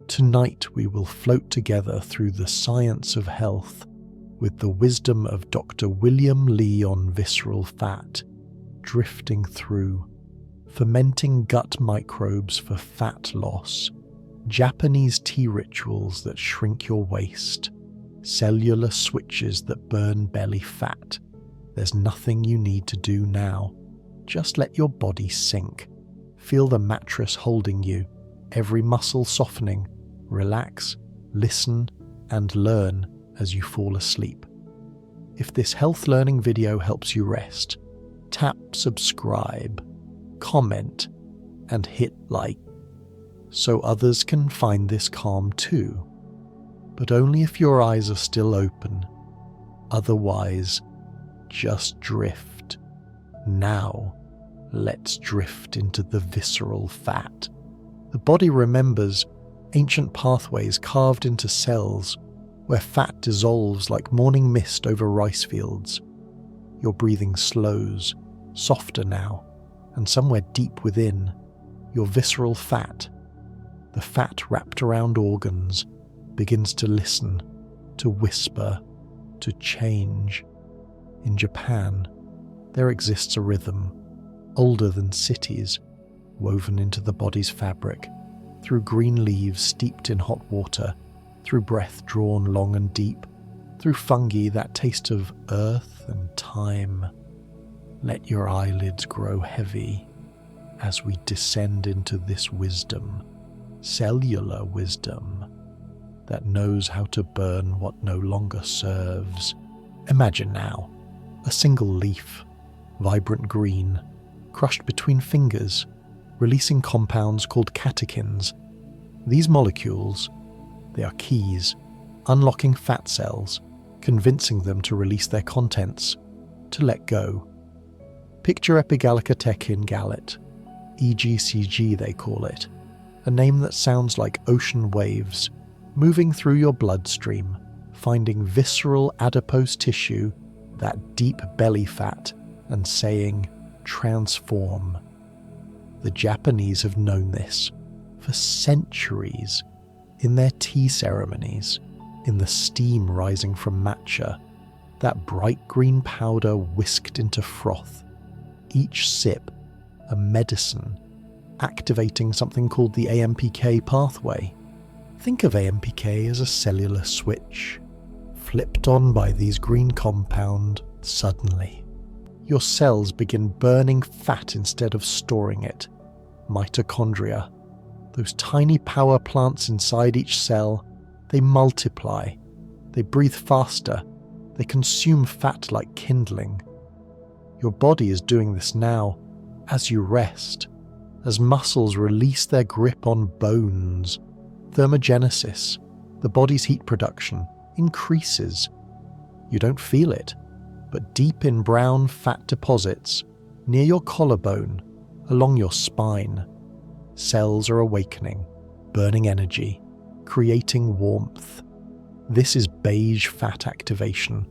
Tonight we will float together through the science of health with the wisdom of Dr. William Lee on visceral fat, drifting through, fermenting gut microbes for fat loss, Japanese tea rituals that shrink your waist, cellular switches that burn belly fat. There's nothing you need to do now. Just let your body sink. Feel the mattress holding you, every muscle softening. Relax, listen, and learn as you fall asleep. If this health learning video helps you rest, tap subscribe, comment, and hit like, so others can find this calm too. But only if your eyes are still open. Otherwise, just drift. Now, let's drift into the visceral fat. The body remembers ancient pathways carved into cells where fat dissolves like morning mist over rice fields. Your breathing slows, softer now, and somewhere deep within, your visceral fat, the fat wrapped around organs, begins to listen, to whisper, to change. In Japan, there exists a rhythm, older than cities, woven into the body's fabric, through green leaves steeped in hot water, through breath drawn long and deep, through fungi that taste of earth and time. Let your eyelids grow heavy as we descend into this wisdom, cellular wisdom, that knows how to burn what no longer serves. Imagine now, a single leaf, vibrant green, crushed between fingers, releasing compounds called catechins. These molecules, they are keys, unlocking fat cells, convincing them to release their contents, to let go. Picture Epigallocatechin gallet, EGCG they call it, a name that sounds like ocean waves, moving through your bloodstream, finding visceral adipose tissue, that deep belly fat, and saying, transform. The Japanese have known this for centuries, in their tea ceremonies, in the steam rising from matcha, that bright green powder whisked into froth, each sip a medicine, activating something called the AMPK pathway. Think of AMPK as a cellular switch, flipped on by these green compound. Suddenly, your cells begin burning fat instead of storing it. Mitochondria, those tiny power plants inside each cell, they multiply, they breathe faster, they consume fat like kindling. Your body is doing this now, as you rest, as muscles release their grip on bones. Thermogenesis, the body's heat production, increases. You don't feel it, but deep in brown fat deposits, near your collarbone, along your spine, cells are awakening, burning energy, creating warmth. This is beige fat activation,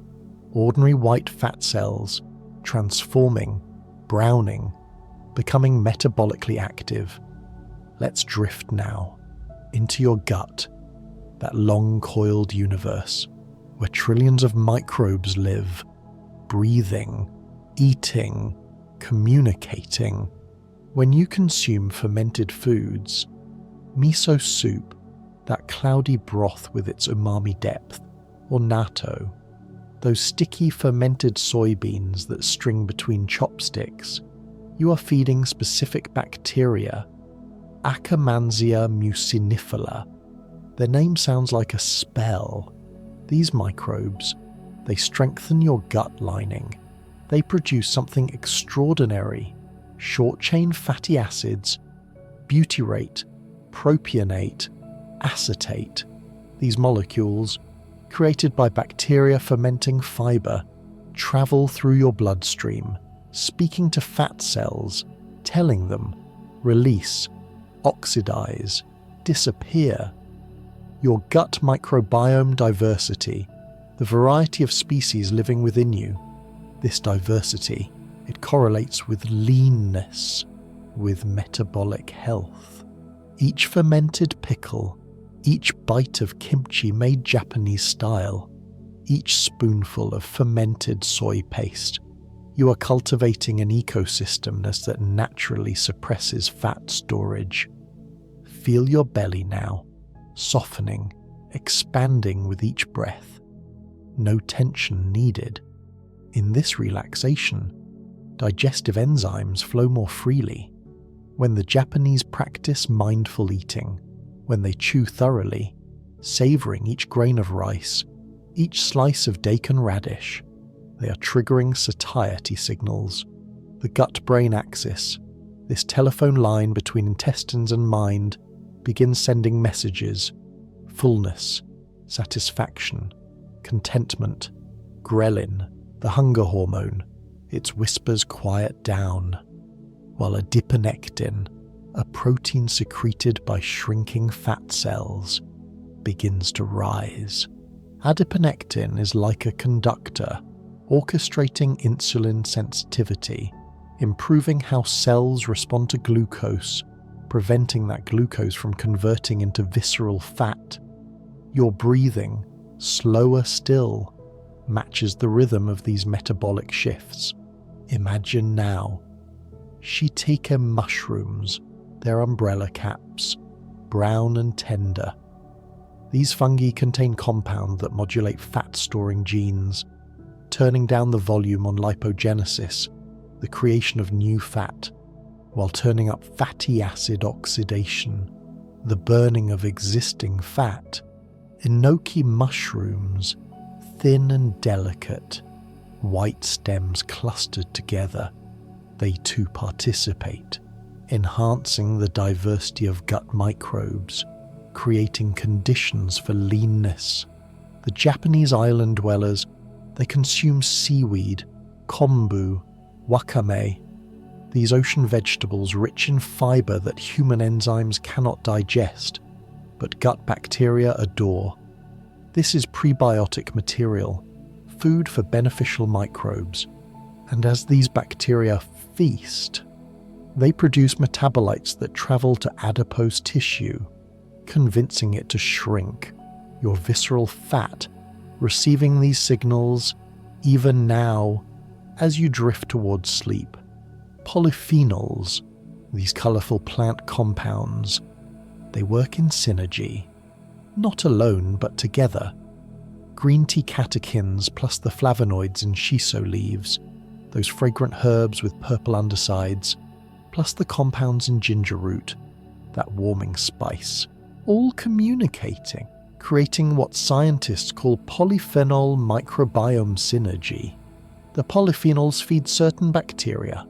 ordinary white fat cells transforming, browning, becoming metabolically active. Let's drift now into your gut, that long-coiled universe where trillions of microbes live, breathing, eating, communicating. When you consume fermented foods, miso soup, that cloudy broth with its umami depth, or natto, those sticky fermented soybeans that string between chopsticks, you are feeding specific bacteria, Akkermansia mucinifera. Their name sounds like a spell. These microbes, they strengthen your gut lining. They produce something extraordinary: short-chain fatty acids, butyrate, propionate, acetate. These molecules, created by bacteria fermenting fiber, travel through your bloodstream, speaking to fat cells, telling them, release, oxidize, disappear. Your gut microbiome diversity, the variety of species living within you, this diversity, it correlates with leanness, with metabolic health. Each fermented pickle, Each bite of kimchi made Japanese style, each spoonful of fermented soy paste, you are cultivating an ecosystem that naturally suppresses fat storage. Feel your belly now, softening, expanding with each breath. No tension needed. In this relaxation, digestive enzymes flow more freely. When the Japanese practice mindful eating, when they chew thoroughly, savoring each grain of rice, each slice of daikon radish, they are triggering satiety signals. The gut-brain axis, this telephone line between intestines and mind, begins sending messages: fullness, satisfaction, contentment. Ghrelin, the hunger hormone, its whispers quiet down, while adiponectin, a protein secreted by shrinking fat cells, begins to rise. Adiponectin is like a conductor, orchestrating insulin sensitivity, improving how cells respond to glucose, preventing that glucose from converting into visceral fat. Your breathing, slower still, matches the rhythm of these metabolic shifts. Imagine now, shiitake mushrooms, their umbrella caps, brown and tender. These fungi contain compounds that modulate fat-storing genes, turning down the volume on lipogenesis, the creation of new fat, while turning up fatty acid oxidation, the burning of existing fat. Enoki mushrooms, thin and delicate, white stems clustered together, they too participate, enhancing the diversity of gut microbes, creating conditions for leanness. The Japanese island dwellers, they consume seaweed, kombu, wakame, these ocean vegetables rich in fiber that human enzymes cannot digest, but gut bacteria adore. This is prebiotic material, food for beneficial microbes, and as these bacteria feast, they produce metabolites that travel to adipose tissue, convincing it to shrink. Your visceral fat receiving these signals even now as you drift towards sleep. Polyphenols, these colourful plant compounds, they work in synergy, not alone but together. Green tea catechins plus the flavonoids in shiso leaves, those fragrant herbs with purple undersides, plus the compounds in ginger root, that warming spice, all communicating, creating what scientists call polyphenol microbiome synergy. The polyphenols feed certain bacteria.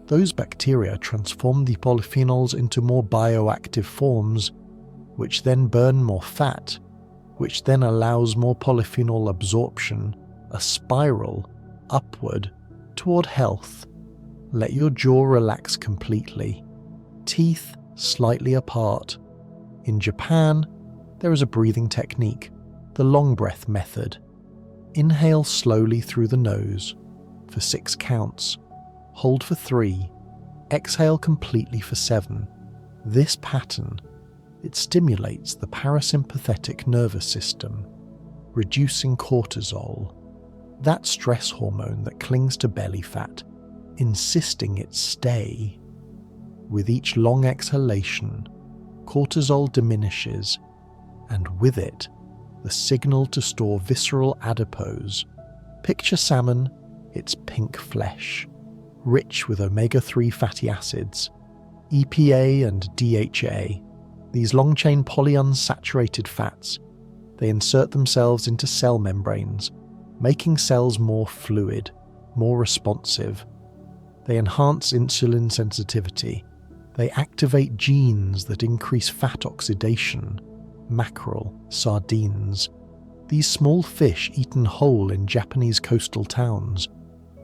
Those bacteria transform the polyphenols into more bioactive forms, which then burn more fat, which then allows more polyphenol absorption, a spiral upward toward health. Let your jaw relax completely, teeth slightly apart. In Japan, there is a breathing technique, the long breath method. Inhale slowly through the nose for 6 counts, hold for 3, exhale completely for 7. This pattern, it stimulates the parasympathetic nervous system, reducing cortisol, that stress hormone that clings to belly fat, insisting it stay. With each long exhalation, cortisol diminishes, and with it, the signal to store visceral adipose. Picture salmon, its pink flesh, rich with omega-3 fatty acids, EPA and DHA. These long-chain polyunsaturated fats, they insert themselves into cell membranes, making cells more fluid, more responsive. They enhance insulin sensitivity. They activate genes that increase fat oxidation. Mackerel, sardines, these small fish eaten whole in Japanese coastal towns,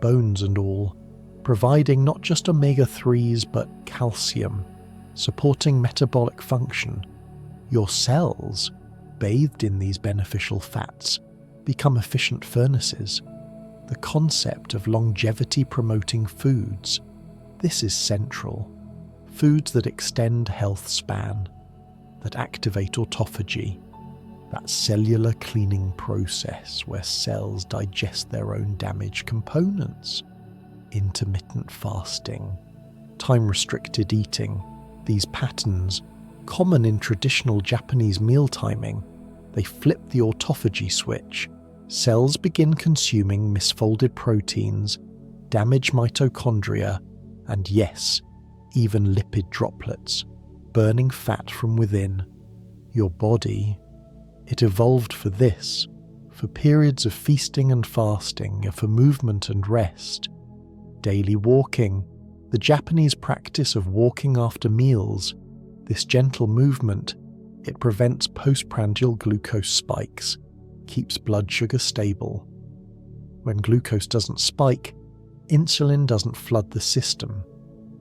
bones and all, providing not just omega-3s but calcium, supporting metabolic function. Your cells, bathed in these beneficial fats, become efficient furnaces. The concept of longevity-promoting foods, this is central. Foods that extend health span. that activate autophagy, that cellular cleaning process where cells digest their own damaged components. Intermittent fasting, time-restricted eating, these patterns, common in traditional Japanese meal timing, they flip the autophagy switch. Cells begin consuming misfolded proteins, damage mitochondria, and yes, even lipid droplets, burning fat from within. Your body, it evolved for this, for periods of feasting and fasting, for movement and rest. Daily walking, the Japanese practice of walking after meals, this gentle movement, it prevents postprandial glucose spikes, keeps blood sugar stable. When glucose doesn't spike, insulin doesn't flood the system,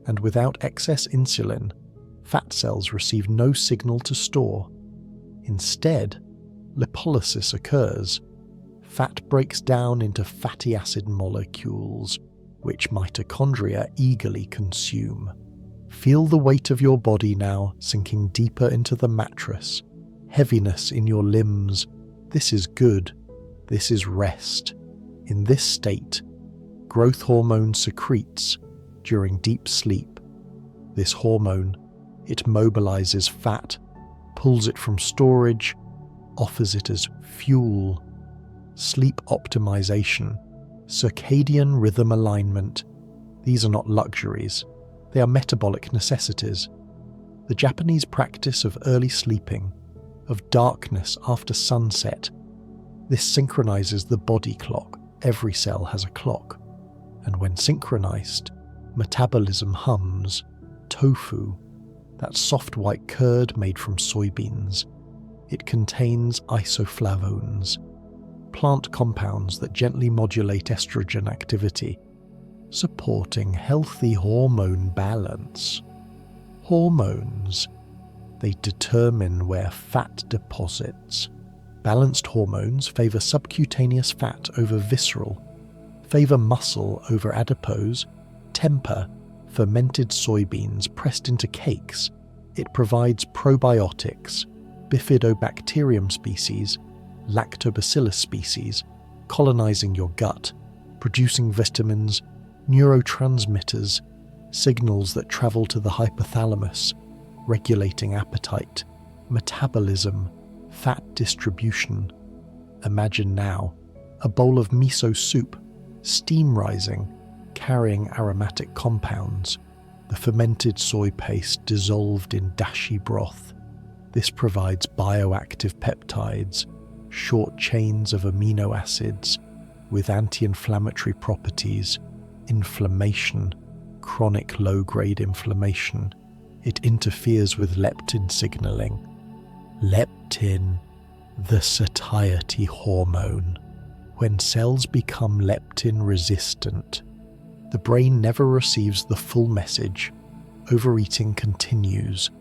and without excess insulin, fat cells receive no signal to store. Instead, lipolysis occurs. Fat breaks down into fatty acid molecules, which mitochondria eagerly consume. Feel the weight of your body now sinking deeper into the mattress, heaviness in your limbs. This is good. This is rest. In this state, growth hormone secretes during deep sleep. This hormone, it mobilizes fat, pulls it from storage, offers it as fuel. Sleep optimization, circadian rhythm alignment, these are not luxuries, they are metabolic necessities. The Japanese practice of early sleeping, of darkness after sunset, this synchronizes the body clock. Every cell has a clock, and when synchronized, metabolism hums. Tofu, that soft white curd made from soybeans, it contains isoflavones, plant compounds that gently modulate estrogen activity, supporting healthy hormone balance. Hormones, they determine where fat deposits. Balanced hormones favor subcutaneous fat over visceral, favor muscle over adipose, temper fermented soybeans pressed into cakes. It provides probiotics, bifidobacterium species, lactobacillus species, colonizing your gut, producing vitamins, neurotransmitters, signals that travel to the hypothalamus, regulating appetite, metabolism, fat distribution. Imagine now a bowl of miso soup, steam rising, carrying aromatic compounds, the fermented soy paste dissolved in dashi broth. This provides bioactive peptides, short chains of amino acids with anti-inflammatory properties, inflammation, chronic low-grade inflammation. It interferes with leptin signaling. Leptin, the satiety hormone. When cells become leptin resistant, the brain never receives the full message. Overeating continues.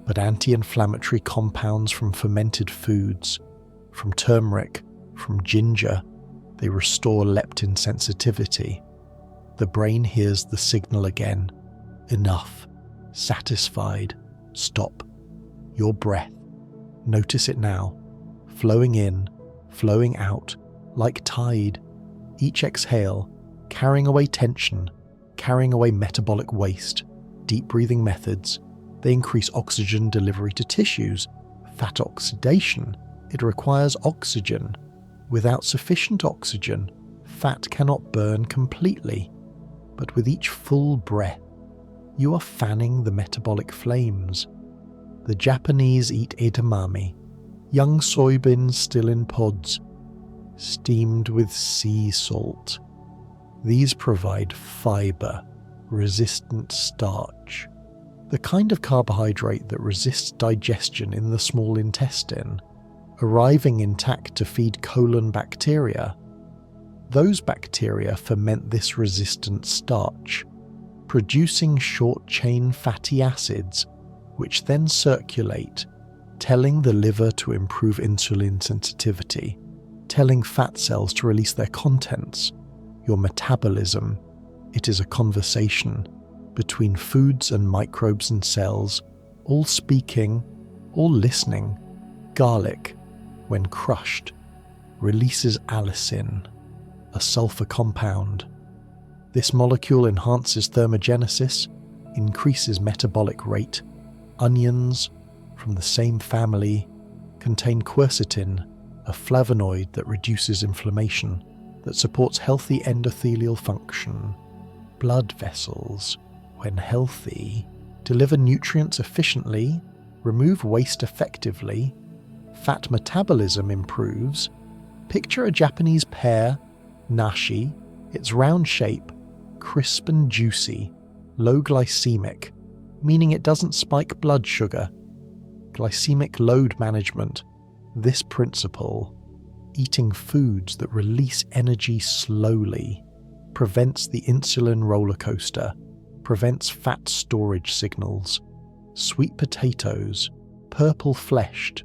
But anti-inflammatory compounds from fermented foods, from turmeric, from ginger, they restore leptin sensitivity. The brain hears the signal again. Enough. Satisfied. Stop. Your breath. Notice it now. Flowing in, flowing out, like tide. Each exhale, carrying away tension, carrying away metabolic waste. Deep breathing methods, they increase oxygen delivery to tissues. Fat oxidation, it requires oxygen. Without sufficient oxygen, fat cannot burn completely. But with each full breath, you are fanning the metabolic flames. The Japanese eat edamame, young soybeans still in pods, steamed with sea salt. These provide fiber, resistant starch, the kind of carbohydrate that resists digestion in the small intestine, arriving intact to feed colon bacteria. Those bacteria ferment this resistant starch, producing short-chain fatty acids, which then circulate, telling the liver to improve insulin sensitivity, telling fat cells to release their contents. Your metabolism, it is a conversation between foods and microbes and cells, all speaking, Or listening, garlic, when crushed, releases allicin, a sulfur compound. This molecule enhances thermogenesis, increases metabolic rate. Onions, from the same family, contain quercetin, a flavonoid that reduces inflammation, that supports healthy endothelial function. Blood vessels, when healthy, deliver nutrients efficiently, remove waste effectively, fat metabolism improves. Picture a Japanese pear, nashi, its round shape, crisp and juicy, low glycemic, meaning it doesn't spike blood sugar. Glycemic load management, this principle, eating foods that release energy slowly, prevents the insulin roller coaster, prevents fat storage signals. Sweet potatoes, purple-fleshed,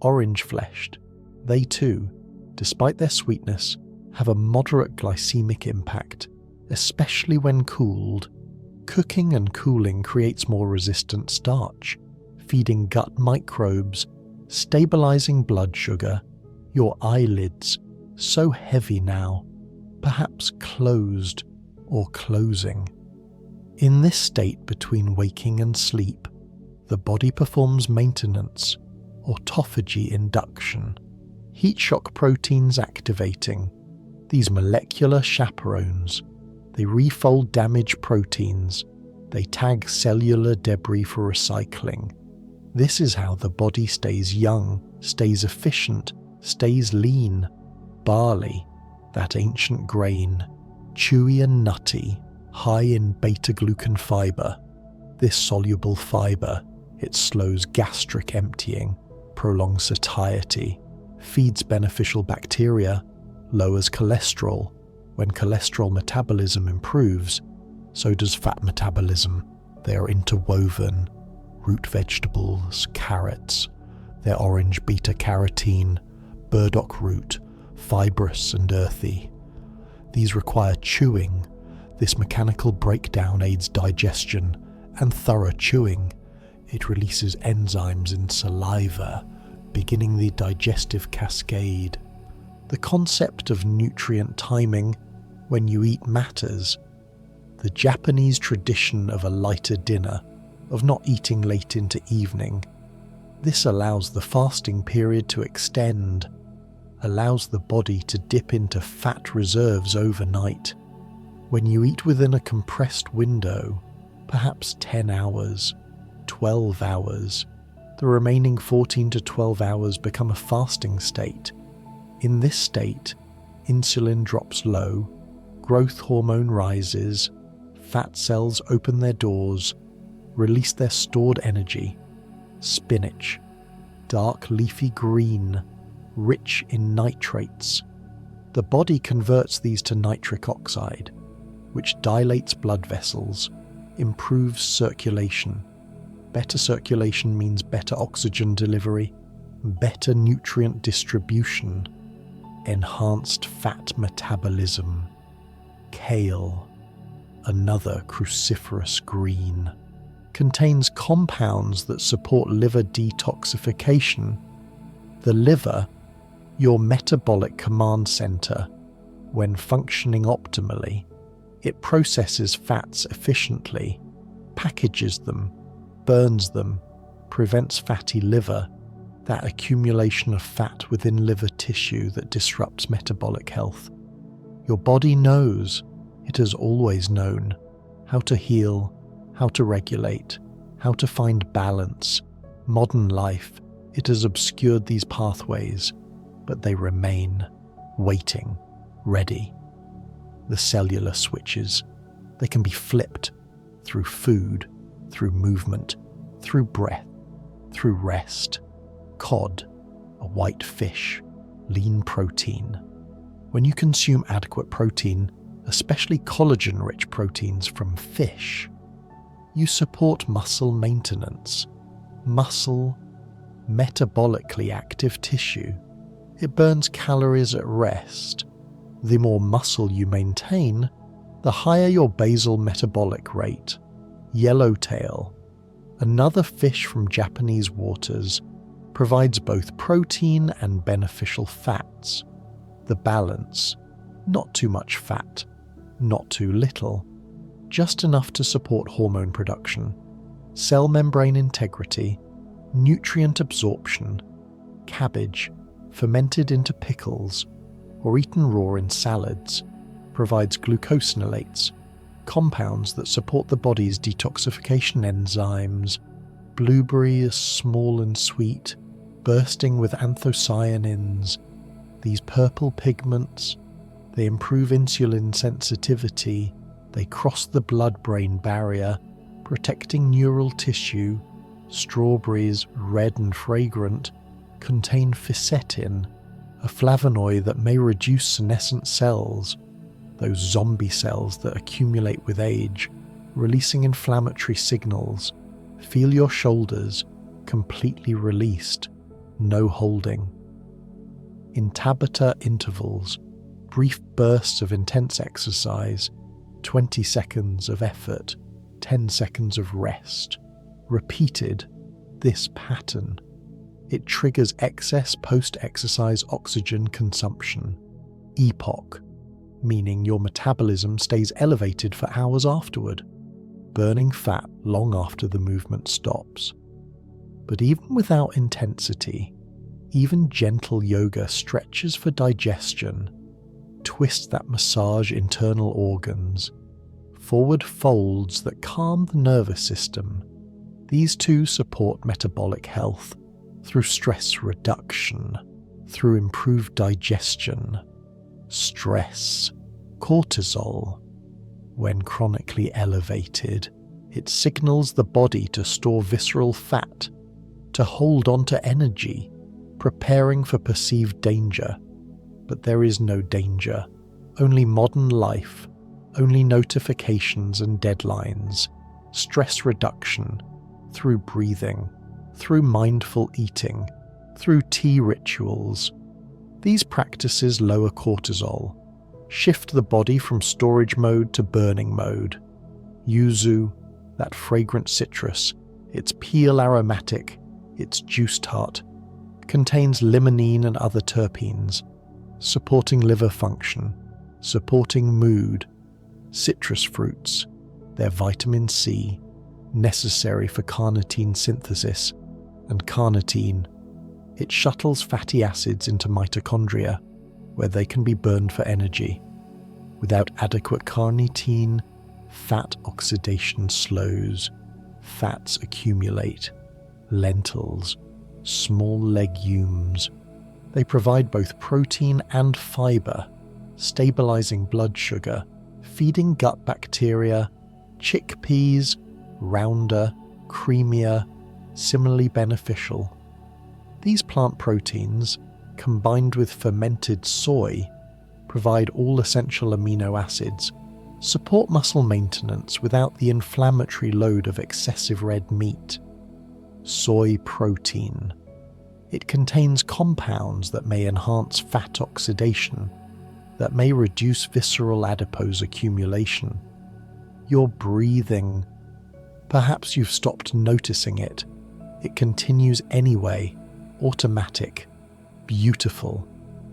orange-fleshed, they too, despite their sweetness, have a moderate glycemic impact, especially when cooled. Cooking and cooling creates more resistant starch, feeding gut microbes, stabilizing blood sugar. Your eyelids, so heavy now, perhaps closed or closing. In this state between waking and sleep, the body performs maintenance, autophagy induction, heat shock proteins activating. These molecular chaperones, they refold damaged proteins, they tag cellular debris for recycling. This is how the body stays young, stays efficient, stays lean. Barley, that ancient grain, chewy and nutty, high in beta-glucan fiber. This soluble fiber, it slows gastric emptying, prolongs satiety, feeds beneficial bacteria, lowers cholesterol. When cholesterol metabolism improves, so does fat metabolism. They are interwoven. Root vegetables, carrots, their orange beta-carotene, burdock root, fibrous and earthy. These require chewing. This mechanical breakdown aids digestion and thorough chewing. It releases enzymes in saliva, beginning the digestive cascade. The concept of nutrient timing when you eat matters. The Japanese tradition of a lighter dinner, of not eating late into evening. This allows the fasting period to extend, allows the body to dip into fat reserves overnight. When you eat within a compressed window, perhaps 10 hours, 12 hours, the remaining 14 to 12 hours become a fasting state. In this state, insulin drops low, growth hormone rises, fat cells open their doors, release their stored energy. Spinach, dark leafy green, rich in nitrates. The body converts these to nitric oxide, which dilates blood vessels, improves circulation. Better circulation means better oxygen delivery, better nutrient distribution, enhanced fat metabolism. Kale, another cruciferous green, contains compounds that support liver detoxification. The liver, your metabolic command center, when functioning optimally, it processes fats efficiently, packages them, burns them, prevents fatty liver, that accumulation of fat within liver tissue that disrupts metabolic health. Your body knows, it has always known, how to heal, how to regulate, how to find balance. Modern life, it has obscured these pathways, but they remain, waiting, ready. The cellular switches, they can be flipped through food, through movement, through breath, through rest. Cod, a white fish, lean protein. When you consume adequate protein, especially collagen-rich proteins from fish, you support muscle maintenance. Muscle, metabolically active tissue. It burns calories at rest. The more muscle you maintain, the higher your basal metabolic rate. Yellowtail, another fish from Japanese waters, provides both protein and beneficial fats. The balance, not too much fat, not too little, just enough to support hormone production, cell membrane integrity, nutrient absorption. Cabbage, fermented into pickles, or eaten raw in salads, provides glucosinolates, compounds that support the body's detoxification enzymes. Blueberry is small and sweet, bursting with anthocyanins. These purple pigments, they improve insulin sensitivity, they cross the blood-brain barrier, protecting neural tissue. Strawberries, red and fragrant, contain fisetin, a flavonoid that may reduce senescent cells, those zombie cells that accumulate with age, releasing inflammatory signals. Feel your shoulders completely released, no holding. In Tabata intervals, brief bursts of intense exercise, 20 seconds of effort, 10 seconds of rest. Repeated, this pattern, it triggers excess post-exercise oxygen consumption. EPOC, meaning your metabolism stays elevated for hours afterward, burning fat long after the movement stops. But even without intensity, even gentle yoga stretches for digestion, twists that massage internal organs, forward folds that calm the nervous system. These two support metabolic health through stress reduction, through improved digestion. Stress, cortisol, when chronically elevated, it signals the body to store visceral fat, to hold on to energy, preparing for perceived danger. But there is no danger, only modern life, only notifications and deadlines, stress reduction, through breathing, through mindful eating, through tea rituals. These practices lower cortisol, shift the body from storage mode to burning mode. Yuzu, that fragrant citrus, its peel aromatic, its juice tart, contains limonene and other terpenes, supporting liver function, supporting mood. Citrus fruits, their vitamin C, necessary for carnitine synthesis, and carnitine, it shuttles fatty acids into mitochondria, where they can be burned for energy. Without adequate carnitine, fat oxidation slows, fats accumulate. Lentils, small legumes, they provide both protein and fiber, stabilizing blood sugar, feeding gut bacteria. Chickpeas, rounder, creamier, similarly beneficial. These plant proteins, combined with fermented soy, provide all essential amino acids, support muscle maintenance without the inflammatory load of excessive red meat. Soy protein. It contains compounds that may enhance fat oxidation, that may reduce visceral adipose accumulation. You're breathing. Perhaps you've stopped noticing it. It continues anyway, automatic, beautiful.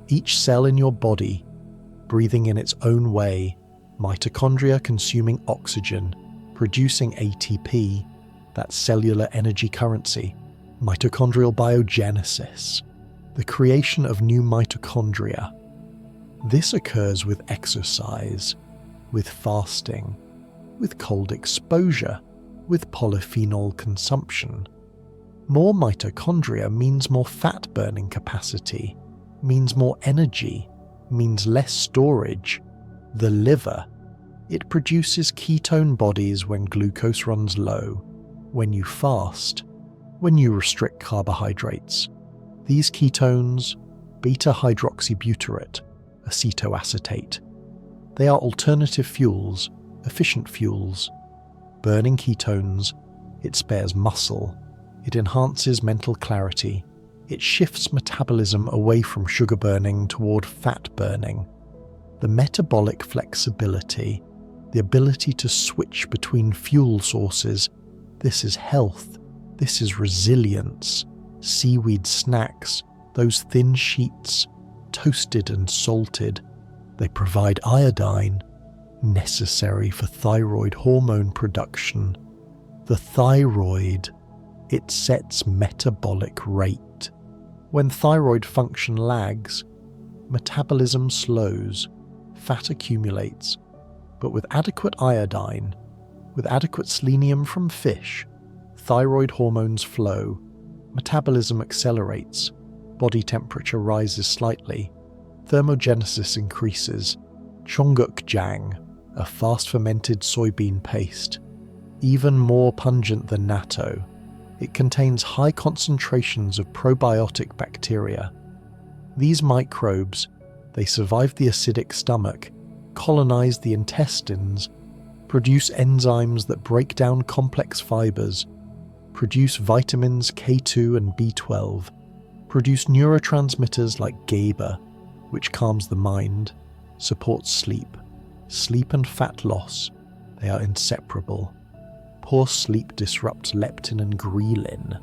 Each cell in your body, breathing in its own way, mitochondria consuming oxygen, producing ATP, that cellular energy currency, mitochondrial biogenesis, the creation of new mitochondria. This occurs with exercise, with fasting, with cold exposure, with polyphenol consumption. More mitochondria means more fat-burning capacity, means more energy, means less storage. The liver, it produces ketone bodies when glucose runs low, when you fast, when you restrict carbohydrates. These ketones, beta-hydroxybutyrate, acetoacetate, they are alternative fuels, efficient fuels. Burning ketones, it spares muscle, it enhances mental clarity, it shifts metabolism away from sugar burning toward fat burning. The metabolic flexibility, the ability to switch between fuel sources, this is health, this is resilience. seaweed snacks, those thin sheets, toasted and salted, they provide iodine, necessary for thyroid hormone production. The thyroid, it sets metabolic rate. When thyroid function lags, metabolism slows, fat accumulates, but with adequate iodine, with adequate selenium from fish, thyroid hormones flow, metabolism accelerates, body temperature rises slightly, thermogenesis increases. Cheonggukjang, a fast-fermented soybean paste, even more pungent than natto. It contains high concentrations of probiotic bacteria. These microbes, they survive the acidic stomach, colonize the intestines, produce enzymes that break down complex fibers, produce vitamins K2 and B12, produce neurotransmitters like GABA, which calms the mind, supports sleep. Sleep and fat loss, they are inseparable. Poor sleep disrupts leptin and ghrelin,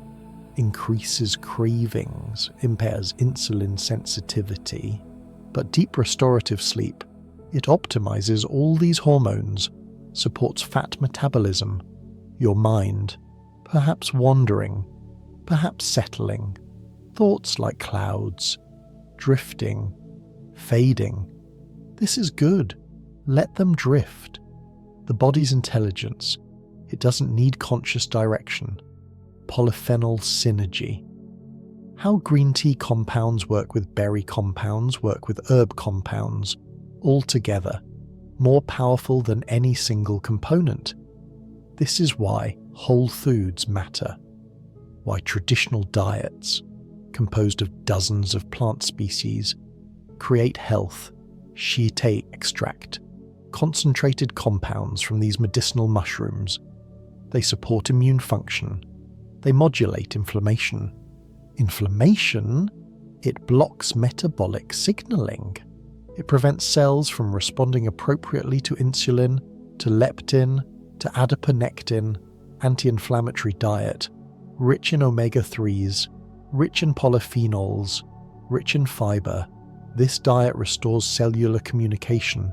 increases cravings, impairs insulin sensitivity. But deep restorative sleep, it optimizes all these hormones, supports fat metabolism, your mind, perhaps wandering, perhaps settling, thoughts like clouds, drifting, fading. This is good. Let them drift. The body's intelligence, it doesn't need conscious direction. Polyphenol synergy. How green tea compounds work with berry compounds work with herb compounds, all together, more powerful than any single component. This is why whole foods matter. Why traditional diets, composed of dozens of plant species, create health, shiitake extract, concentrated compounds from these medicinal mushrooms. They support immune function. They modulate inflammation. Inflammation, it blocks metabolic signaling. It prevents cells from responding appropriately to insulin, to leptin, to adiponectin. Anti-inflammatory diet, rich in omega-3s, rich in polyphenols, rich in fiber. This diet restores cellular communication.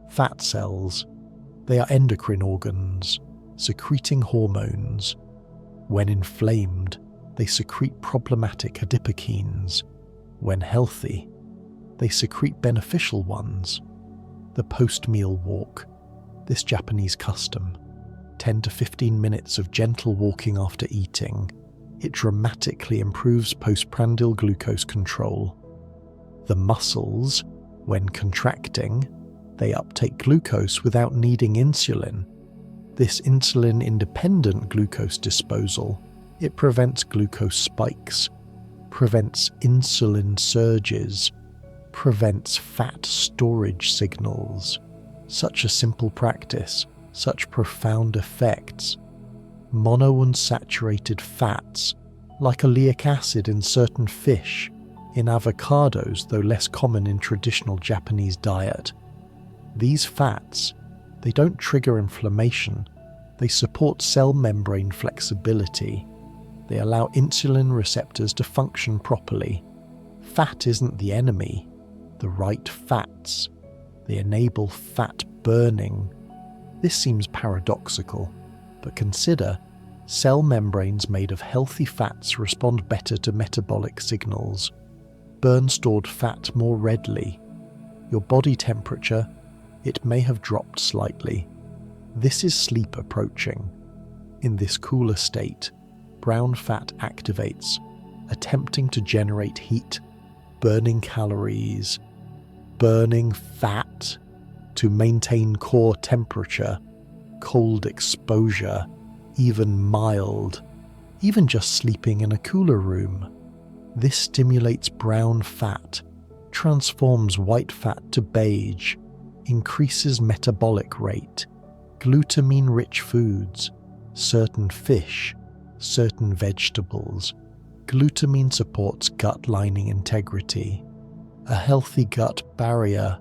Fat cells, they are endocrine organs, secreting hormones. When inflamed, they secrete problematic adipokines. When healthy, they secrete beneficial ones. The post-meal walk, this Japanese custom, 10 to 15 minutes of gentle walking after eating, it dramatically improves postprandial glucose control. The muscles, when contracting, they uptake glucose without needing insulin. This insulin-independent glucose disposal, it prevents glucose spikes, prevents insulin surges, prevents fat storage signals. Such a simple practice, such profound effects. Monounsaturated fats, like oleic acid in certain fish, in avocados, though less common in traditional Japanese diet. These fats, they don't trigger inflammation, they support cell membrane flexibility. They allow insulin receptors to function properly. Fat isn't the enemy, the right fats. They enable fat burning. This seems paradoxical, but consider cell membranes made of healthy fats respond better to metabolic signals, burn stored fat more readily. Your body temperature, it may have dropped slightly. This is sleep approaching. In this cooler state, brown fat activates, attempting to generate heat, burning calories, burning fat to maintain core temperature, cold exposure, even mild, even just sleeping in a cooler room. This stimulates brown fat, transforms white fat to beige, increases metabolic rate, glutamine-rich foods, certain fish, certain vegetables. Glutamine supports gut lining integrity. A healthy gut barrier,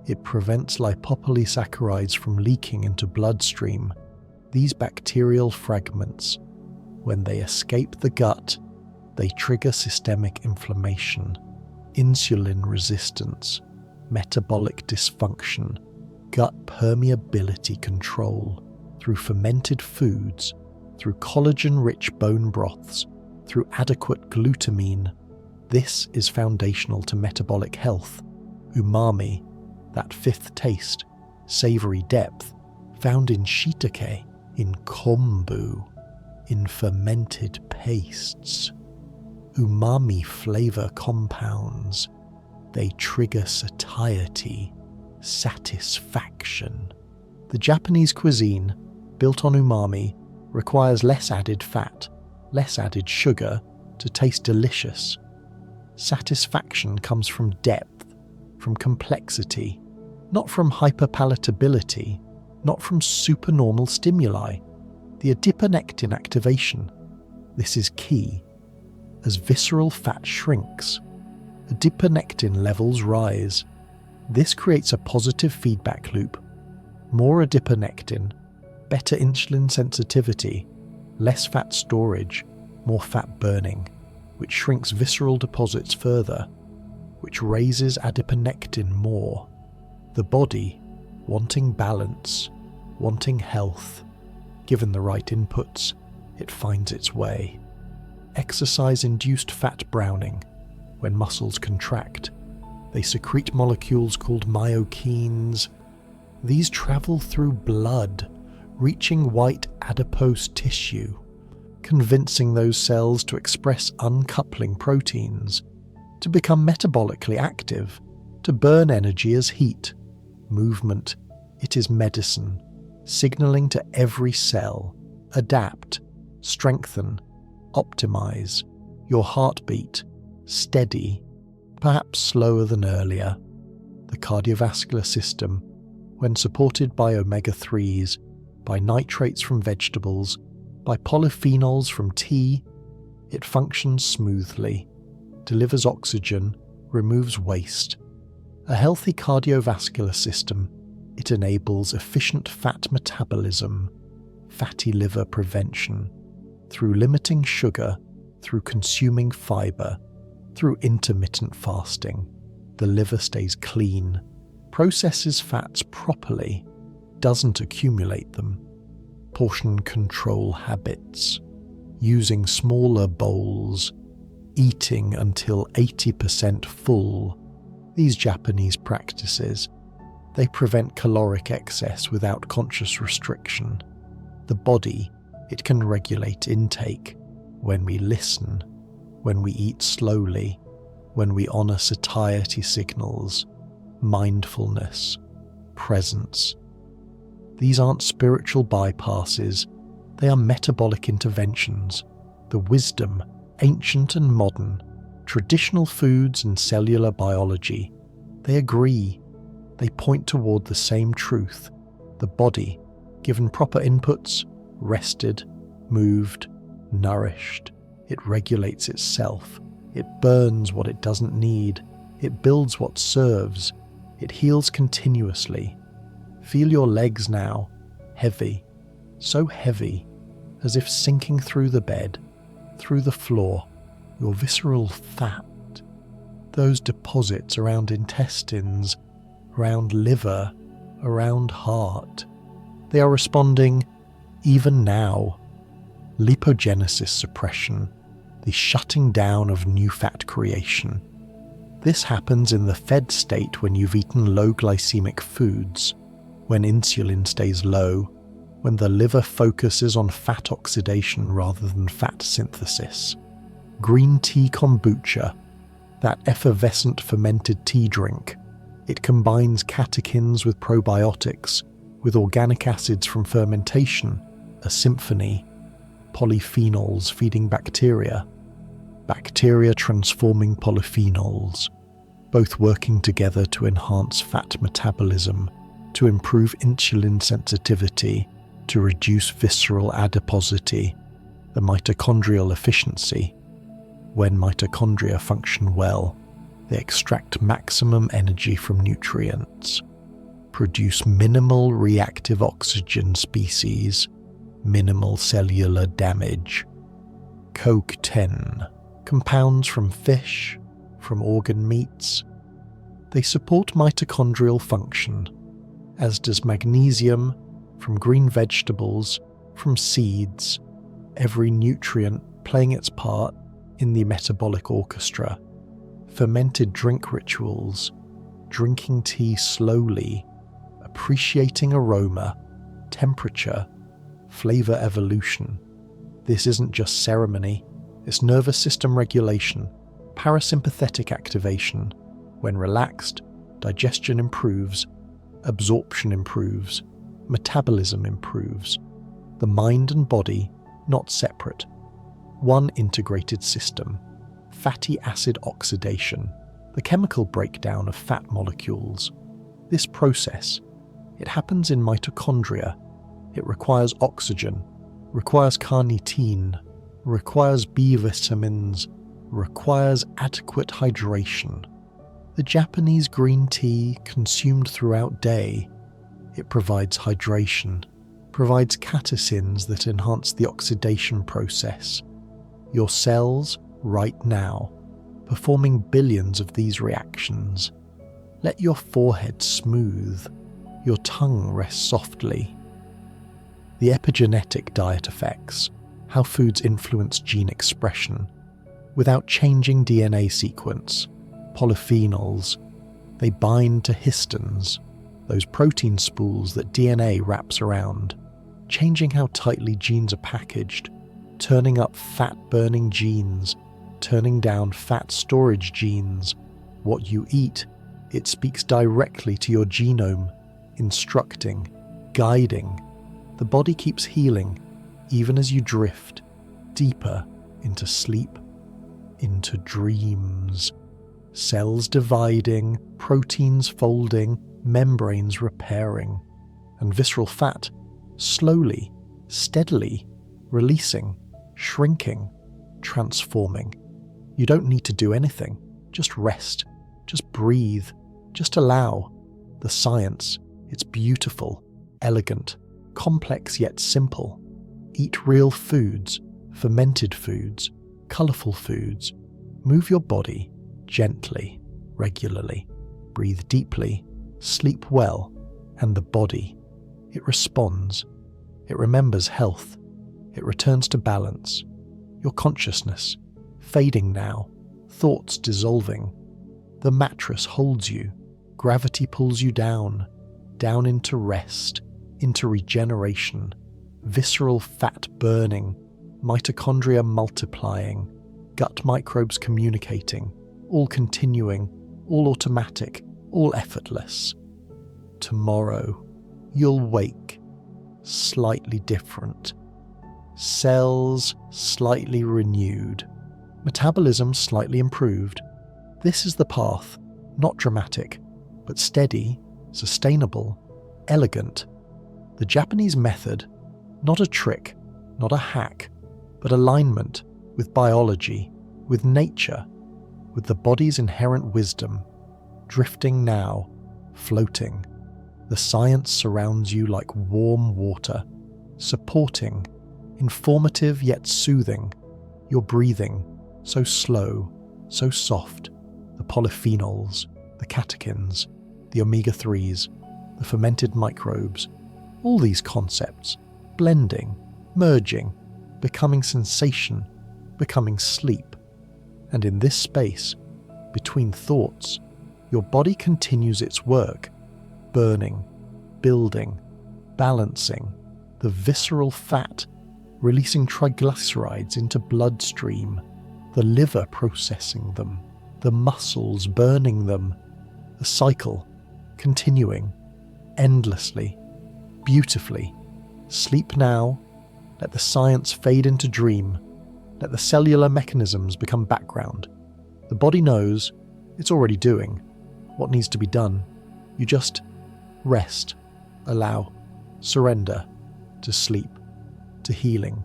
it prevents lipopolysaccharides from leaking into bloodstream. These bacterial fragments, when they escape the gut, They trigger systemic inflammation, insulin resistance, metabolic dysfunction, gut permeability control through fermented foods, through collagen-rich bone broths, through adequate glutamine. This is foundational to metabolic health. Umami, that fifth taste, savory depth, found in shiitake, in kombu, in fermented pastes. Umami flavor compounds. They trigger satiety, satisfaction. The Japanese cuisine, built on umami, requires less added fat, less added sugar to taste delicious. Satisfaction comes from depth, from complexity, not from hyperpalatability, not from supernormal stimuli. The adiponectin activation. This is key. As visceral fat shrinks, adiponectin levels rise. This creates a positive feedback loop. More adiponectin, better insulin sensitivity, less fat storage, more fat burning, which shrinks visceral deposits further, which raises adiponectin more. The body, wanting balance, wanting health, given the right inputs, it finds its way. Exercise-induced fat browning. When muscles contract, they secrete molecules called myokines. These travel through blood, reaching white adipose tissue, convincing those cells to express uncoupling proteins, to become metabolically active, to burn energy as heat. Movement, it is medicine, signaling to every cell, adapt, strengthen, optimize, your heartbeat, steady, perhaps slower than earlier. The cardiovascular system, when supported by omega-3s, by nitrates from vegetables, by polyphenols from tea, it functions smoothly, delivers oxygen, removes waste. A healthy cardiovascular system, it enables efficient fat metabolism, fatty liver prevention, through limiting sugar, through consuming fiber, through intermittent fasting. The liver stays clean, processes fats properly, doesn't accumulate them. Portion control habits, using smaller bowls, eating until 80% full. These Japanese practices, they prevent caloric excess without conscious restriction. The body, it can regulate intake when we listen, when we eat slowly, when we honor satiety signals, mindfulness, presence. These aren't spiritual bypasses, they are metabolic interventions. The wisdom, ancient and modern, traditional foods and cellular biology, they agree. They point toward the same truth. The body, given proper inputs, rested, moved, nourished, it regulates itself. It burns what it doesn't need. It builds what serves. It heals continuously. Feel your legs now, heavy, so heavy, as if sinking through the bed, through the floor, your visceral fat, those deposits around intestines, around liver, around heart. They are responding even now. Lipogenesis suppression, the shutting down of new fat creation. This happens in the fed state when you've eaten low glycemic foods, when insulin stays low, when the liver focuses on fat oxidation rather than fat synthesis. Green tea kombucha, that effervescent fermented tea drink, it combines catechins with probiotics, with organic acids from fermentation, a symphony, polyphenols feeding bacteria, bacteria transforming polyphenols, both working together to enhance fat metabolism, to improve insulin sensitivity, to reduce visceral adiposity, the mitochondrial efficiency. When mitochondria function well, they extract maximum energy from nutrients, produce minimal reactive oxygen species, minimal cellular damage. CoQ10, compounds from fish, from organ meats. They support mitochondrial function, as does magnesium from green vegetables, from seeds, every nutrient playing its part in the metabolic orchestra. Fermented drink rituals, drinking tea slowly, appreciating aroma, temperature, flavor evolution. This isn't just ceremony, it's nervous system regulation, parasympathetic activation. When relaxed, digestion improves, absorption improves, metabolism improves. The mind and body not separate. One integrated system. Fatty acid oxidation, the chemical breakdown of fat molecules. This process, it happens in mitochondria. It requires oxygen, requires carnitine, requires B vitamins, requires adequate hydration. The Japanese green tea consumed throughout day, it provides hydration, provides catechins that enhance the oxidation process. Your cells, right now, performing billions of these reactions. Let your forehead smooth, your tongue rest softly. The epigenetic diet effects, how foods influence gene expression, without changing DNA sequence. Polyphenols, they bind to histons, those protein spools that DNA wraps around, changing how tightly genes are packaged, turning up fat-burning genes, turning down fat storage genes. What you eat, it speaks directly to your genome, instructing, guiding. The body keeps healing, even as you drift deeper into sleep, into dreams. Cells dividing, proteins folding, membranes repairing, and visceral fat slowly, steadily releasing, shrinking, transforming. You don't need to do anything. Just rest. Just breathe. Just allow. The science, it's beautiful, elegant, complex yet simple. Eat real foods, fermented foods, colourful foods. Move your body gently, regularly. Breathe deeply, sleep well, and the body, it responds. It remembers health. It returns to balance. Your consciousness, fading now, thoughts dissolving. The mattress holds you. Gravity pulls you down into rest, into regeneration. Visceral fat burning, mitochondria multiplying, gut microbes communicating, all continuing, all automatic, all effortless. Tomorrow, you'll wake, slightly different. Cells slightly renewed. Metabolism slightly improved. This is the path, not dramatic, but steady, sustainable, elegant. The Japanese method, not a trick, not a hack, but alignment with biology, with nature, with the body's inherent wisdom, drifting now, floating. The science surrounds you like warm water, supporting, informative yet soothing. Your breathing, so slow, so soft. The polyphenols, the catechins, the omega-3s, the fermented microbes, all these concepts, blending, merging, becoming sensation, becoming sleep. And in this space, between thoughts, your body continues its work, burning, building, balancing, the visceral fat, releasing triglycerides into bloodstream, the liver processing them, the muscles burning them, the cycle continuing, endlessly, beautifully. Sleep now, let the science fade into dream, let the cellular mechanisms become background. The body knows it's already doing what needs to be done. You just rest, allow, surrender to sleep, to healing,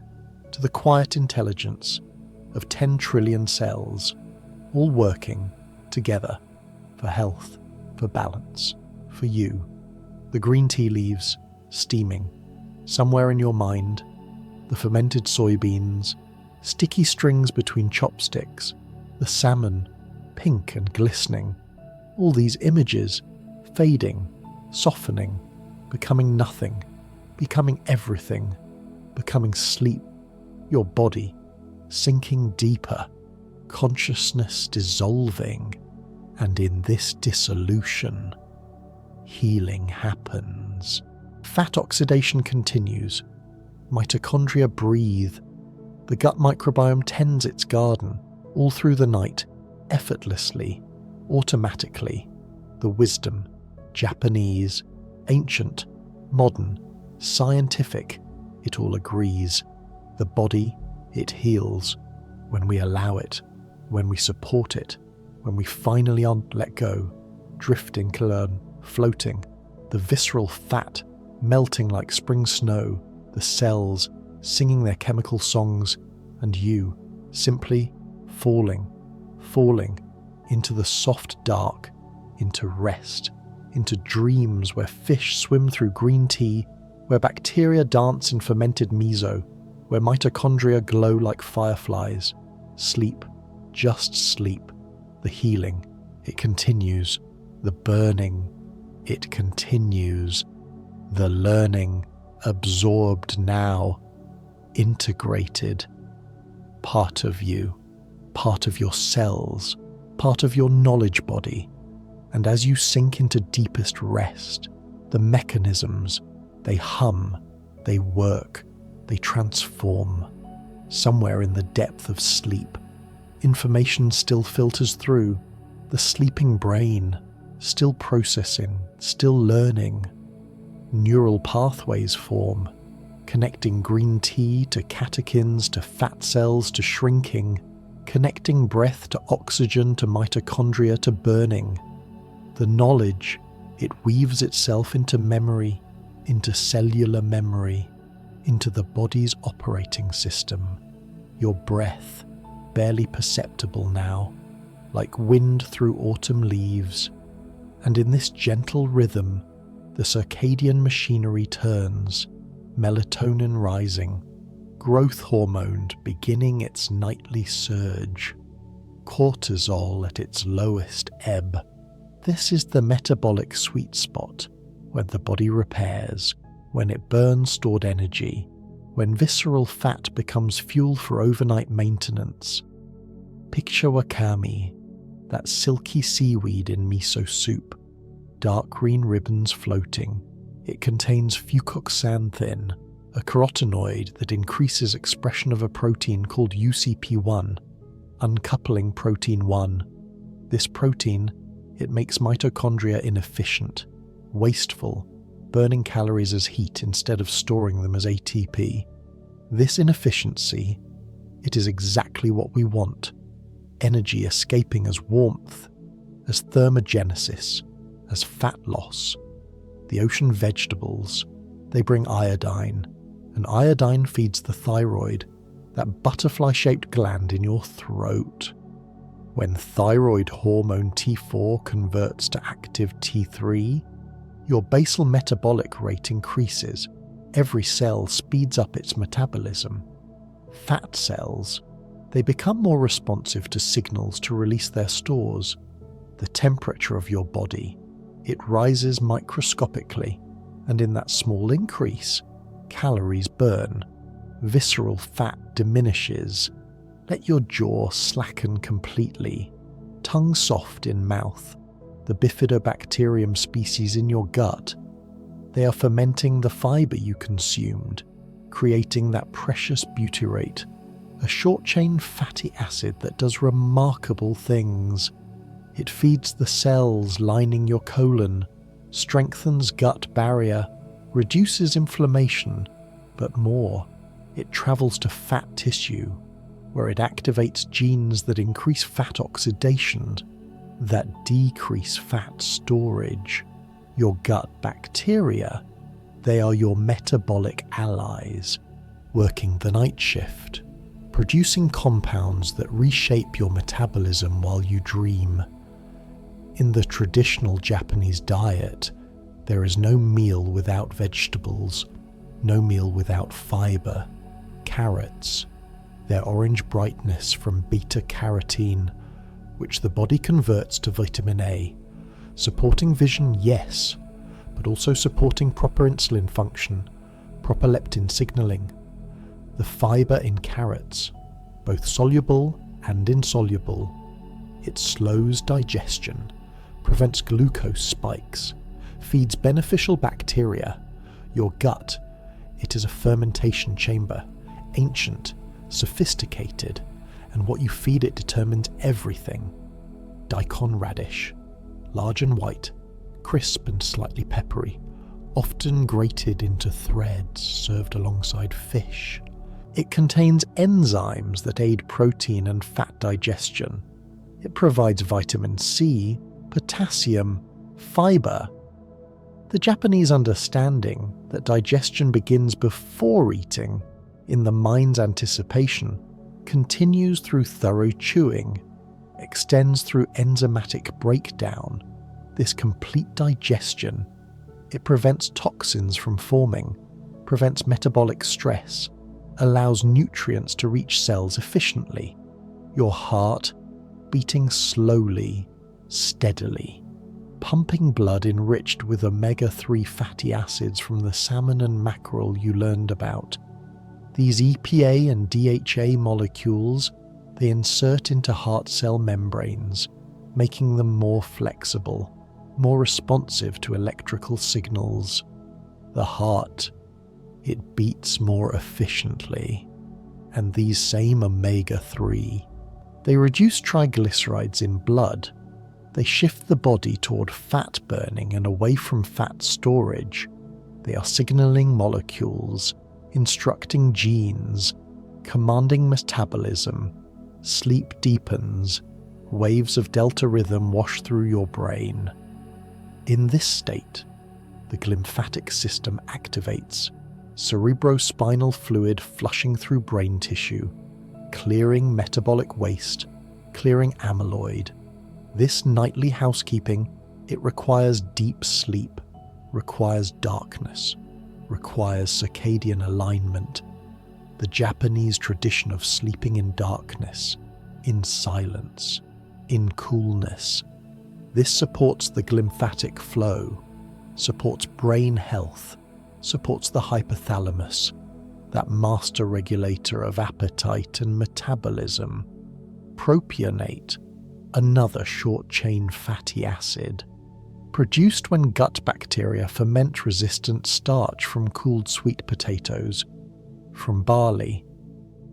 to the quiet intelligence of 10 trillion cells, all working together for health, for balance, for you. The green tea leaves steaming somewhere in your mind, the fermented soybeans, sticky strings between chopsticks, the salmon, pink and glistening, all these images, fading, softening, becoming nothing, becoming everything, becoming sleep, your body, sinking deeper, consciousness dissolving, and in this dissolution, healing happens. Fat oxidation continues, mitochondria breathe, the gut microbiome tends its garden, all through the night, effortlessly, automatically. The wisdom, Japanese, ancient, modern, scientific, it all agrees. The body, it heals when we allow it, when we support it, when we finally let go, drifting, floating, the visceral fat melting like spring snow, the cells singing their chemical songs, and you simply falling into the soft dark, into rest, into dreams where fish swim through green tea, where bacteria dance in fermented miso, where mitochondria glow like fireflies. Sleep, just sleep. The healing, it continues. The burning, it continues. The learning, absorbed now, integrated. Part of you, part of your cells, part of your knowledge body. And as you sink into deepest rest, the mechanisms, they hum, they work, they transform. Somewhere in the depth of sleep, information still filters through, the sleeping brain, still processing, still learning. Neural pathways form, connecting green tea to catechins to fat cells to shrinking, connecting breath to oxygen to mitochondria to burning. The knowledge, it weaves itself into memory, into cellular memory, into the body's operating system. Your breath, barely perceptible now, like wind through autumn leaves. And in this gentle rhythm, the circadian machinery turns, melatonin rising, growth hormone beginning its nightly surge, cortisol at its lowest ebb. This is the metabolic sweet spot, when the body repairs, when it burns stored energy, when visceral fat becomes fuel for overnight maintenance. Picture wakame, that silky seaweed in miso soup, dark green ribbons floating. It contains fucoxanthin, a carotenoid that increases expression of a protein called UCP1, uncoupling protein 1. This protein, it makes mitochondria inefficient, wasteful, burning calories as heat instead of storing them as ATP. This inefficiency, it is exactly what we want. Energy escaping as warmth, as thermogenesis, as fat loss. The ocean vegetables, they bring iodine, and iodine feeds the thyroid, that butterfly-shaped gland in your throat. When thyroid hormone T4 converts to active T3, your basal metabolic rate increases. Every cell speeds up its metabolism. Fat cells, they become more responsive to signals to release their stores. The temperature of your body, it rises microscopically, and in that small increase, calories burn. Visceral fat diminishes. Let your jaw slacken completely. Tongue soft in mouth. The bifidobacterium species in your gut, they are fermenting the fiber you consumed, creating that precious butyrate, a short-chain fatty acid that does remarkable things. It feeds the cells lining your colon, strengthens gut barrier, reduces inflammation, but more, it travels to fat tissue, where it activates genes that increase fat oxidation, that decrease fat storage. Your gut bacteria, they are your metabolic allies, working the night shift, producing compounds that reshape your metabolism while you dream. In the traditional Japanese diet, there is no meal without vegetables, no meal without fiber, carrots, their orange brightness from beta-carotene, which the body converts to vitamin A, supporting vision, yes, but also supporting proper insulin function, proper leptin signaling. The fibre in carrots, both soluble and insoluble, it slows digestion, prevents glucose spikes, feeds beneficial bacteria. Your gut, it is a fermentation chamber, ancient, sophisticated, and what you feed it determines everything. Daikon radish, large and white, crisp and slightly peppery, often grated into threads served alongside fish. It contains enzymes that aid protein and fat digestion. It provides vitamin C, potassium, fibre. The Japanese understanding that digestion begins before eating, in the mind's anticipation, continues through thorough chewing, extends through enzymatic breakdown. This complete digestion, it prevents toxins from forming, prevents metabolic stress, allows nutrients to reach cells efficiently. Your heart beating slowly, steadily, pumping blood enriched with omega-3 fatty acids from the salmon and mackerel you learned about. These EPA and DHA molecules, they insert into heart cell membranes, making them more flexible, more responsive to electrical signals. The heart, it beats more efficiently. And these same omega-3, they reduce triglycerides in blood. They shift the body toward fat burning and away from fat storage. They are signaling molecules, instructing genes, commanding metabolism. Sleep deepens, waves of delta rhythm wash through your brain. In this state, the glymphatic system activates, cerebrospinal fluid flushing through brain tissue, clearing metabolic waste, clearing amyloid. This nightly housekeeping, it requires deep sleep, requires darkness, requires circadian alignment. The Japanese tradition of sleeping in darkness, in silence, in coolness. This supports the glymphatic flow, supports brain health, supports the hypothalamus, that master regulator of appetite and metabolism. Propionate, another short-chain fatty acid, produced when gut bacteria ferment resistant starch from cooled sweet potatoes, from barley.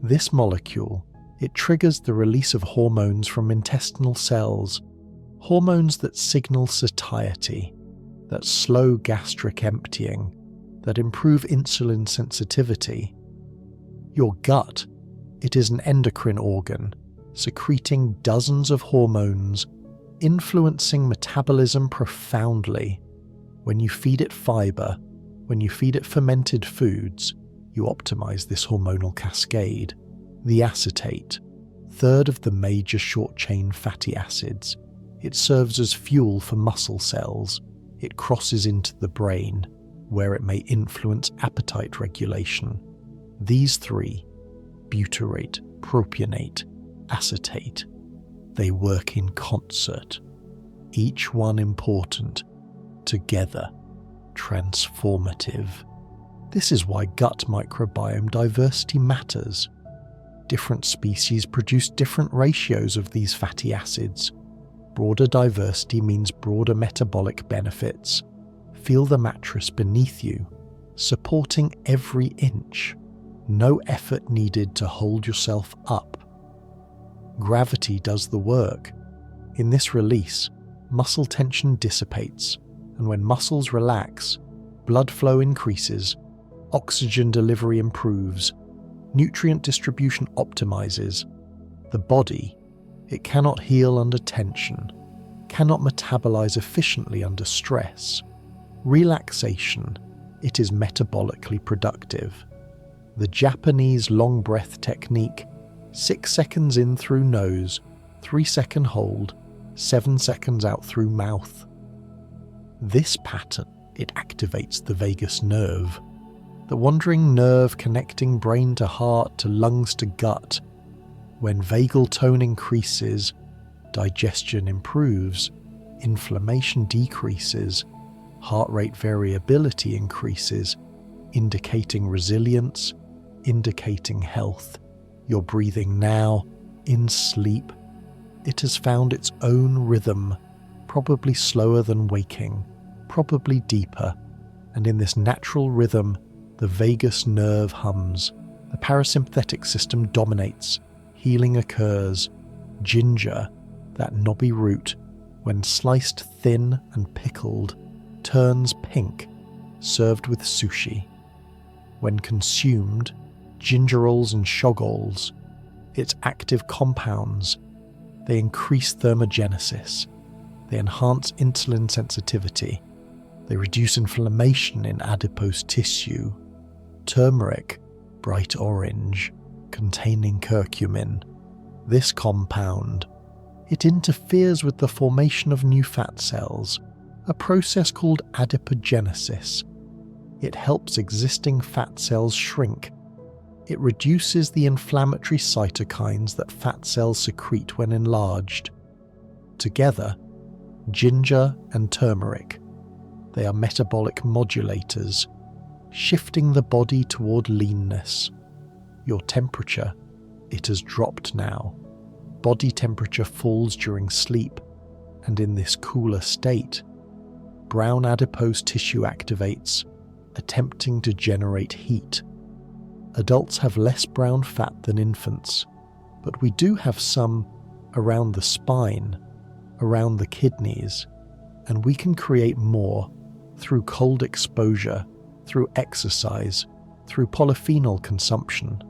This molecule, it triggers the release of hormones from intestinal cells, hormones that signal satiety, that slow gastric emptying, that improve insulin sensitivity. Your gut, it is an endocrine organ, secreting dozens of hormones, influencing metabolism profoundly. When you feed it fibre, when you feed it fermented foods, you optimize this hormonal cascade. The acetate, third of the major short-chain fatty acids, it serves as fuel for muscle cells. It crosses into the brain, where it may influence appetite regulation. These three, butyrate, propionate, acetate, they work in concert, each one important, together, transformative. This is why gut microbiome diversity matters. Different species produce different ratios of these fatty acids. Broader diversity means broader metabolic benefits. Feel the mattress beneath you, supporting every inch. No effort needed to hold yourself up. Gravity does the work. In this release, muscle tension dissipates, and when muscles relax, blood flow increases, oxygen delivery improves, nutrient distribution optimizes. The body, it cannot heal under tension, cannot metabolize efficiently under stress. Relaxation, it is metabolically productive. The Japanese long breath technique, 6 seconds in through nose, 3-second hold, 7 seconds out through mouth. This pattern, it activates the vagus nerve. the wandering nerve connecting brain to heart to lungs to gut. When vagal tone increases, digestion improves, inflammation decreases, heart rate variability increases, indicating resilience, indicating health. You're breathing now, in sleep. It has found its own rhythm, probably slower than waking, probably deeper, and in this natural rhythm, the vagus nerve hums, the parasympathetic system dominates, healing occurs. Ginger, that knobby root, when sliced thin and pickled, turns pink, served with sushi. When consumed, gingerols and shogols, its active compounds, they increase thermogenesis, they enhance insulin sensitivity, they reduce inflammation in adipose tissue. Turmeric, bright orange, containing curcumin. This compound, it interferes with the formation of new fat cells, a process called adipogenesis. It helps existing fat cells shrink. It reduces the inflammatory cytokines that fat cells secrete when enlarged. Together, ginger and turmeric, they are metabolic modulators, shifting the body toward leanness. Your temperature, it has dropped now. Body temperature falls during sleep, and in this cooler state, brown adipose tissue activates, attempting to generate heat. Adults have less brown fat than infants, but we do have some around the spine, around the kidneys, and we can create more through cold exposure, through exercise, through polyphenol consumption.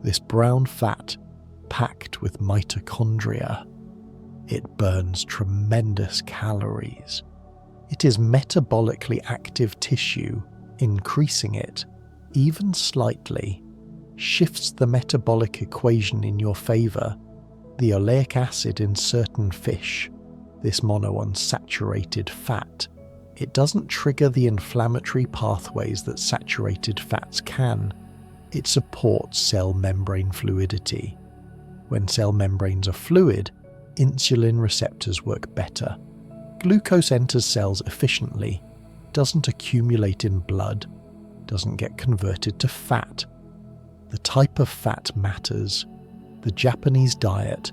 This brown fat, packed with mitochondria, it burns tremendous calories. It is metabolically active tissue. Increasing it, even slightly, shifts the metabolic equation in your favor. The oleic acid in certain fish, this monounsaturated fat, it doesn't trigger the inflammatory pathways that saturated fats can. It supports cell membrane fluidity. When cell membranes are fluid, insulin receptors work better. Glucose enters cells efficiently, doesn't accumulate in blood, doesn't get converted to fat. The type of fat matters. The Japanese diet,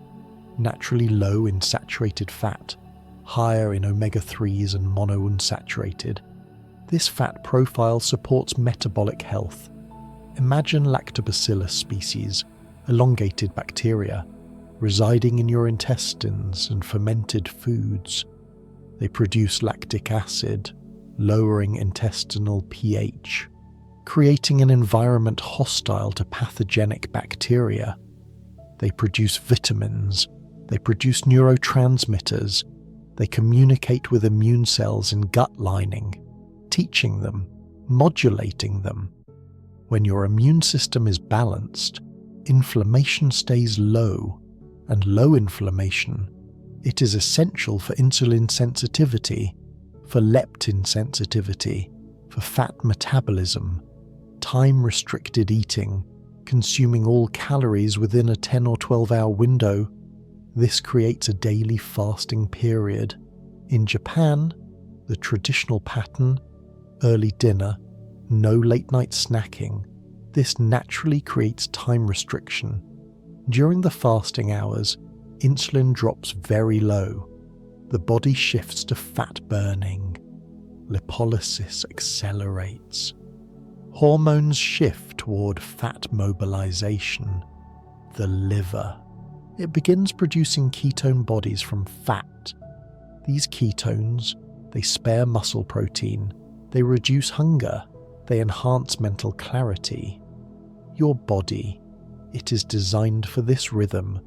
naturally low in saturated fat, higher in omega-3s and monounsaturated. This fat profile supports metabolic health. Imagine lactobacillus species, elongated bacteria, residing in your intestines and fermented foods. They produce lactic acid, lowering intestinal pH, creating an environment hostile to pathogenic bacteria. They produce vitamins, they produce neurotransmitters, they communicate with immune cells in gut lining, teaching them, modulating them. When your immune system is balanced, inflammation stays low, and low inflammation, it is essential for insulin sensitivity, for leptin sensitivity, for fat metabolism, time-restricted eating, consuming all calories within a 10 or 12-hour window. This creates a daily fasting period. In Japan, the traditional pattern, early dinner, no late-night snacking, this naturally creates time restriction. During the fasting hours, insulin drops very low. The body shifts to fat burning. Lipolysis accelerates. Hormones shift toward fat mobilization. The liver, it begins producing ketone bodies from fat. These ketones, they spare muscle protein, they reduce hunger, they enhance mental clarity. Your body, it is designed for this rhythm,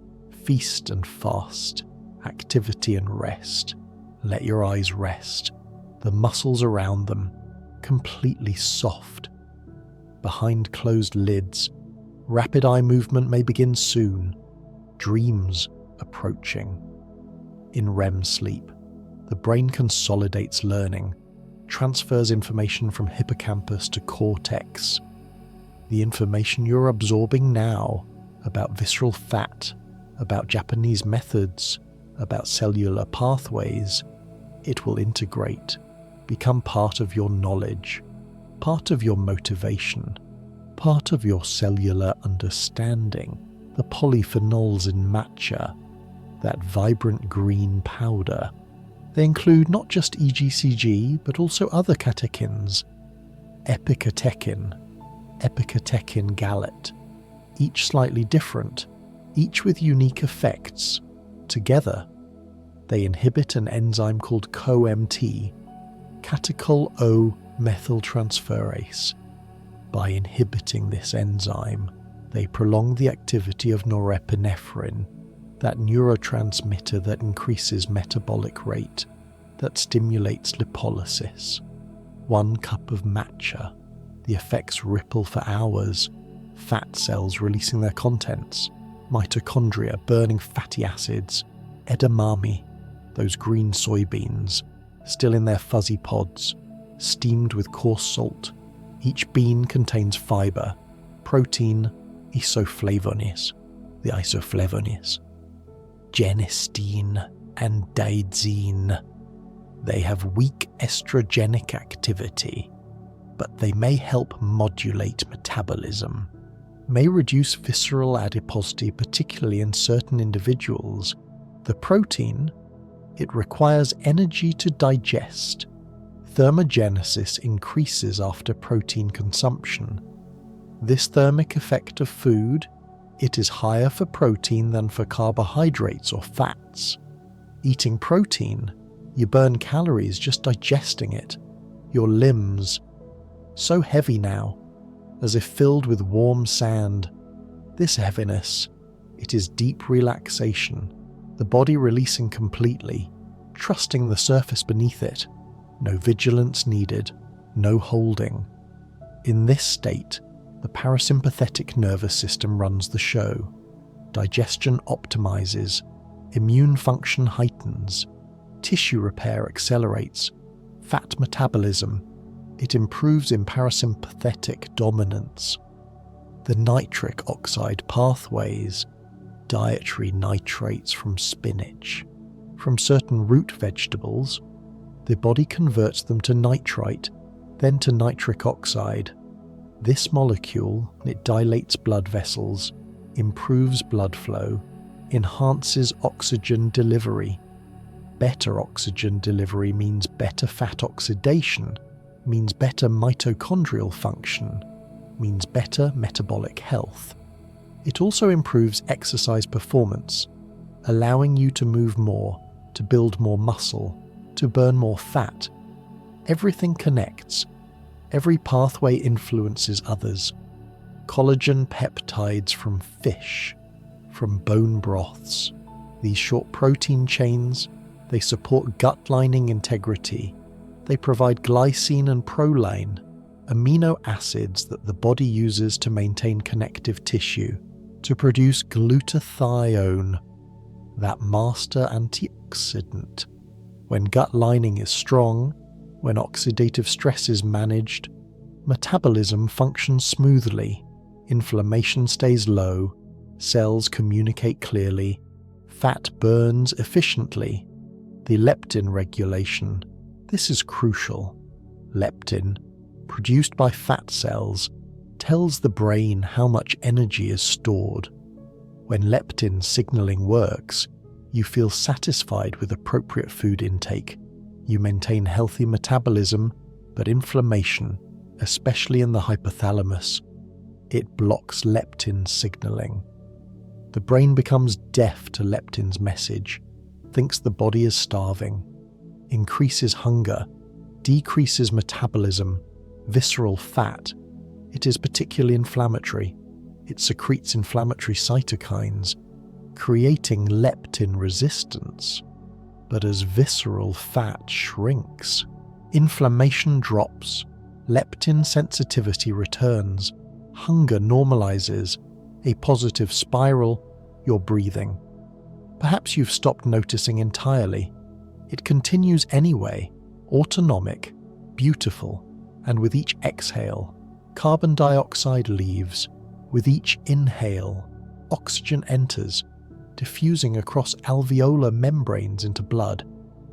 feast and fast, activity and rest. Let your eyes rest, the muscles around them, completely soft. Behind closed lids, rapid eye movement may begin soon, dreams approaching. In REM sleep, the brain consolidates learning, transfers information from hippocampus to cortex. The information you're absorbing now about visceral fat, about Japanese methods, about cellular pathways, it will integrate, become part of your knowledge, part of your motivation, part of your cellular understanding. The polyphenols in matcha, that vibrant green powder, they include not just EGCG but also other catechins, epicatechin, epicatechin gallate, each slightly different, each with unique effects. Together, they inhibit an enzyme called CoMT, catechol O methyltransferase. By inhibiting this enzyme, they prolong the activity of norepinephrine, that neurotransmitter that increases metabolic rate, that stimulates lipolysis. 1 cup of matcha, the effects ripple for hours, fat cells releasing their contents, mitochondria burning fatty acids, edamame, those green soybeans, still in their fuzzy pods, steamed with coarse salt. Each bean contains fiber, protein, isoflavones, the isoflavones, genistein and daidzein. They have weak estrogenic activity, but they may help modulate metabolism, may reduce visceral adiposity, particularly in certain individuals. The protein, it requires energy to digest. Thermogenesis increases after protein consumption. This thermic effect of food, it is higher for protein than for carbohydrates or fats. Eating protein, you burn calories just digesting it. Your limbs, so heavy now, as if filled with warm sand. This heaviness, it is deep relaxation, the body releasing completely, trusting the surface beneath it. No vigilance needed, no holding. In this state, the parasympathetic nervous system runs the show. Digestion optimizes, immune function heightens, tissue repair accelerates, fat metabolism, it improves in parasympathetic dominance. The nitric oxide pathways, dietary nitrates from spinach, from certain root vegetables, the body converts them to nitrite, then to nitric oxide. This molecule, it dilates blood vessels, improves blood flow, enhances oxygen delivery. Better oxygen delivery means better fat oxidation, means better mitochondrial function, means better metabolic health. It also improves exercise performance, allowing you to move more, to build more muscle, to burn more fat. Everything connects. Every pathway influences others. Collagen peptides from fish, from bone broths. These short protein chains, they support gut lining integrity. They provide glycine and proline, amino acids that the body uses to maintain connective tissue, to produce glutathione, that master antioxidant. When gut lining is strong, when oxidative stress is managed, metabolism functions smoothly, inflammation stays low, cells communicate clearly, fat burns efficiently. The leptin regulation, this is crucial. Leptin, produced by fat cells, tells the brain how much energy is stored. When leptin signaling works, you feel satisfied with appropriate food intake. You maintain healthy metabolism, but inflammation, especially in the hypothalamus, it blocks leptin signaling. The brain becomes deaf to leptin's message, thinks the body is starving, increases hunger, decreases metabolism, visceral fat. It is particularly inflammatory. It secretes inflammatory cytokines, creating leptin resistance. But as visceral fat shrinks, inflammation drops, leptin sensitivity returns, hunger normalizes, a positive spiral, you're breathing. Perhaps you've stopped noticing entirely. It continues anyway, autonomic, beautiful, and with each exhale, carbon dioxide leaves. With each inhale, oxygen enters, diffusing across alveolar membranes into blood,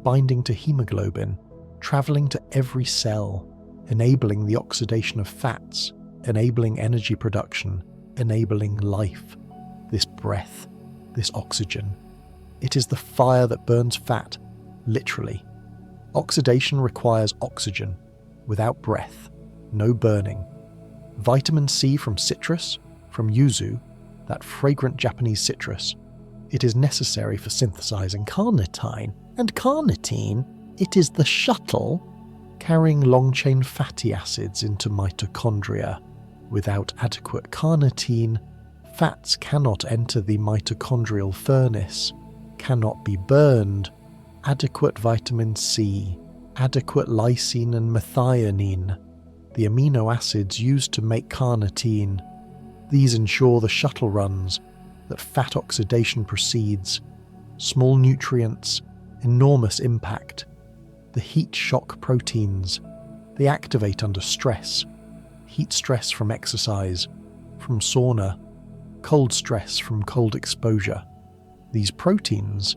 binding to hemoglobin, traveling to every cell, enabling the oxidation of fats, enabling energy production, enabling life. This breath, this oxygen, it is the fire that burns fat, literally. Oxidation requires oxygen. Without breath, no burning. Vitamin C from citrus, from yuzu, that fragrant Japanese citrus, it is necessary for synthesizing carnitine. And carnitine, it is the shuttle carrying long-chain fatty acids into mitochondria. Without adequate carnitine, fats cannot enter the mitochondrial furnace, cannot be burned. Adequate vitamin C, adequate lysine and methionine, the amino acids used to make carnitine. These ensure the shuttle runs, that fat oxidation proceeds. Small nutrients, enormous impact. The heat shock proteins, they activate under stress. Heat stress from exercise, from sauna, cold stress from cold exposure. These proteins,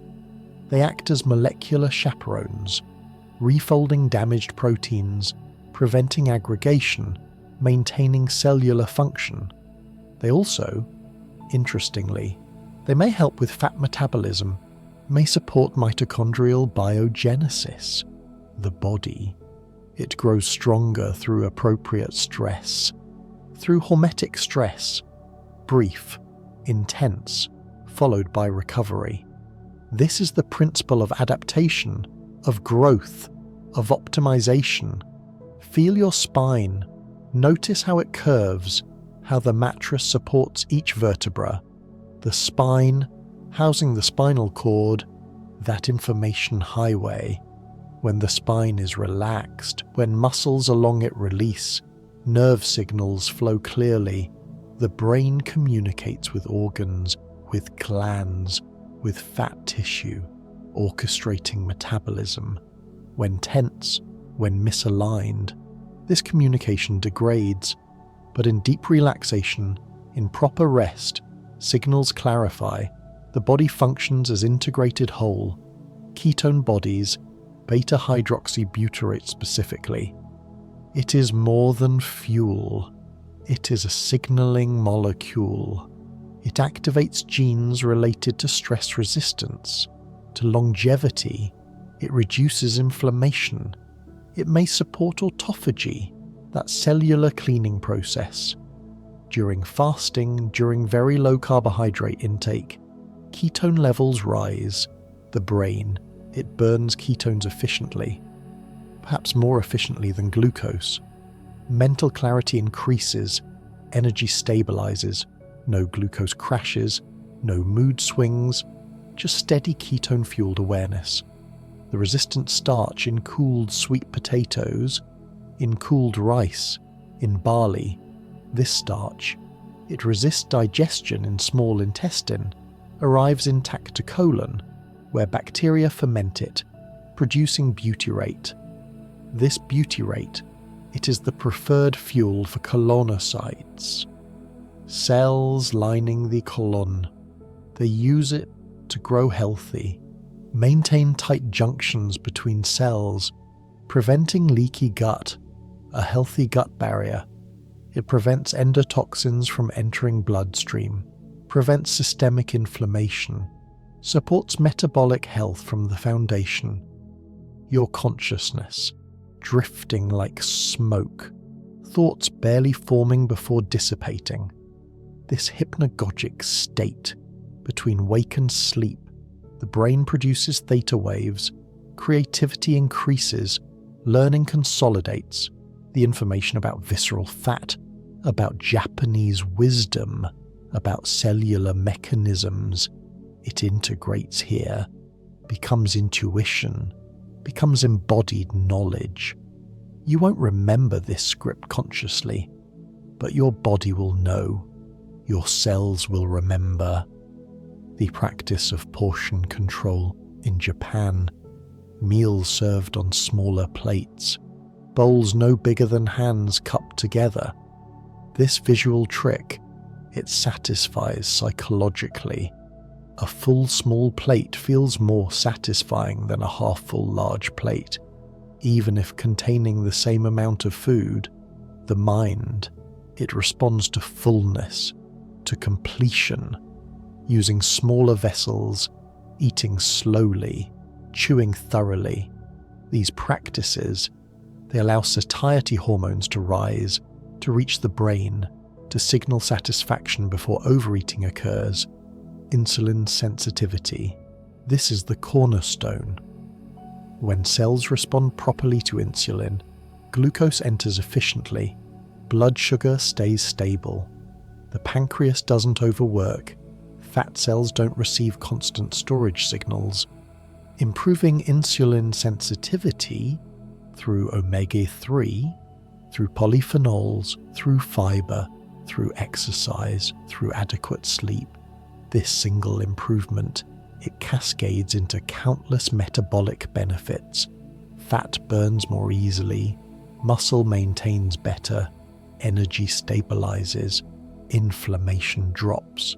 they act as molecular chaperones, refolding damaged proteins, preventing aggregation, maintaining cellular function. They also, interestingly, they may help with fat metabolism, may support mitochondrial biogenesis. The body, it grows stronger through appropriate stress, through hormetic stress, brief, intense, followed by recovery. This is the principle of adaptation, of growth, of optimization. Feel your spine. Notice how it curves, how the mattress supports each vertebra. The spine, housing the spinal cord, that information highway. When the spine is relaxed, when muscles along it release, nerve signals flow clearly. The brain communicates with organs, with glands, with fat tissue, orchestrating metabolism. When tense, when misaligned, this communication degrades, but in deep relaxation, in proper rest, signals clarify. The body functions as integrated whole. Ketone bodies, beta-hydroxybutyrate specifically. It is more than fuel. It is a signaling molecule. It activates genes related to stress resistance, to longevity. It reduces inflammation. It may support autophagy, that cellular cleaning process. During fasting, during very low carbohydrate intake, ketone levels rise. The brain, it burns ketones efficiently, perhaps more efficiently than glucose. Mental clarity increases, energy stabilizes, no glucose crashes, no mood swings, just steady ketone-fueled awareness. The resistant starch in cooled sweet potatoes, in cooled rice, in barley, this starch, it resists digestion in small intestine, arrives intact to colon, where bacteria ferment it, producing butyrate. This butyrate, it is the preferred fuel for colonocytes. Cells lining the colon, they use it to grow healthy, maintain tight junctions between cells, preventing leaky gut, a healthy gut barrier. It prevents endotoxins from entering bloodstream, prevents systemic inflammation, supports metabolic health from the foundation. Your consciousness, drifting like smoke, thoughts barely forming before dissipating. This hypnagogic state, between wake and sleep, the brain produces theta waves, creativity increases, learning consolidates, the information about visceral fat, about Japanese wisdom, about cellular mechanisms, it integrates here, becomes intuition, becomes embodied knowledge. You won't remember this script consciously, but your body will know, your cells will remember. The practice of portion control in Japan, meals served on smaller plates, bowls no bigger than hands cupped together. This visual trick, it satisfies psychologically. A full small plate feels more satisfying than a half-full large plate. Even if containing the same amount of food, the mind, it responds to fullness, to completion, using smaller vessels, eating slowly, chewing thoroughly. These practices, they allow satiety hormones to rise, to reach the brain, to signal satisfaction before overeating occurs. Insulin sensitivity. This is the cornerstone. When cells respond properly to insulin, glucose enters efficiently, blood sugar stays stable, the pancreas doesn't overwork, fat cells don't receive constant storage signals. Improving insulin sensitivity through omega-3, through polyphenols, through fiber, through exercise, through adequate sleep. This single improvement, it cascades into countless metabolic benefits. Fat burns more easily, muscle maintains better, energy stabilizes, inflammation drops.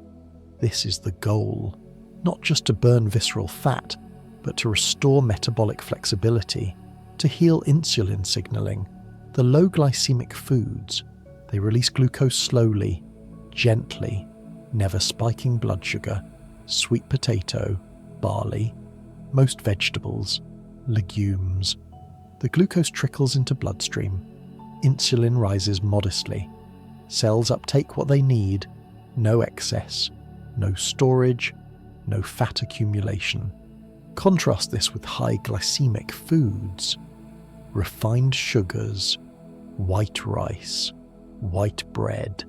This is the goal, not just to burn visceral fat, but to restore metabolic flexibility, to heal insulin signaling. The low glycemic foods, they release glucose slowly, gently, never spiking blood sugar. Sweet potato, barley, most vegetables, legumes. The glucose trickles into bloodstream. Insulin rises modestly. Cells uptake what they need, no excess, no storage, no fat accumulation. Contrast this with high glycemic foods, refined sugars, white rice, white bread.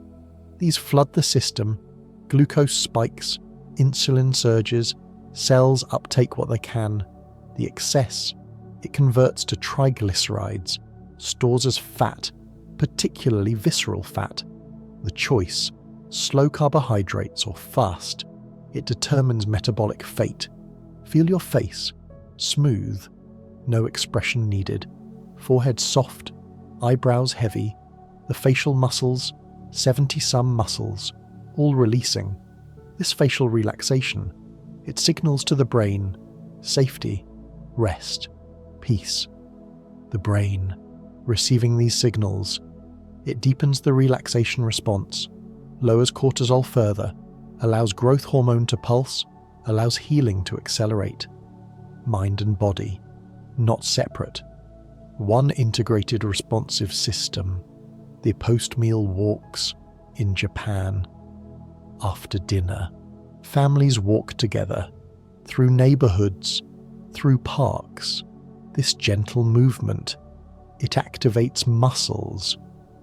These flood the system, glucose spikes, insulin surges, cells uptake what they can. The excess, it converts to triglycerides, stores as fat, particularly visceral fat. The choice, slow carbohydrates or fast, it determines metabolic fate. Feel your face, smooth, no expression needed, forehead soft, eyebrows heavy, the facial muscles, 70-some muscles, all releasing. This facial relaxation, it signals to the brain safety, rest, peace. The brain, receiving these signals, it deepens the relaxation response, lowers cortisol further, allows growth hormone to pulse, allows healing to accelerate. Mind and body, not separate. One integrated responsive system. The post-meal walks in Japan. After dinner, families walk together, through neighborhoods, through parks. This gentle movement, it activates muscles,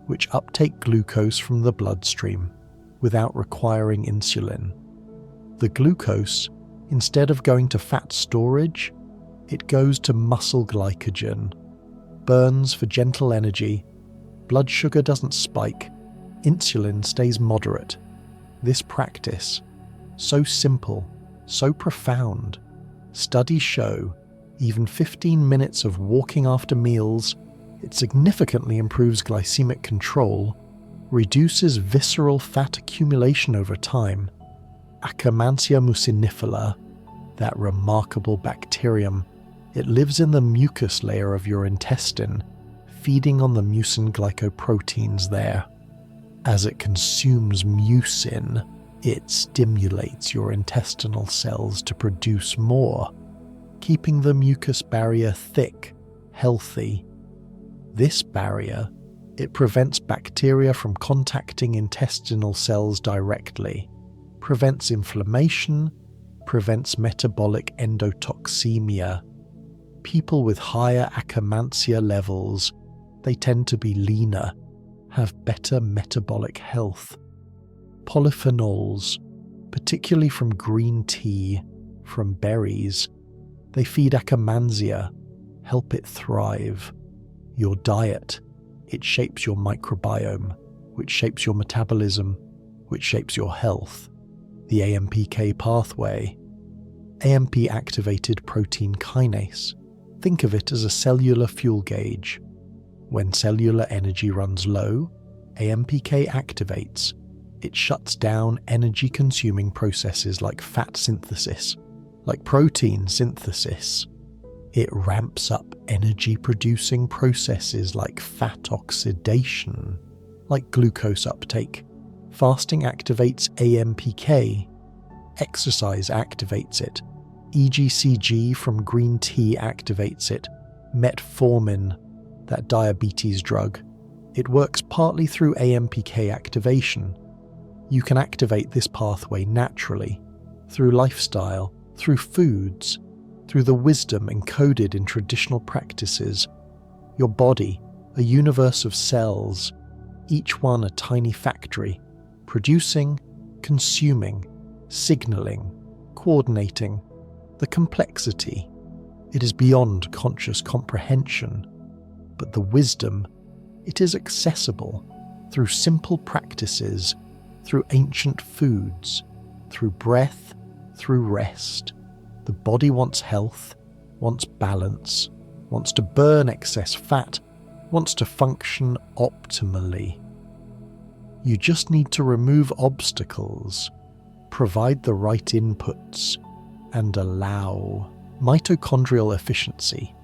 which uptake glucose from the bloodstream without requiring insulin. The glucose, instead of going to fat storage, it goes to muscle glycogen, burns for gentle energy, blood sugar doesn't spike, insulin stays moderate. This practice, so simple, so profound, studies show even 15 minutes of walking after meals, it significantly improves glycemic control, reduces visceral fat accumulation over time. Akkermansia mucinifera, that remarkable bacterium, it lives in the mucus layer of your intestine, feeding on the mucin glycoproteins there. As it consumes mucin, it stimulates your intestinal cells to produce more, keeping the mucus barrier thick, healthy. This barrier, it prevents bacteria from contacting intestinal cells directly, prevents inflammation, prevents metabolic endotoxemia. People with higher Akkermansia levels, they tend to be leaner, have better metabolic health. Polyphenols, particularly from green tea, from berries, they feed Akkermansia, help it thrive. Your diet, it shapes your microbiome, which shapes your metabolism, which shapes your health. The AMPK pathway, AMP-activated protein kinase. Think of it as a cellular fuel gauge. When cellular energy runs low, AMPK activates. It shuts down energy-consuming processes like fat synthesis, like protein synthesis. It ramps up energy-producing processes like fat oxidation, like glucose uptake. Fasting activates AMPK. Exercise activates it. EGCG from green tea activates it. Metformin, that diabetes drug, it works partly through AMPK activation. You can activate this pathway naturally, through lifestyle, through foods, through the wisdom encoded in traditional practices. Your body, a universe of cells, each one a tiny factory, producing, consuming, signaling, coordinating. The complexity, it is beyond conscious comprehension, but the wisdom, it is accessible through simple practices, through ancient foods, through breath, through rest. The body wants health, wants balance, wants to burn excess fat, wants to function optimally. You just need to remove obstacles, provide the right inputs, and allow. Mitochondrial efficiency.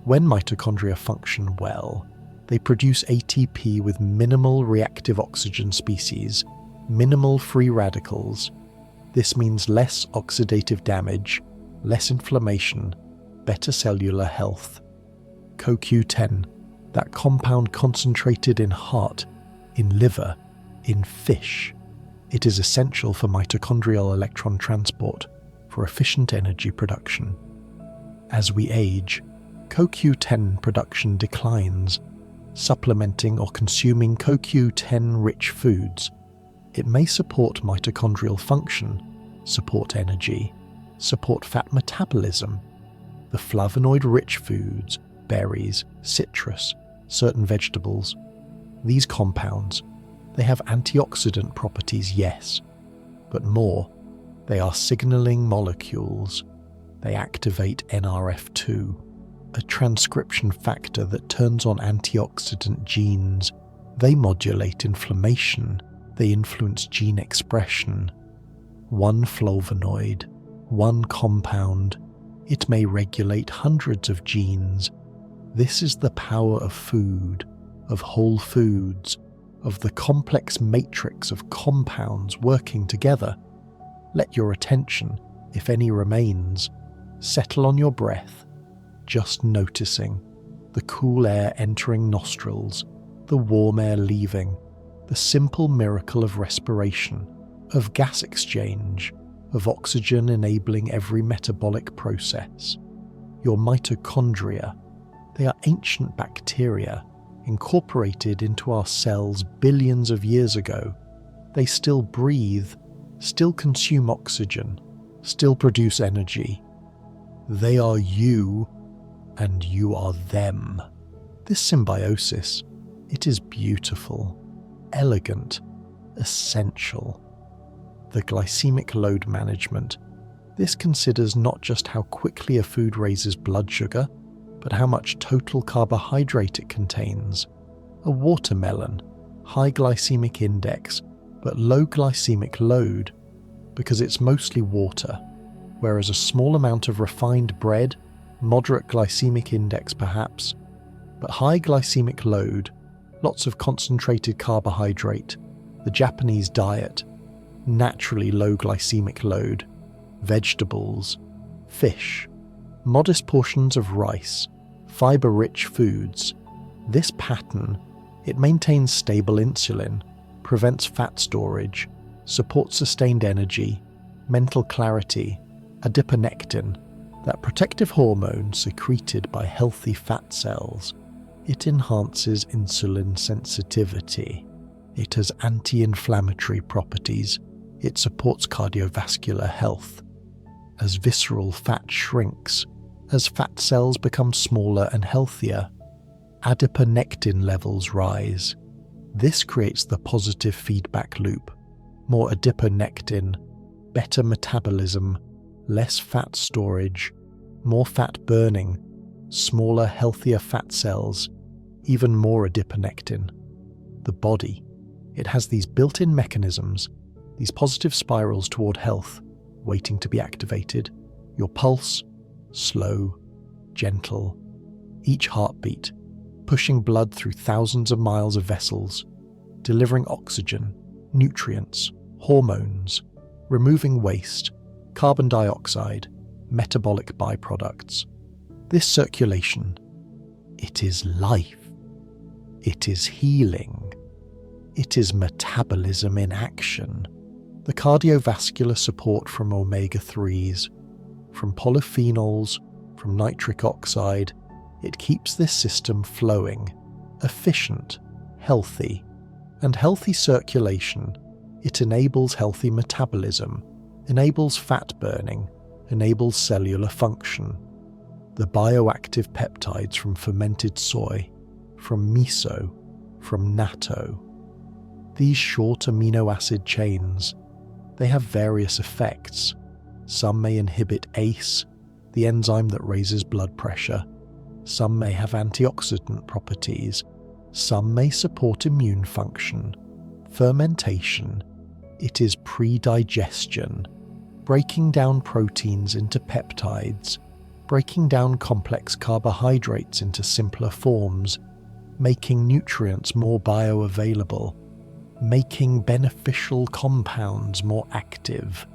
When mitochondria function well, they produce ATP with minimal reactive oxygen species, minimal free radicals. This means less oxidative damage, less inflammation, better cellular health. CoQ10, that compound concentrated in heart, in liver, in fish. It is essential for mitochondrial electron transport, for efficient energy production. As we age, CoQ10 production declines. Supplementing or consuming CoQ10-rich foods, it may support mitochondrial function, support energy, support fat metabolism. The flavonoid-rich foods, berries, citrus, certain vegetables, these compounds, they have antioxidant properties, yes, but more, they are signaling molecules. They activate NRF2, a transcription factor that turns on antioxidant genes. They modulate inflammation. They influence gene expression. One flavonoid, one compound, it may regulate hundreds of genes. This is the power of food, of whole foods, of the complex matrix of compounds working together. Let your attention, if any remains, settle on your breath, just noticing the cool air entering nostrils, the warm air leaving, the simple miracle of respiration, of gas exchange, of oxygen enabling every metabolic process. Your mitochondria, they are ancient bacteria incorporated into our cells billions of years ago. They still breathe, still consume oxygen, still produce energy. They are you, and you are them. This symbiosis, it is beautiful, elegant, essential. The glycemic load management, this considers not just how quickly a food raises blood sugar, but how much total carbohydrate it contains. A watermelon, high glycemic index, but low glycemic load, because it's mostly water, whereas a small amount of refined bread, moderate glycemic index perhaps, but high glycemic load, lots of concentrated carbohydrate, the Japanese diet, naturally low glycemic load, vegetables, fish, modest portions of rice, fiber-rich foods. This pattern, it maintains stable insulin, prevents fat storage, supports sustained energy, mental clarity, adiponectin, that protective hormone secreted by healthy fat cells. It enhances insulin sensitivity. It has anti-inflammatory properties. It supports cardiovascular health. As visceral fat shrinks, as fat cells become smaller and healthier, adiponectin levels rise. This creates the positive feedback loop. More adiponectin, better metabolism, less fat storage, more fat burning, smaller, healthier fat cells. even more adiponectin. The body, it has these built-in mechanisms, these positive spirals toward health, waiting to be activated. Your pulse, slow, gentle, each heartbeat, pushing blood through thousands of miles of vessels, delivering oxygen, nutrients, hormones, removing waste, carbon dioxide, metabolic byproducts. This circulation, it is life. It is healing. It is metabolism in action. The cardiovascular support from omega-3s, from polyphenols, from nitric oxide, it keeps this system flowing, efficient, healthy. And healthy circulation, it enables healthy metabolism, enables fat burning, enables cellular function. The bioactive peptides from fermented soy, from miso, from natto. These short amino acid chains, they have various effects. Some may inhibit ACE, the enzyme that raises blood pressure. Some may have antioxidant properties. Some may support immune function. Fermentation, it is pre-digestion, breaking down proteins into peptides, breaking down complex carbohydrates into simpler forms, making nutrients more bioavailable, making beneficial compounds more active.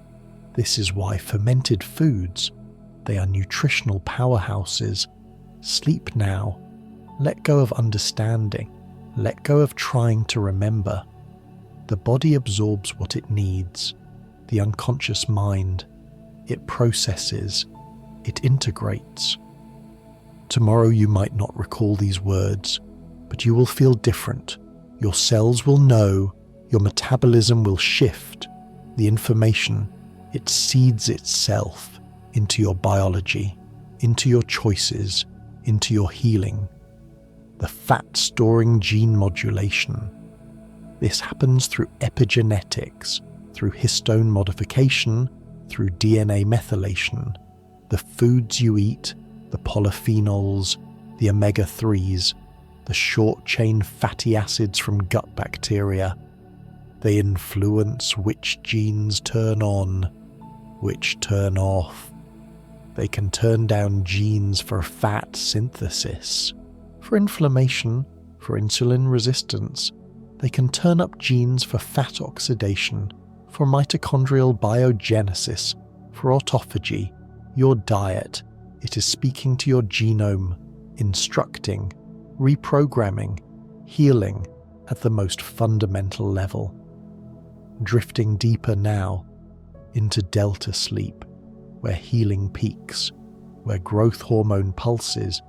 This is why fermented foods, they are nutritional powerhouses. Sleep now. Let go of understanding. Let go of trying to remember. The body absorbs what it needs. The unconscious mind, it processes. It integrates. Tomorrow you might not recall these words, but you will feel different. Your cells will know. Your metabolism will shift. The information, it seeds itself into your biology, into your choices, into your healing. The fat-storing gene modulation. This happens through epigenetics, through histone modification, through DNA methylation. The foods you eat, the polyphenols, the omega-3s, the short-chain fatty acids from gut bacteria, they influence which genes turn on, which turn off. They can turn down genes for fat synthesis, for inflammation, for insulin resistance. They can turn up genes for fat oxidation, for mitochondrial biogenesis, for autophagy. Your diet, it is speaking to your genome, instructing, reprogramming, healing at the most fundamental level. Drifting deeper now into delta sleep, where healing peaks, where growth hormone pulses,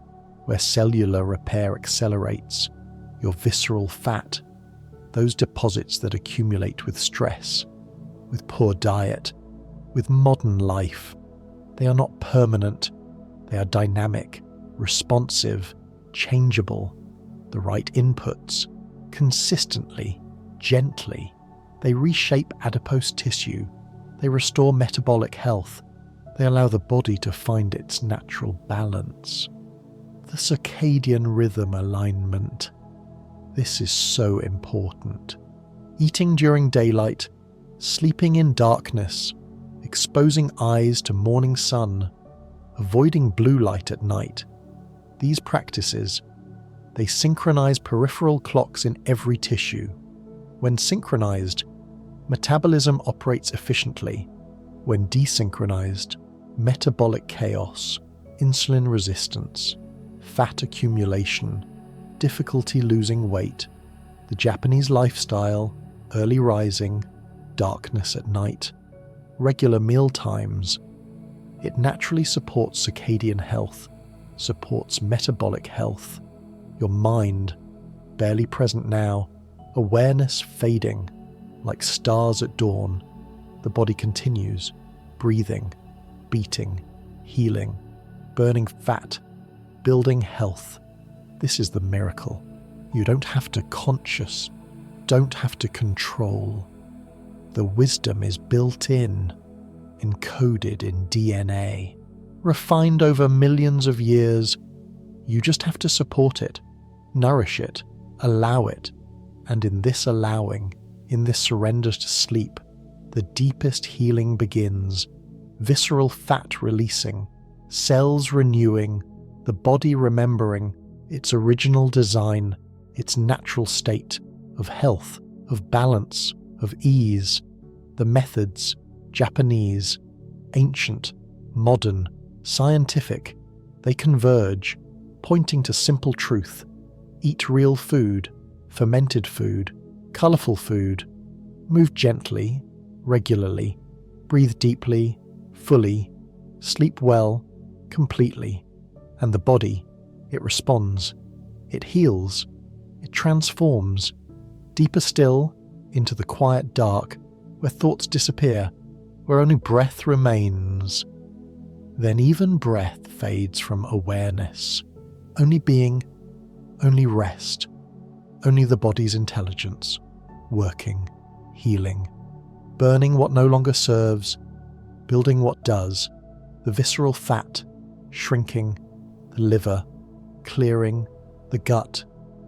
where cellular repair accelerates. Your visceral fat, those deposits that accumulate with stress, with poor diet, with modern life, they are not permanent. They are dynamic, responsive, changeable. The right inputs, consistently, gently. They reshape adipose tissue. They restore metabolic health. They allow the body to find its natural balance. The circadian rhythm alignment. This is so important. Eating during daylight, sleeping in darkness, exposing eyes to morning sun, avoiding blue light at night. These practices, they synchronize peripheral clocks in every tissue. When synchronized, metabolism operates efficiently. When desynchronized, metabolic chaos, insulin resistance, fat accumulation, difficulty losing weight, the Japanese lifestyle, early rising, darkness at night, regular meal times, it naturally supports circadian health, supports metabolic health. Your mind, barely present now, awareness fading, like stars at dawn. The body continues, breathing, beating, healing, burning fat, building health. This is the miracle. You don't have to conscious, don't have to control. The wisdom is built in, encoded in DNA, refined over millions of years. You just have to support it. Nourish it, allow it, and in this allowing, in this surrender to sleep, the deepest healing begins. Visceral fat releasing, cells renewing, the body remembering its original design, its natural state of health, of balance, of ease. The methods, Japanese, ancient, modern, scientific, they converge, pointing to simple truth. Eat real food, fermented food, colourful food. Move gently, regularly. Breathe deeply, fully. Sleep well, completely. And the body, it responds. It heals. It transforms. Deeper still, into the quiet dark, where thoughts disappear, where only breath remains. Then even breath fades from awareness. Only being, only rest, only the body's intelligence, working, healing, burning what no longer serves, building what does, the visceral fat, shrinking, the liver, clearing, the gut,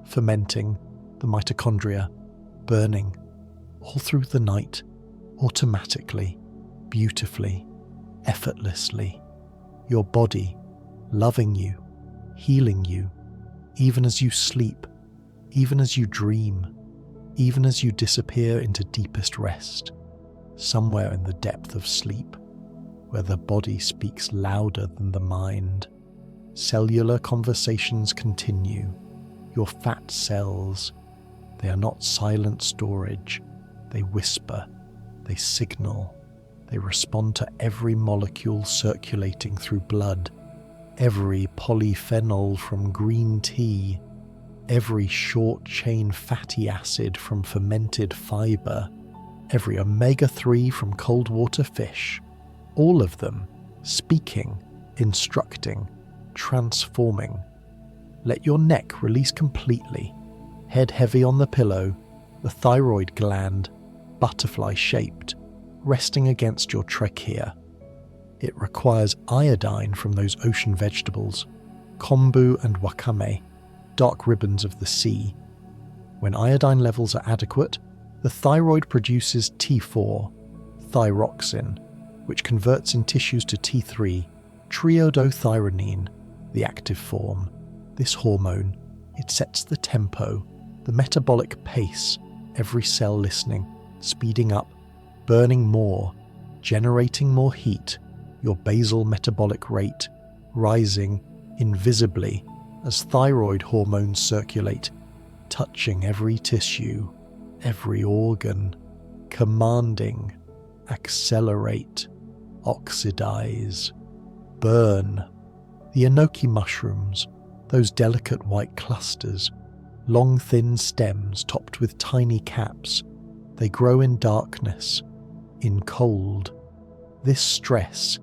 fermenting, the mitochondria, burning, all through the night, automatically, beautifully, effortlessly, your body loving you, healing you, even as you sleep, even as you dream, even as you disappear into deepest rest, somewhere in the depth of sleep, where the body speaks louder than the mind. Cellular conversations continue. Your fat cells, they are not silent storage. They whisper, they signal, they respond to every molecule circulating through blood, every polyphenol from green tea, every short-chain fatty acid from fermented fiber, every omega-3 from cold water fish, all of them speaking, instructing, transforming. Let your neck release completely, head heavy on the pillow, the thyroid gland, butterfly-shaped, resting against your trachea. It requires iodine from those ocean vegetables, kombu and wakame, dark ribbons of the sea. When iodine levels are adequate, the thyroid produces T4, thyroxine, which converts in tissues to T3, triiodothyronine, the active form. This hormone, it sets the tempo, the metabolic pace, every cell listening, speeding up, burning more, generating more heat, your basal metabolic rate rising invisibly as thyroid hormones circulate, touching every tissue, every organ, commanding, accelerate, oxidize, burn. The enoki mushrooms, those delicate white clusters, long thin stems topped with tiny caps, they grow in darkness, in cold. This stress,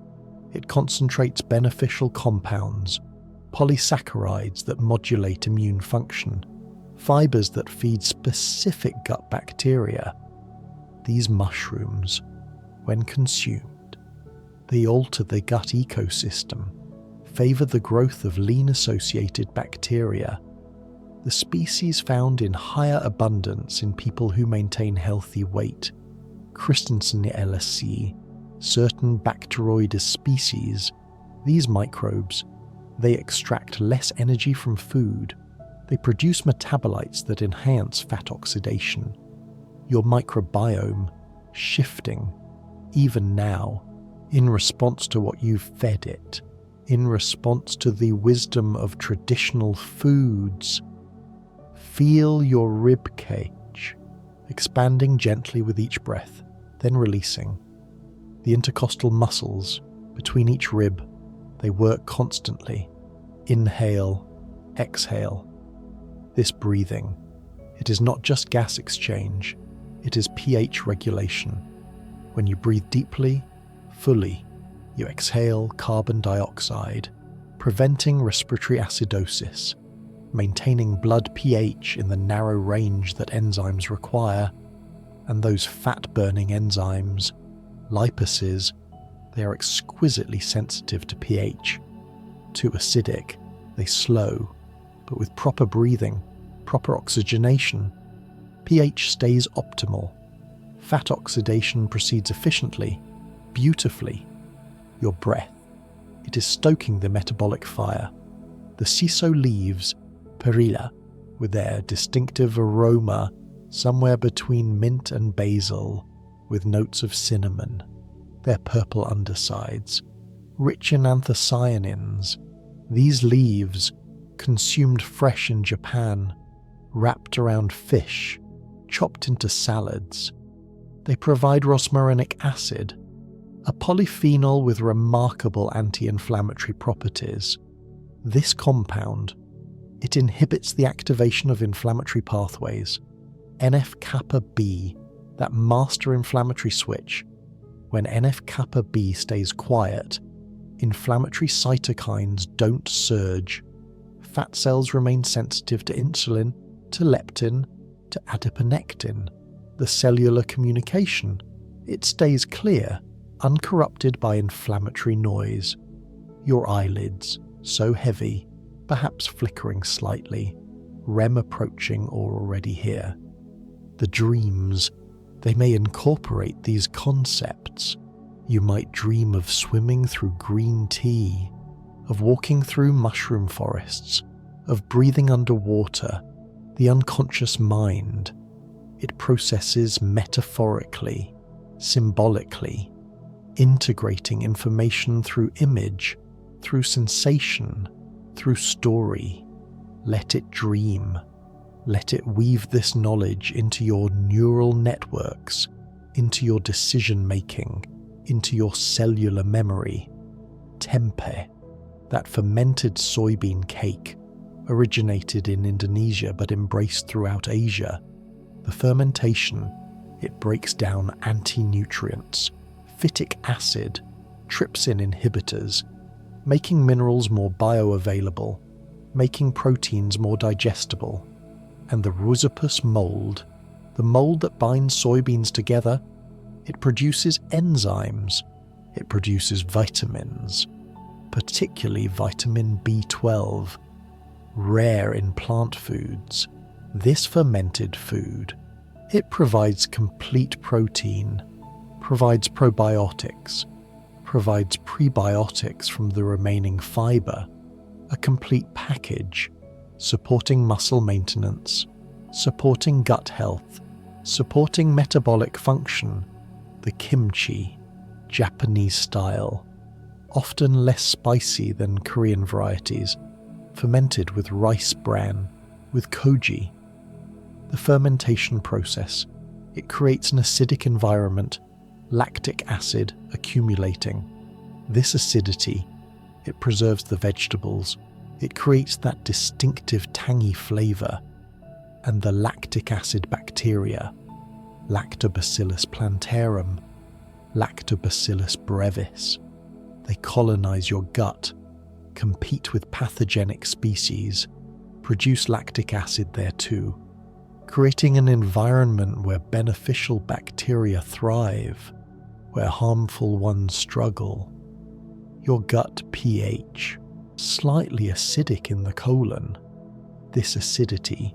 it concentrates beneficial compounds, polysaccharides that modulate immune function, fibers that feed specific gut bacteria. These mushrooms, when consumed, they alter the gut ecosystem, favor the growth of lean-associated bacteria, the species found in higher abundance in people who maintain healthy weight, Christensen certain Bacteroides species. These microbes, they extract less energy from food. They produce metabolites that enhance fat oxidation. Your microbiome shifting, even now, in response to what you've fed it, in response to the wisdom of traditional foods. Feel your rib cage expanding gently with each breath, then releasing. The intercostal muscles between each rib, they work constantly. Inhale, exhale. This breathing, it is not just gas exchange, it is pH regulation. When you breathe deeply, fully, you exhale carbon dioxide, preventing respiratory acidosis, maintaining blood pH in the narrow range that enzymes require, and those fat-burning enzymes, lipases, they are exquisitely sensitive to pH. Too acidic, they slow, but with proper breathing, proper oxygenation, pH stays optimal, fat oxidation proceeds efficiently, beautifully. Your breath, it is stoking the metabolic fire. The shiso leaves, perilla, with their distinctive aroma somewhere between mint and basil, with notes of cinnamon, their purple undersides, rich in anthocyanins. These leaves, consumed fresh in Japan, wrapped around fish, chopped into salads. They provide rosmarinic acid, a polyphenol with remarkable anti-inflammatory properties. This compound, it inhibits the activation of inflammatory pathways, NF-kappa B, that master inflammatory switch. When NF-kappa B stays quiet, inflammatory cytokines don't surge. Fat cells remain sensitive to insulin, to leptin, to adiponectin. The cellular communication, it stays clear, uncorrupted by inflammatory noise. Your eyelids, so heavy, perhaps flickering slightly, REM approaching or already here. The dreams, they may incorporate these concepts. You might dream of swimming through green tea, of walking through mushroom forests, of breathing underwater. The unconscious mind, it processes metaphorically, symbolically, integrating information through image, through sensation, through story. Let it dream. Let it weave this knowledge into your neural networks, into your decision-making, into your cellular memory. Tempe, that fermented soybean cake, originated in Indonesia but embraced throughout Asia. The fermentation, it breaks down anti-nutrients, phytic acid, trypsin inhibitors, making minerals more bioavailable, making proteins more digestible. And the Rhizopus mold, the mold that binds soybeans together, it produces enzymes, it produces vitamins, particularly vitamin B12, rare in plant foods. This fermented food, it provides complete protein, provides probiotics, provides prebiotics from the remaining fiber, a complete package, supporting muscle maintenance, supporting gut health, supporting metabolic function. The kimchi, Japanese style, often less spicy than Korean varieties, fermented with rice bran, with koji. The fermentation process, it creates an acidic environment, lactic acid accumulating. This acidity, it preserves the vegetables, it creates that distinctive tangy flavour, and the lactic acid bacteria, Lactobacillus plantarum, Lactobacillus brevis, they colonise your gut, compete with pathogenic species, produce lactic acid there too, creating an environment where beneficial bacteria thrive, where harmful ones struggle. Your gut pH, slightly acidic in the colon. This acidity,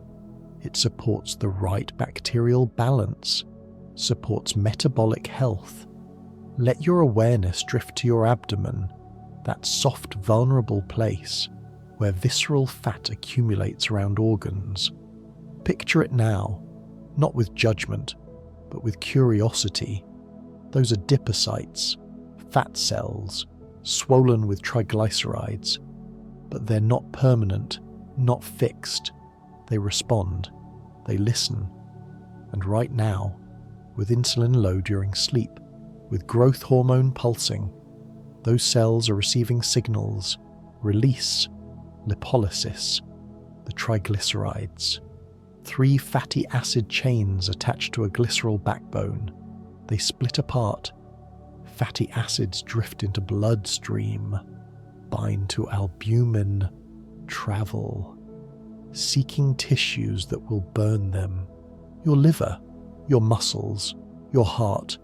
it supports the right bacterial balance, supports metabolic health. Let your awareness drift to your abdomen, that soft, vulnerable place where visceral fat accumulates around organs. Picture it now, not with judgment, but with curiosity. Those adipocytes, fat cells, swollen with triglycerides, but they're not permanent, not fixed. They respond, they listen. And right now, with insulin low during sleep, with growth hormone pulsing, those cells are receiving signals, release, lipolysis, the triglycerides. 3 fatty acid chains attached to a glycerol backbone. They split apart. Fatty acids drift into bloodstream, bind to albumin, travel, seeking tissues that will burn them. Your liver, your muscles, your heart,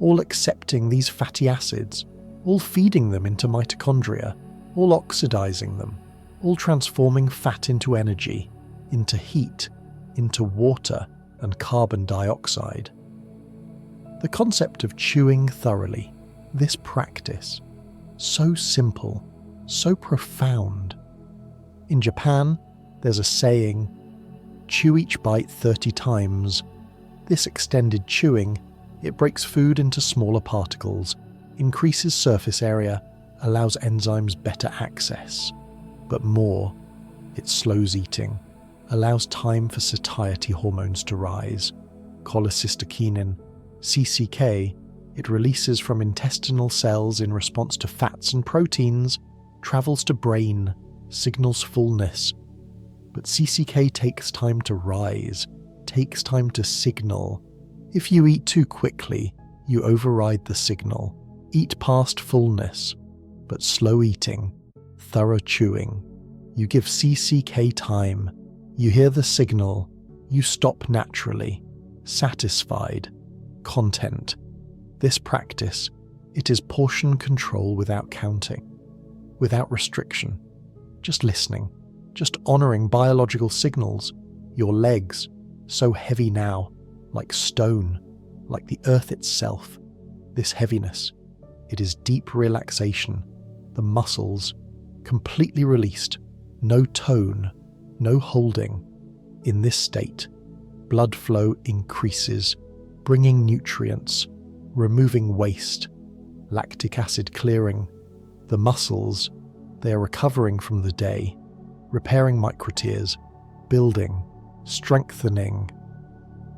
all accepting these fatty acids, all feeding them into mitochondria, all oxidizing them, all transforming fat into energy. into heat, into water and carbon dioxide. The concept of chewing thoroughly, this practice, so simple, so profound. In Japan, there's a saying, chew each bite 30 times. This extended chewing, it breaks food into smaller particles, increases surface area, allows enzymes better access. But more, it slows eating, allows time for satiety hormones to rise. Cholecystokinin, CCK, it releases from intestinal cells in response to fats and proteins, travels to brain, signals fullness. But CCK takes time to rise, takes time to signal. If you eat too quickly, you override the signal. Eat past fullness, but slow eating, thorough chewing. You give CCK time. You hear the signal. You stop naturally, satisfied, content. This practice, it is portion control without counting, without restriction, just listening, just honouring biological signals. Your legs, so heavy now, like stone, like the earth itself. This heaviness, it is deep relaxation. The muscles, completely released, no tone, no holding. In this state, blood flow increases, bringing nutrients, removing waste, lactic acid clearing. The muscles, they are recovering from the day, repairing microtears, building, strengthening,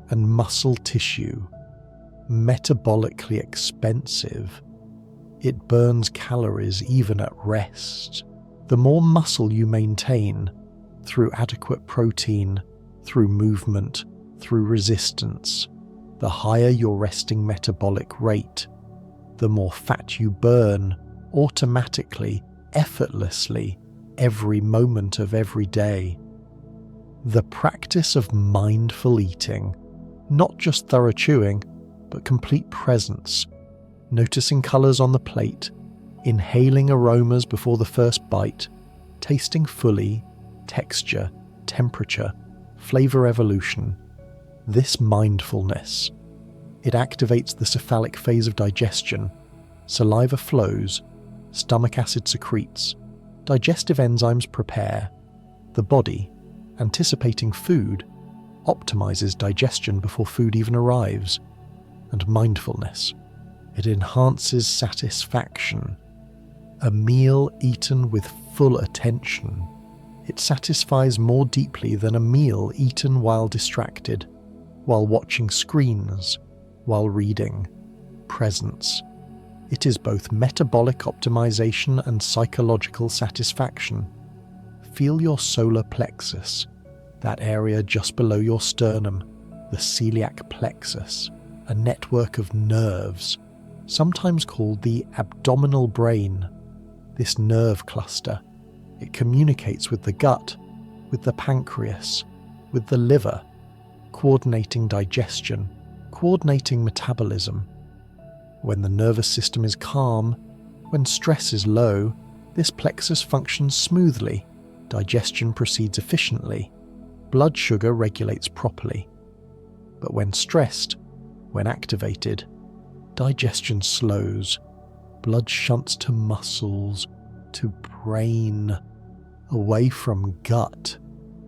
and muscle tissue, metabolically expensive. It burns calories even at rest. The more muscle you maintain, through adequate protein, through movement, through resistance, the higher your resting metabolic rate, the more fat you burn automatically, effortlessly, every moment of every day. The practice of mindful eating, not just thorough chewing, but complete presence, noticing colours on the plate, inhaling aromas before the first bite, tasting fully, texture, temperature, flavour evolution. This mindfulness, it activates the cephalic phase of digestion. Saliva flows, stomach acid secretes, digestive enzymes prepare. The body, anticipating food, optimizes digestion before food even arrives. And mindfulness, it enhances satisfaction. A meal eaten with full attention, it satisfies more deeply than a meal eaten while distracted, while watching screens, while reading. Presence. It is both metabolic optimization and psychological satisfaction. Feel your solar plexus, that area just below your sternum, the celiac plexus, a network of nerves, sometimes called the abdominal brain. This nerve cluster, it communicates with the gut, with the pancreas, with the liver, coordinating digestion, coordinating metabolism. When the nervous system is calm, when stress is low, this plexus functions smoothly, digestion proceeds efficiently, blood sugar regulates properly. But when stressed, when activated, digestion slows, blood shunts to muscles, to brain, away from gut.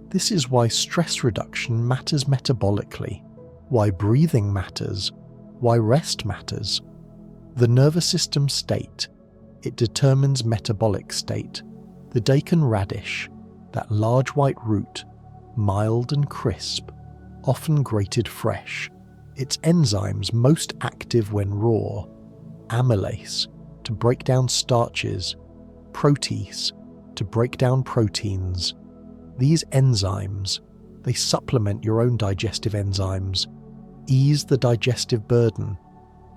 This is why stress reduction matters metabolically, why breathing matters, why rest matters. The nervous system state, it determines metabolic state. The daikon radish, that large white root, mild and crisp, often grated fresh, its enzymes most active when raw, amylase, to break down starches, protease, to break down proteins. These enzymes, they supplement your own digestive enzymes, ease the digestive burden.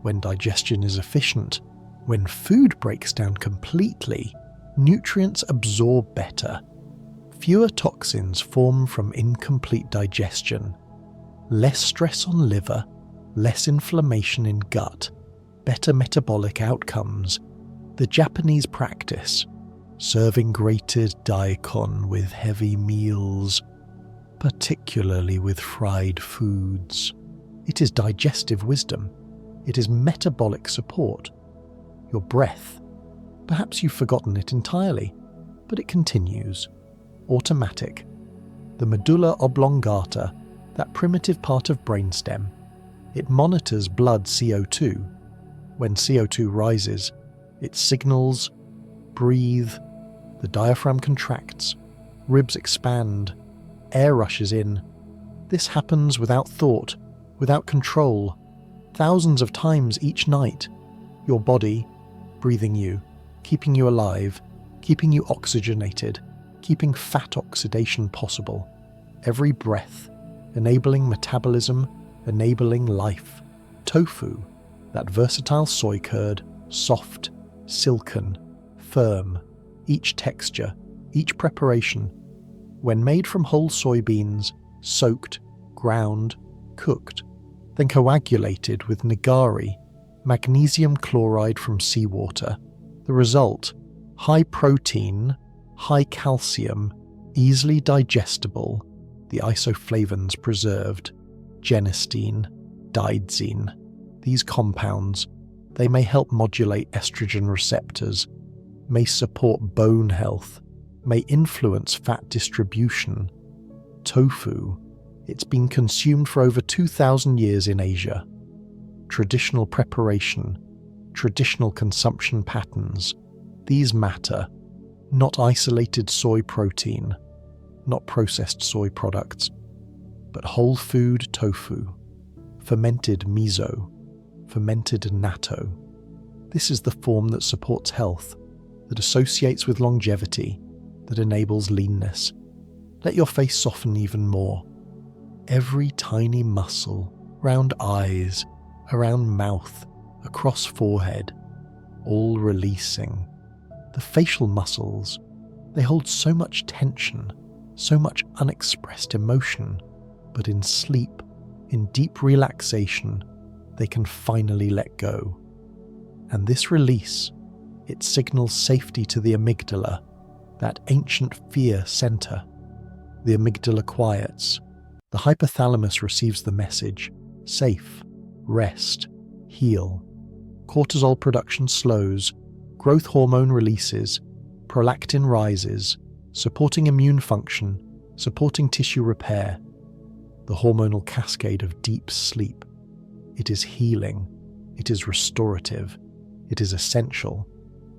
When digestion is efficient, when food breaks down completely, nutrients absorb better. Fewer toxins form from incomplete digestion. Less stress on liver, less inflammation in gut, better metabolic outcomes. The Japanese practice, serving grated daikon with heavy meals, particularly with fried foods. It is digestive wisdom. It is metabolic support. Your breath. Perhaps you've forgotten it entirely, but it continues. Automatic. The medulla oblongata, that primitive part of brainstem, it monitors blood CO2. When CO2 rises, it signals, breathe, the diaphragm contracts, ribs expand, air rushes in. This happens without thought, without control, thousands of times each night. Your body, breathing you, keeping you alive, keeping you oxygenated, keeping fat oxidation possible. Every breath, enabling metabolism, enabling life. Tofu, that versatile soy curd, soft, silken, firm, each texture, each preparation, when made from whole soybeans, soaked, ground, cooked, then coagulated with nigari, magnesium chloride from seawater. The result, high protein, high calcium, easily digestible, the isoflavones preserved, genistein, didzine. These compounds, they may help modulate estrogen receptors, may support bone health, may influence fat distribution. Tofu, it's been consumed for over 2,000 years in Asia. Traditional preparation, traditional consumption patterns, these matter, not isolated soy protein, not processed soy products, but whole food tofu, fermented miso, fermented natto. This is the form that supports health, that associates with longevity, that enables leanness. Let your face soften even more. Every tiny muscle, round eyes, around mouth, across forehead, all releasing. The facial muscles, they hold so much tension, so much unexpressed emotion, but in sleep, in deep relaxation, they can finally let go. And this release, it signals safety to the amygdala, that ancient fear center. The amygdala quiets. The hypothalamus receives the message, safe, rest, heal. Cortisol production slows, growth hormone releases, prolactin rises, supporting immune function, supporting tissue repair. The hormonal cascade of deep sleep. It is healing. It is restorative. It is essential.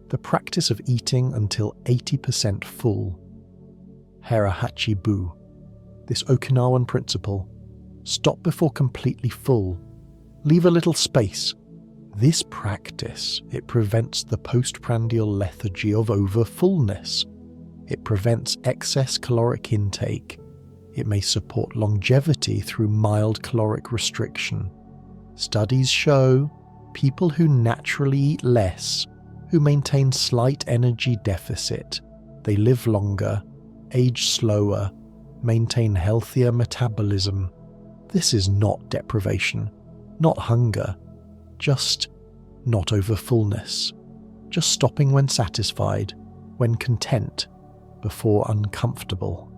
The practice of eating until 80% full. Harahachi Bu. This Okinawan principle. Stop before completely full. Leave a little space. This practice, it prevents the postprandial lethargy of overfullness. It prevents excess caloric intake. It may support longevity through mild caloric restriction. Studies show people who naturally eat less, who maintain slight energy deficit, they live longer, age slower, maintain healthier metabolism. This is not deprivation, not hunger, just not overfullness, just stopping when satisfied, when content, before uncomfortable.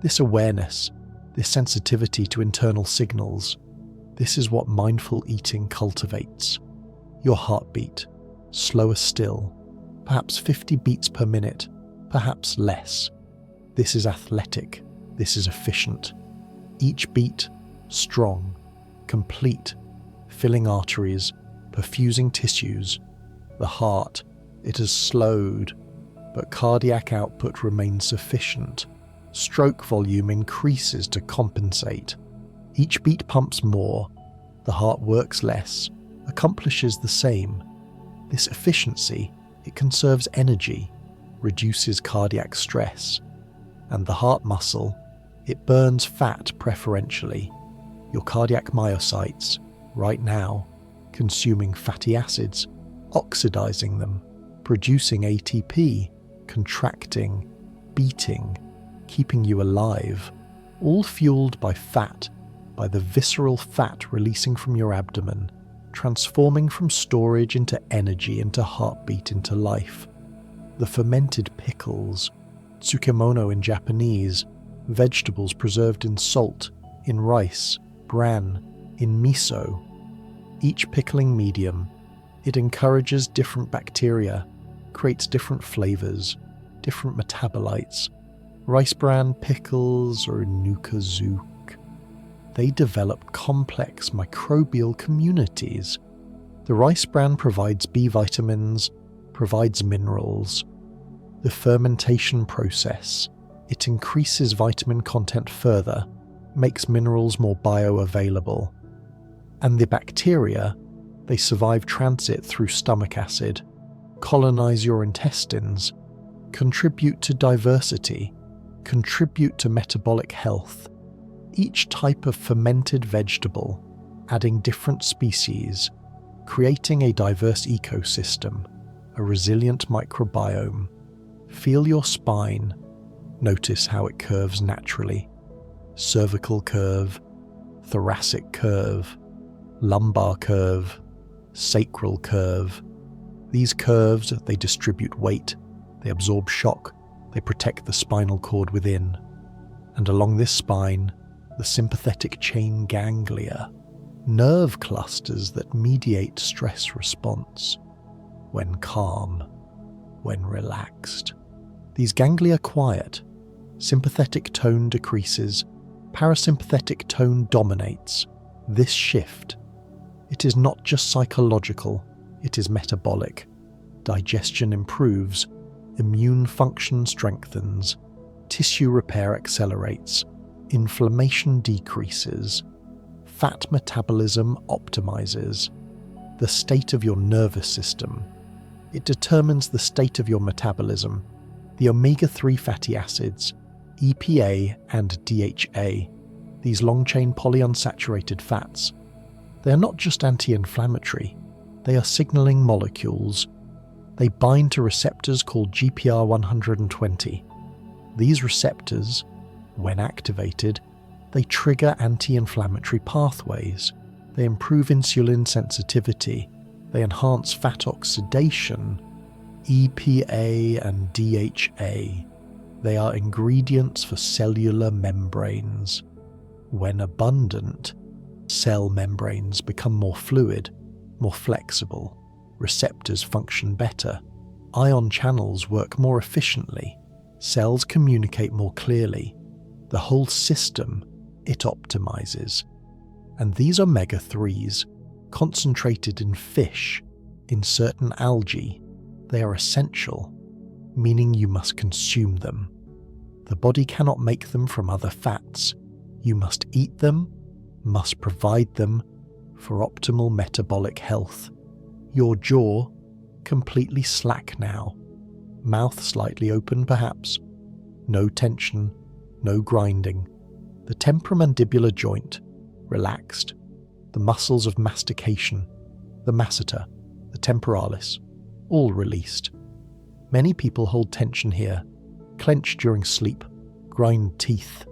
This awareness, this sensitivity to internal signals, this is what mindful eating cultivates. Your heartbeat, slower still, perhaps 50 beats per minute, perhaps less. This is athletic, this is efficient. Each beat, strong, complete, filling arteries, perfusing tissues. The heart, it has slowed, but cardiac output remains sufficient. Stroke volume increases to compensate. Each beat pumps more, the heart works less, accomplishes the same. This efficiency, it conserves energy, reduces cardiac stress, and the heart muscle, it burns fat preferentially. Your cardiac myocytes, right now, consuming fatty acids, oxidizing them, producing ATP, contracting, beating, keeping you alive, all fueled by fat, by the visceral fat releasing from your abdomen, transforming from storage into energy, into heartbeat, into life. The fermented pickles, tsukemono in Japanese, vegetables preserved in salt, in rice, bran, in miso. Each pickling medium, it encourages different bacteria, creates different flavors, different metabolites. Rice bran pickles or nuka zook. They develop complex microbial communities. The rice bran provides B vitamins, provides minerals. The fermentation process, it increases vitamin content further, makes minerals more bioavailable. And the bacteria, they survive transit through stomach acid, colonize your intestines, contribute to diversity, contribute to metabolic health. Each type of fermented vegetable, adding different species, creating a diverse ecosystem, a resilient microbiome. Feel your spine. Notice how it curves naturally. Cervical curve, thoracic curve, lumbar curve, sacral curve. These curves, they distribute weight, they absorb shock, they protect the spinal cord within. And along this spine, the sympathetic chain ganglia, nerve clusters that mediate stress response. When calm, when relaxed. These ganglia quiet, sympathetic tone decreases, parasympathetic tone dominates. This shift, it is not just psychological, it is metabolic. Digestion improves, immune function strengthens, tissue repair accelerates, inflammation decreases, fat metabolism optimizes. The state of your nervous system, it determines the state of your metabolism. The omega-3 fatty acids, EPA and DHA, these long-chain polyunsaturated fats, they are not just anti-inflammatory, they are signaling molecules. They bind to receptors called GPR120. These receptors, when activated, they trigger anti-inflammatory pathways. They improve insulin sensitivity. They enhance fat oxidation. EPA and DHA, they are ingredients for cellular membranes. When abundant, cell membranes become more fluid, more flexible. Receptors function better. Ion channels work more efficiently. Cells communicate more clearly. The whole system, it optimizes. And these omega-3s, concentrated in fish, in certain algae, they are essential, meaning you must consume them. The body cannot make them from other fats. You must eat them, must provide them for optimal metabolic health. Your jaw, completely slack now. Mouth slightly open perhaps. No tension, no grinding. The temporomandibular joint, relaxed. The muscles of mastication, the masseter, the temporalis, all released. Many people hold tension here, clench during sleep, grind teeth.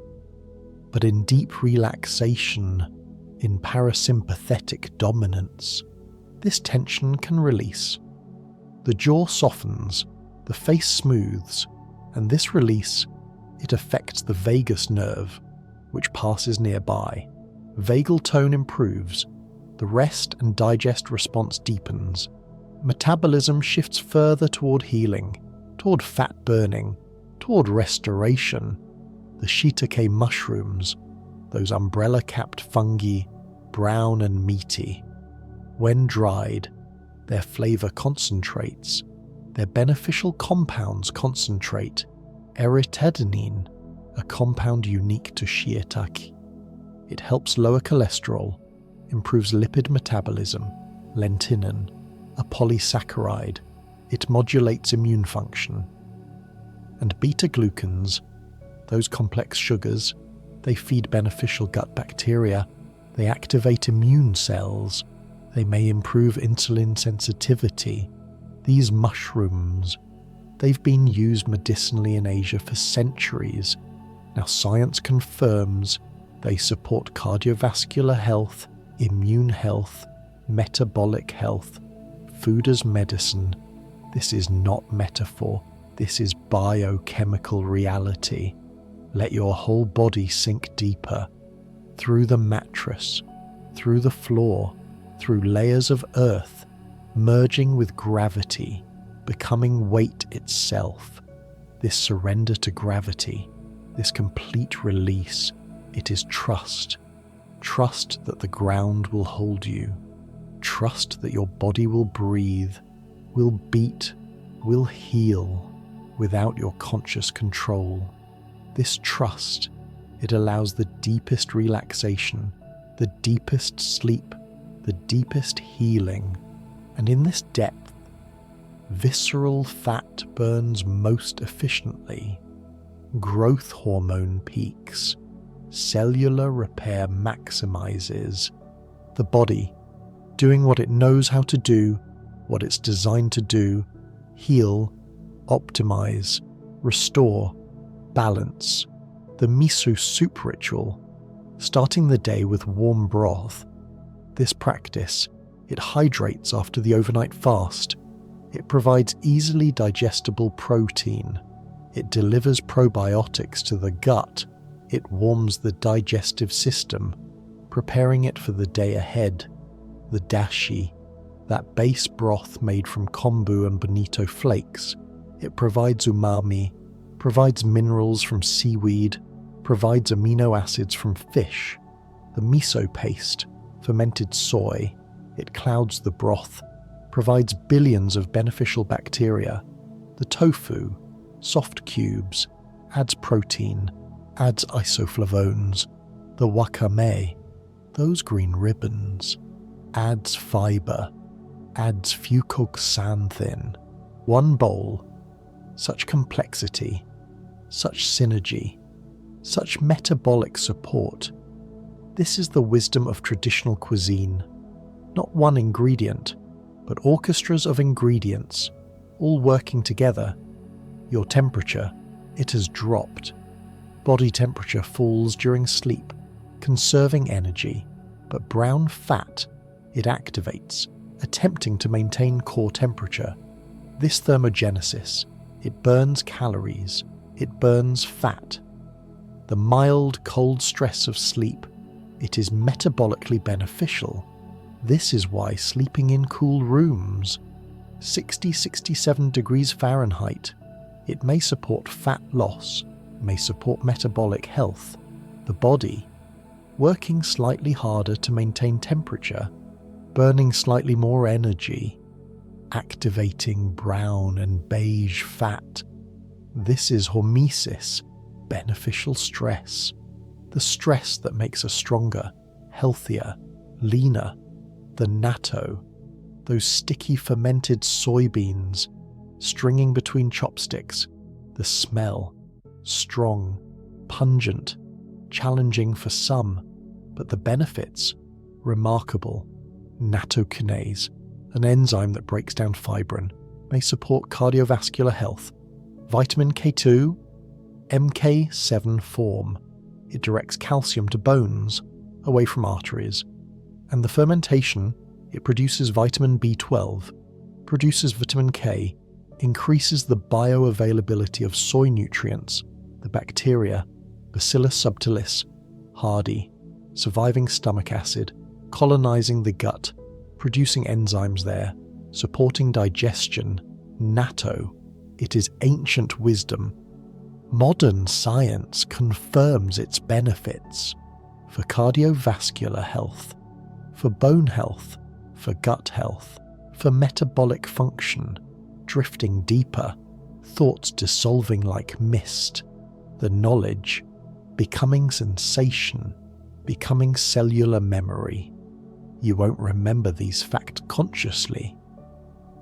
But in deep relaxation, in parasympathetic dominance, this tension can release. The jaw softens, the face smooths, and this release, it affects the vagus nerve, which passes nearby. Vagal tone improves, the rest and digest response deepens. Metabolism shifts further toward healing, toward fat burning, toward restoration. The shiitake mushrooms, those umbrella-capped fungi, brown and meaty. When dried, their flavor concentrates, their beneficial compounds concentrate. Erythadinine, a compound unique to shiitake. It helps lower cholesterol, improves lipid metabolism. Lentinan, a polysaccharide, it modulates immune function. And beta-glucans, those complex sugars, they feed beneficial gut bacteria, they activate immune cells, they may improve insulin sensitivity. These mushrooms, they've been used medicinally in Asia for centuries. Now science confirms they support cardiovascular health, immune health, metabolic health, food as medicine. This is not metaphor, this is biochemical reality. Let your whole body sink deeper, through the mattress, through the floor, through layers of earth, merging with gravity, becoming weight itself. This surrender to gravity, this complete release, it is trust. Trust that the ground will hold you. Trust that your body will breathe, will beat, will heal without your conscious control. This trust, it allows the deepest relaxation, the deepest sleep, the deepest healing. And in this depth, visceral fat burns most efficiently. Growth hormone peaks. Cellular repair maximizes. The body, doing what it knows how to do, what it's designed to do, heal, optimize, restore, balance. The miso soup ritual, starting the day with warm broth. This practice, it hydrates after the overnight fast. It provides easily digestible protein. It delivers probiotics to the gut. It warms the digestive system, preparing it for the day ahead. The dashi, that base broth made from kombu and bonito flakes. It provides umami, provides minerals from seaweed, provides amino acids from fish. The miso paste, fermented soy, it clouds the broth, provides billions of beneficial bacteria. The tofu, soft cubes, adds protein, adds isoflavones. The wakame, those green ribbons, adds fiber, adds fucoxanthin. One bowl, such complexity, such synergy, such metabolic support. This is the wisdom of traditional cuisine. Not one ingredient, but orchestras of ingredients, all working together. Your temperature, it has dropped. Body temperature falls during sleep, conserving energy, but brown fat, it activates, attempting to maintain core temperature. This thermogenesis, it burns calories, it burns fat. The mild, cold stress of sleep, it is metabolically beneficial. This is why sleeping in cool rooms, 60-67 degrees Fahrenheit, it may support fat loss, may support metabolic health. The body, working slightly harder to maintain temperature, burning slightly more energy, activating brown and beige fat. This is hormesis, beneficial stress. The stress that makes us stronger, healthier, leaner. The natto, those sticky fermented soybeans, stringing between chopsticks. The smell, strong, pungent, challenging for some, but the benefits, remarkable. Nattokinase, an enzyme that breaks down fibrin, may support cardiovascular health. Vitamin K2, MK7 form. It directs calcium to bones, away from arteries. And the fermentation, it produces vitamin B12, produces vitamin K, increases the bioavailability of soy nutrients, the bacteria, Bacillus subtilis, hardy, surviving stomach acid, colonizing the gut, producing enzymes there, supporting digestion. Natto, it is ancient wisdom. Modern science confirms its benefits for cardiovascular health, for bone health, for gut health, for metabolic function, drifting deeper, thoughts dissolving like mist, the knowledge, becoming sensation, becoming cellular memory. You won't remember these facts consciously,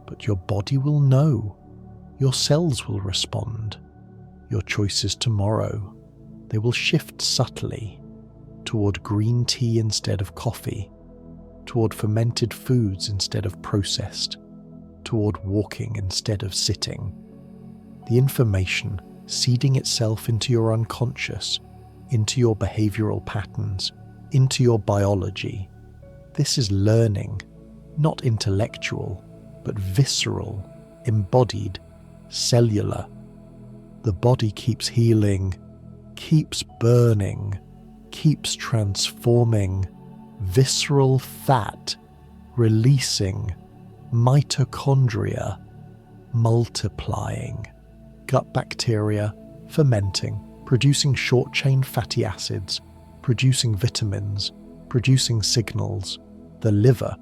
but your body will know, your cells will respond. Your choices tomorrow, they will shift subtly toward green tea instead of coffee, toward fermented foods instead of processed, toward walking instead of sitting. The information seeding itself into your unconscious, into your behavioral patterns, into your biology. This is learning, not intellectual, but visceral, embodied, cellular. The body keeps healing, keeps burning, keeps transforming, visceral fat releasing, mitochondria multiplying, gut bacteria fermenting, producing short-chain fatty acids, producing vitamins, producing signals, the liver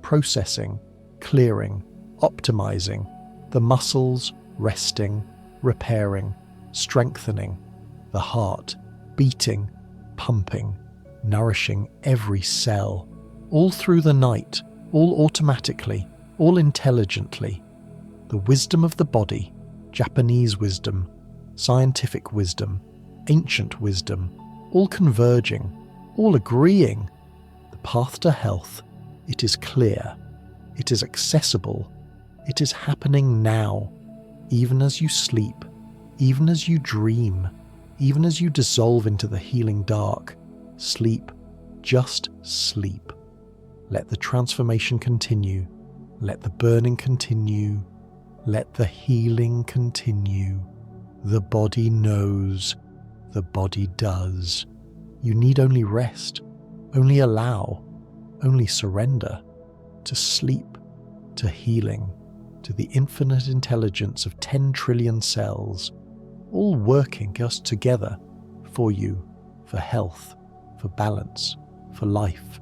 processing, clearing, optimizing, the muscles resting, repairing, strengthening, the heart beating, pumping, nourishing every cell, all through the night, all automatically, all intelligently. The wisdom of the body, Japanese wisdom, scientific wisdom, ancient wisdom, all converging, all agreeing. The path to health, it is clear, it is accessible, it is happening now, even as you sleep, even as you dream, even as you dissolve into the healing dark. Sleep, just sleep. Let the transformation continue, let the burning continue, let the healing continue. The body knows, the body does. You need only rest, only allow, only surrender to sleep, to healing, to the infinite intelligence of 10 trillion cells, all working just together for you, for health, for balance, for life.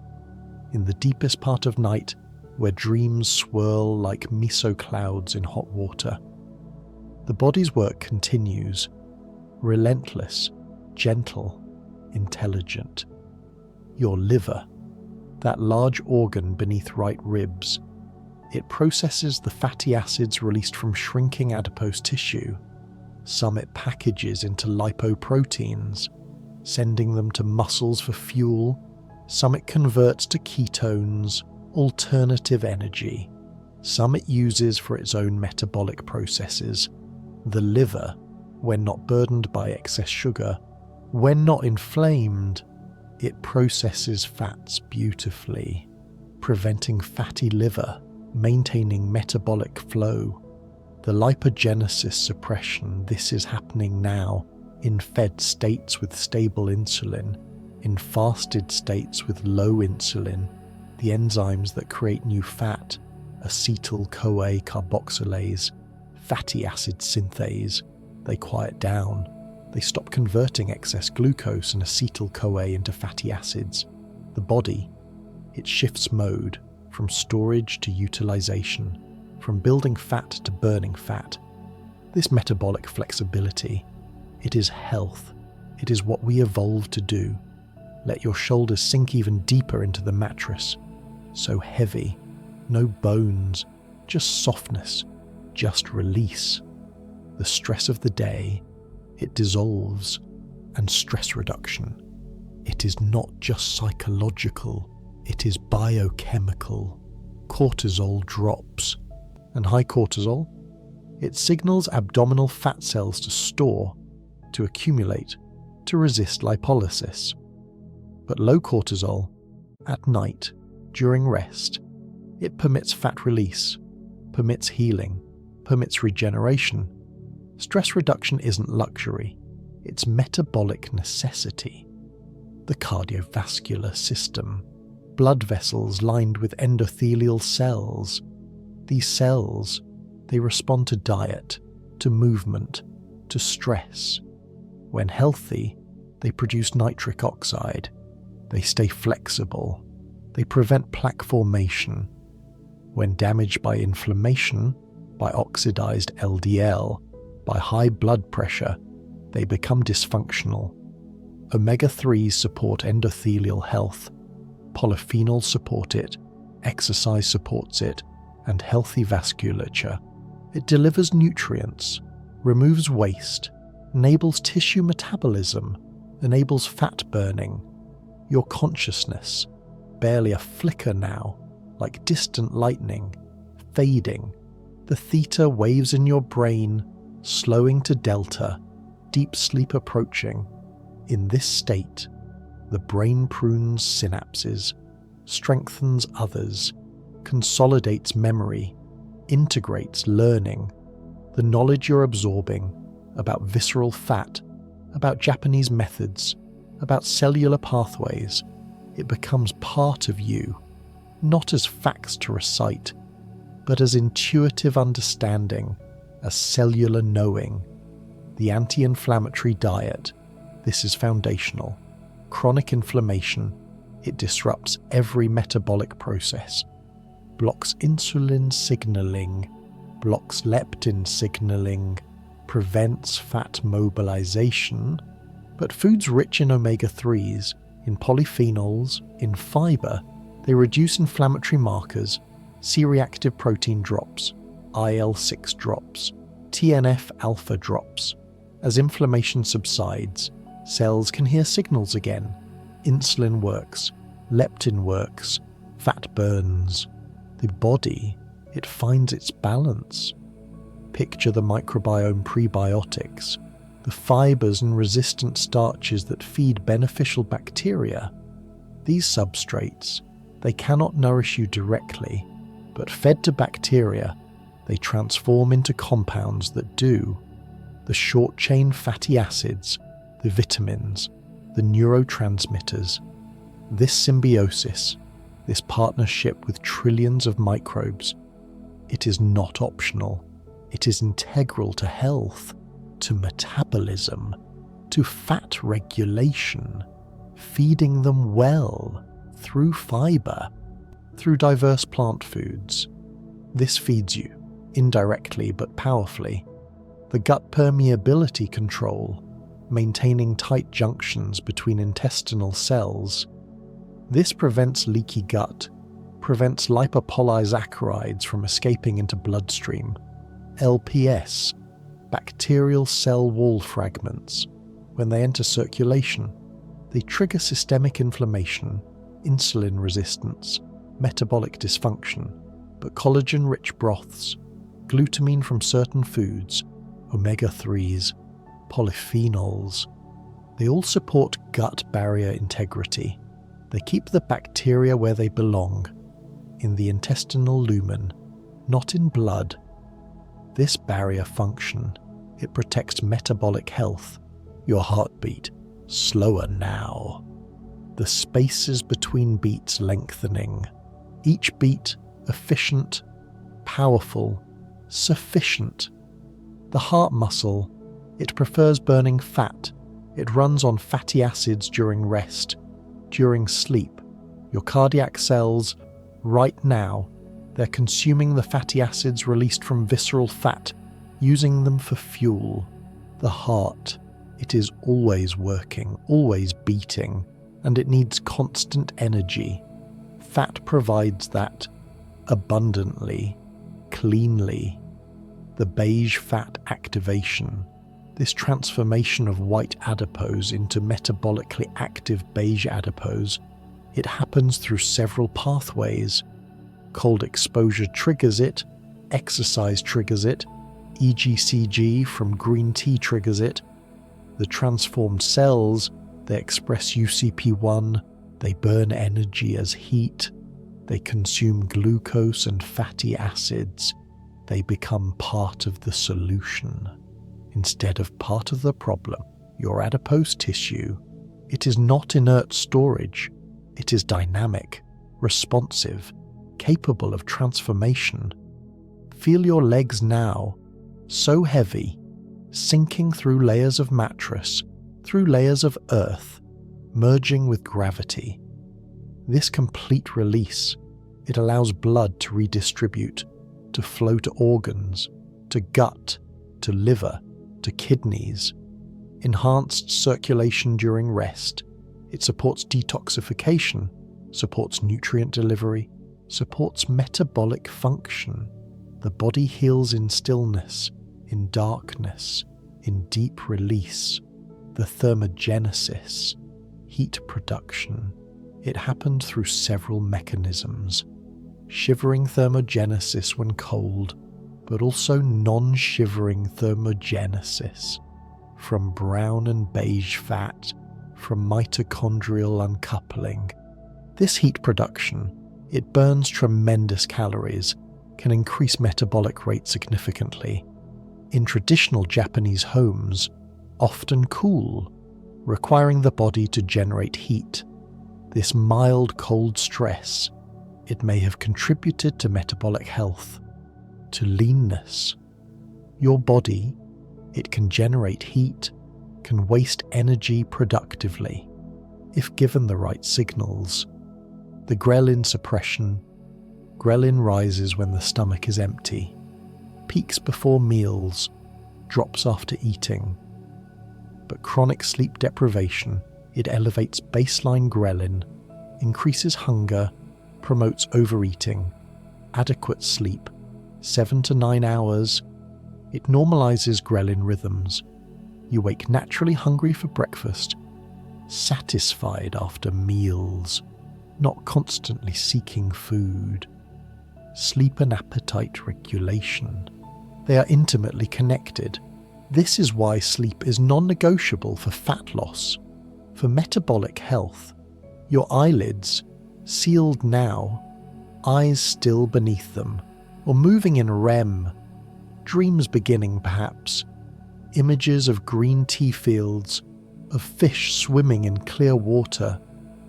In the deepest part of night, where dreams swirl like miso clouds in hot water, the body's work continues, relentless, gentle, intelligent. Your liver, that large organ beneath right ribs, it processes the fatty acids released from shrinking adipose tissue. Some it packages into lipoproteins, sending them to muscles for fuel. Some it converts to ketones, alternative energy. Some it uses for its own metabolic processes. The liver, when not burdened by excess sugar, when not inflamed, it processes fats beautifully, preventing fatty liver, maintaining metabolic flow. The lipogenesis suppression, this is happening now in fed states with stable insulin, in fasted states with low insulin. The enzymes that create new fat, acetyl-CoA carboxylase, fatty acid synthase, they quiet down. They stop converting excess glucose and acetyl-CoA into fatty acids. The body, it shifts mode from storage to utilization, from building fat to burning fat. This metabolic flexibility, it is health. It is what we evolved to do. Let your shoulders sink even deeper into the mattress. So heavy, no bones, just softness, just release. The stress of the day, it dissolves, and stress reduction. It is not just psychological, it is biochemical. Cortisol drops, and high cortisol, it signals abdominal fat cells to store, to accumulate, to resist lipolysis. But low cortisol, at night, during rest, it permits fat release, permits healing, permits regeneration. Stress reduction isn't luxury, it's metabolic necessity. The cardiovascular system, blood vessels lined with endothelial cells. These cells, they respond to diet, to movement, to stress. When healthy, they produce nitric oxide. They stay flexible. They prevent plaque formation. When damaged by inflammation, by oxidized LDL, by high blood pressure, they become dysfunctional. Omega-3s support endothelial health. Polyphenols support it. Exercise supports it. And healthy vasculature. It delivers nutrients, removes waste, enables tissue metabolism, enables fat burning. Your consciousness, barely a flicker now, like distant lightning, fading. The theta waves in your brain, slowing to delta, deep sleep approaching. In this state, the brain prunes synapses, strengthens others, consolidates memory, integrates learning. The knowledge you're absorbing about visceral fat, about Japanese methods, about cellular pathways. It becomes part of you, not as facts to recite, but as intuitive understanding, as cellular knowing. The anti-inflammatory diet, this is foundational. Chronic inflammation, it disrupts every metabolic process, blocks insulin signaling, blocks leptin signaling, prevents fat mobilization. But foods rich in omega-3s, in polyphenols, in fiber, they reduce inflammatory markers, C-reactive protein drops, IL-6 drops, TNF-alpha drops. As inflammation subsides, cells can hear signals again. Insulin works, leptin works, fat burns. The body, it finds its balance. Picture the microbiome prebiotics, the fibers and resistant starches that feed beneficial bacteria. These substrates, they cannot nourish you directly, but fed to bacteria, they transform into compounds that do. The short-chain fatty acids, the vitamins, the neurotransmitters. This symbiosis, this partnership with trillions of microbes, it is not optional. It is integral to health, to metabolism, to fat regulation, feeding them well through fiber, through diverse plant foods. This feeds you, indirectly but powerfully. The gut permeability control, maintaining tight junctions between intestinal cells. This prevents leaky gut, prevents lipopolysaccharides from escaping into bloodstream. LPS, bacterial cell wall fragments. When they enter circulation, they trigger systemic inflammation, insulin resistance, metabolic dysfunction, but collagen-rich broths, glutamine from certain foods, omega-3s, polyphenols, they all support gut barrier integrity. They keep the bacteria where they belong, in the intestinal lumen, not in blood. This barrier function, it protects metabolic health, your heartbeat, slower now. The spaces between beats lengthening, each beat efficient, powerful, sufficient. The heart muscle, it prefers burning fat. It runs on fatty acids during rest, during sleep. Your cardiac cells, right now, they're consuming the fatty acids released from visceral fat, using them for fuel. The heart, it is always working, always beating, and it needs constant energy. Fat provides that abundantly, cleanly. The beige fat activation, this transformation of white adipose into metabolically active beige adipose, it happens through several pathways. Cold exposure triggers it, exercise triggers it, EGCG from green tea triggers it. The transformed cells, they express UCP1, they burn energy as heat, they consume glucose and fatty acids, they become part of the solution. Instead of part of the problem, your adipose tissue, it is not inert storage, it is dynamic, responsive, capable of transformation. Feel your legs now, so heavy, sinking through layers of mattress, through layers of earth, merging with gravity. This complete release, it allows blood to redistribute, to flow to organs, to gut, to liver, to kidneys. Enhanced circulation during rest. It supports detoxification, supports nutrient delivery, supports metabolic function. The body heals in stillness, in darkness, in deep release. The thermogenesis, heat production, it happened through several mechanisms. Shivering thermogenesis when cold, but also non-shivering thermogenesis, from brown and beige fat, from mitochondrial uncoupling. This heat production, it burns tremendous calories, can increase metabolic rate significantly. In traditional Japanese homes, often cool, requiring the body to generate heat. This mild cold stress, it may have contributed to metabolic health, to leanness. Your body, it can generate heat, can waste energy productively, if given the right signals. The ghrelin suppression. Ghrelin rises when the stomach is empty, peaks before meals, drops after eating. But chronic sleep deprivation, it elevates baseline ghrelin, increases hunger, promotes overeating. Adequate sleep, 7 to 9 hours, it normalizes ghrelin rhythms. You wake naturally hungry for breakfast, satisfied after meals, not constantly seeking food. Sleep and appetite regulation. They are intimately connected. This is why sleep is non-negotiable for fat loss. For metabolic health, your eyelids, sealed now, eyes still beneath them, or moving in REM, dreams beginning perhaps, images of green tea fields, of fish swimming in clear water,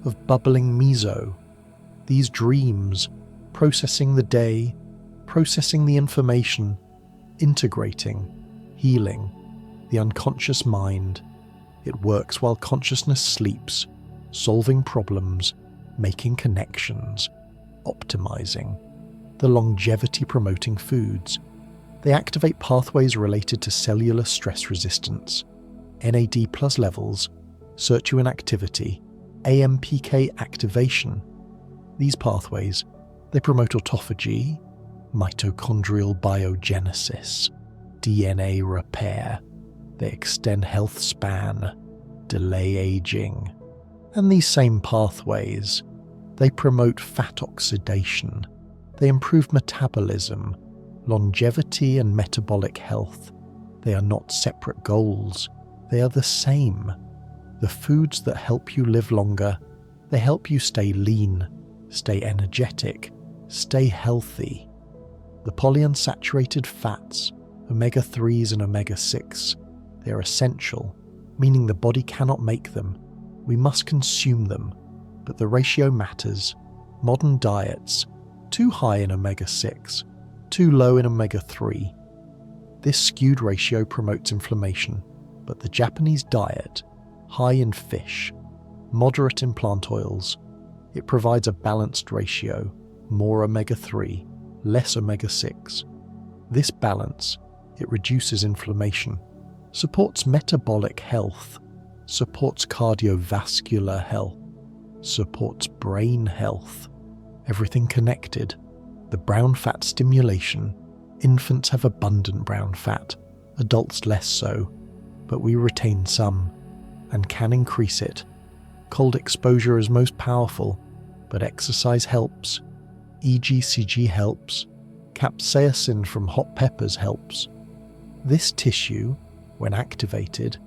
of bubbling miso. These dreams, processing the day, processing the information, integrating, healing, the unconscious mind. It works while consciousness sleeps, solving problems, making connections, optimizing. The longevity-promoting foods. They activate pathways related to cellular stress resistance, NAD+ levels, sirtuin activity, AMPK activation. These pathways, they promote autophagy, mitochondrial biogenesis, DNA repair. They extend health span, delay aging. And these same pathways, they promote fat oxidation. They improve metabolism, longevity and metabolic health. They are not separate goals. They are the same. The foods that help you live longer, they help you stay lean, stay energetic, stay healthy. The polyunsaturated fats, omega-3s and omega-6, they are essential, meaning the body cannot make them. We must consume them, but the ratio matters. Modern diets, too high in omega-6, too low in omega-3. This skewed ratio promotes inflammation, but the Japanese diet, high in fish, moderate in plant oils, it provides a balanced ratio, more omega-3, less omega-6. This balance, it reduces inflammation, supports metabolic health, supports cardiovascular health, supports brain health. Everything connected. The brown fat stimulation. Infants have abundant brown fat, adults less so, but we retain some and can increase it. Cold exposure is most powerful, but exercise helps. EGCG helps. Capsaicin from hot peppers helps. This tissue, when activated,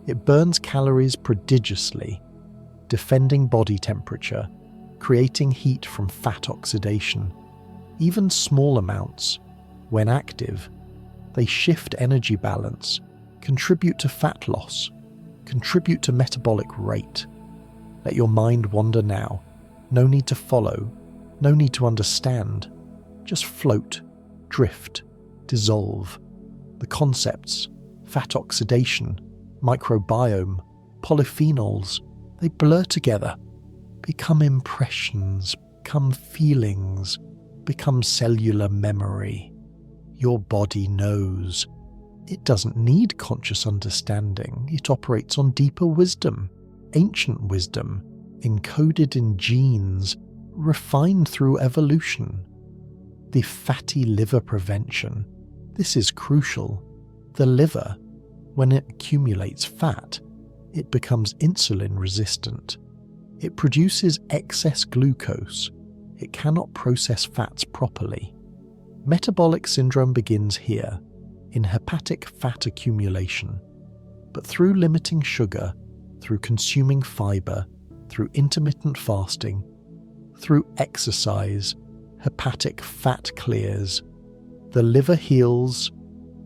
it burns calories prodigiously, defending body temperature, creating heat from fat oxidation. Even small amounts, when active, they shift energy balance, contribute to fat loss, contribute to metabolic rate. Let your mind wander now. No need to follow, no need to understand. Just float, drift, dissolve. The concepts, fat oxidation, microbiome, polyphenols, they blur together, become impressions, become feelings, become cellular memory. Your body knows. It doesn't need conscious understanding. It operates on deeper wisdom, ancient wisdom, encoded in genes, refined through evolution. The fatty liver prevention. This is crucial. The liver, when it accumulates fat, it becomes insulin resistant. It produces excess glucose. It cannot process fats properly. Metabolic syndrome begins here, in hepatic fat accumulation. But through limiting sugar, through consuming fiber, through intermittent fasting, through exercise, hepatic fat clears. The liver heals,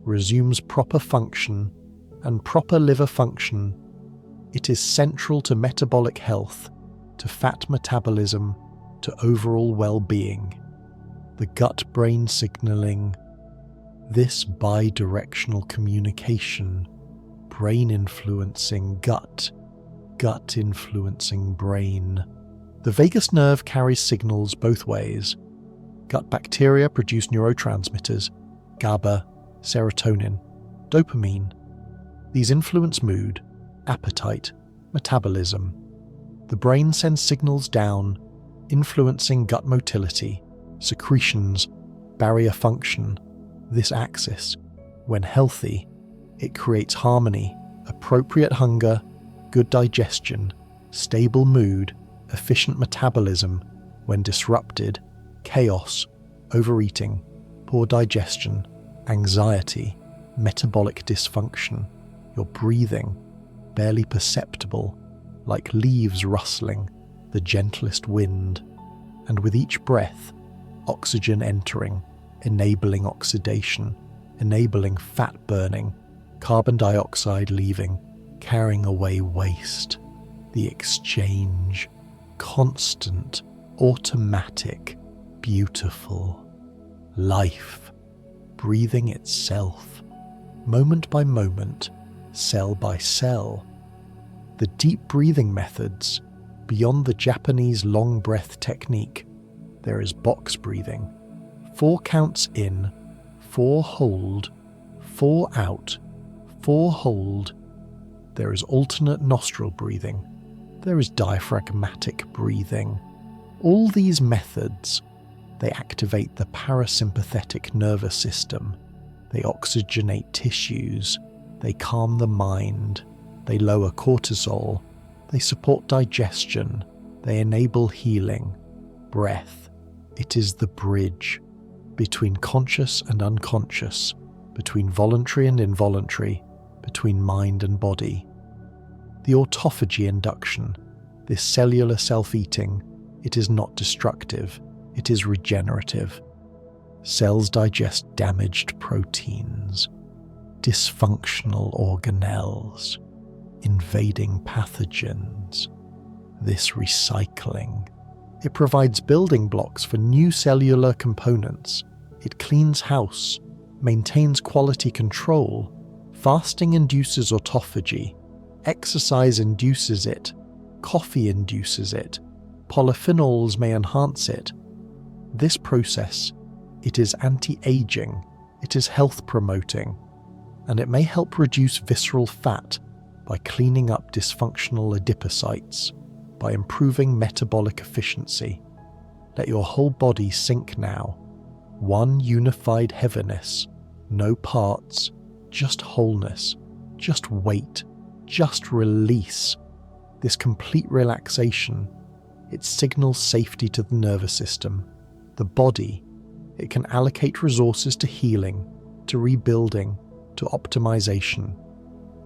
resumes proper function, and proper liver function, it is central to metabolic health, to fat metabolism, to overall well-being. The gut-brain signaling, this bidirectional communication, brain influencing gut, gut influencing brain. The vagus nerve carries signals both ways. Gut bacteria produce neurotransmitters, GABA, serotonin, dopamine. These influence mood, appetite, metabolism. The brain sends signals down, influencing gut motility, secretions, barrier function. This axis, when healthy, it creates harmony, appropriate hunger, good digestion, stable mood, efficient metabolism. When disrupted, chaos, overeating, poor digestion, anxiety, metabolic dysfunction, your breathing, barely perceptible, like leaves rustling, the gentlest wind, and with each breath, oxygen entering, enabling oxidation, enabling fat burning, carbon dioxide leaving, carrying away waste, the exchange, constant, automatic, beautiful, life, breathing itself, moment by moment, cell by cell. The deep breathing methods, beyond the Japanese long breath technique, there is box breathing. 4 counts in, 4 hold, 4 out, 4 hold. There is alternate nostril breathing. There is diaphragmatic breathing. All these methods, they activate the parasympathetic nervous system. They oxygenate tissues. They calm the mind. They lower cortisol. They support digestion. They enable healing. Breath. It is the bridge between conscious and unconscious, between voluntary and involuntary, between mind and body. The autophagy induction, this cellular self-eating, it is not destructive, it is regenerative. Cells digest damaged proteins, dysfunctional organelles, invading pathogens. This recycling, it provides building blocks for new cellular components. It cleans house, maintains quality control. Fasting induces autophagy. Exercise induces it. Coffee induces it. Polyphenols may enhance it. This process, it is anti-aging, it is health-promoting, and it may help reduce visceral fat by cleaning up dysfunctional adipocytes, by improving metabolic efficiency. Let your whole body sink now. One unified heaviness, no parts, just wholeness, just weight, just release. This complete relaxation, it signals safety to the nervous system. The body, it can allocate resources to healing, to rebuilding, to optimization.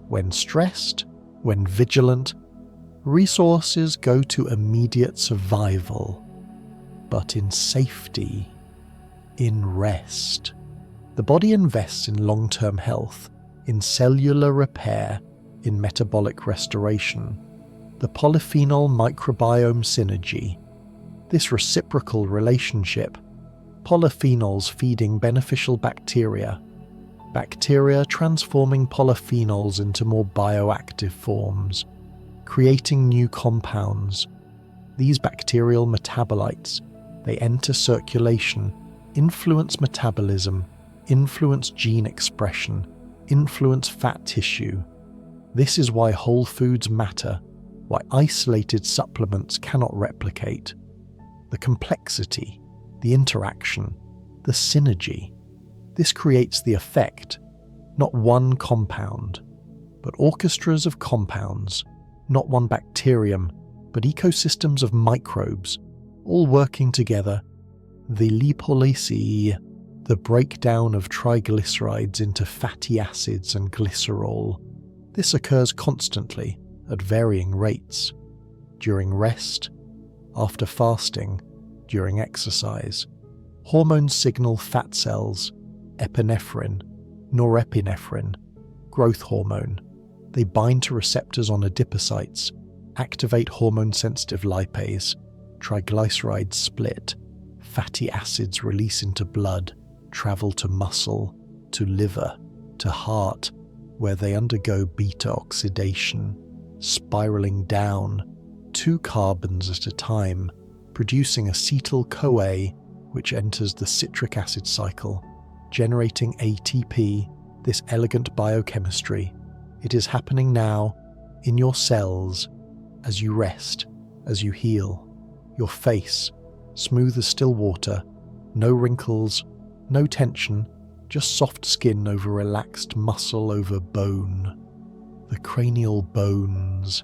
When stressed, when vigilant, resources go to immediate survival. But in safety, in rest, the body invests in long-term health, in cellular repair, in metabolic restoration. The polyphenol microbiome synergy, this reciprocal relationship, polyphenols feeding beneficial bacteria, bacteria transforming polyphenols into more bioactive forms, creating new compounds. These bacterial metabolites, they enter circulation, influence metabolism, influence gene expression, influence fat tissue. This is why whole foods matter, why isolated supplements cannot replicate. The complexity, the interaction, the synergy. This creates the effect, not one compound, but orchestras of compounds, not one bacterium, but ecosystems of microbes, all working together. The lipolysis, the breakdown of triglycerides into fatty acids and glycerol. This occurs constantly, at varying rates, during rest, after fasting, during exercise. Hormones signal fat cells, epinephrine, norepinephrine, growth hormone, They bind to receptors on adipocytes, activate hormone-sensitive lipase, triglycerides split, fatty acids release into blood, travel to muscle, to liver, to heart, where they undergo beta oxidation, spiraling down 2 carbons at a time, producing acetyl-CoA, which enters the citric acid cycle, generating ATP, this elegant biochemistry. It is happening now, in your cells, as you rest, as you heal. Your face, smooth as still water, no wrinkles, no tension, just soft skin over relaxed muscle over bone. The cranial bones,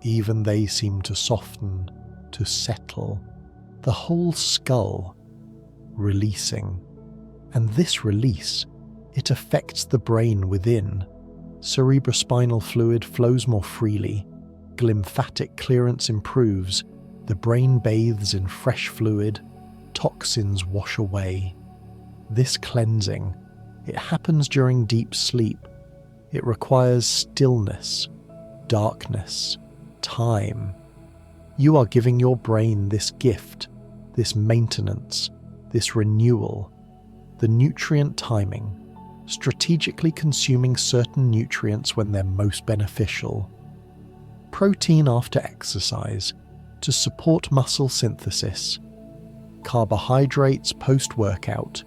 even they seem to soften, to settle. The whole skull, releasing. And this release, it affects the brain within. Cerebrospinal fluid flows more freely. Glymphatic clearance improves. The brain bathes in fresh fluid. Toxins wash away. This cleansing, it happens during deep sleep. It requires stillness, darkness, time. You are giving your brain this gift, this maintenance, this renewal, the nutrient timing, strategically consuming certain nutrients when they're most beneficial. Protein after exercise to support muscle synthesis. Carbohydrates post-workout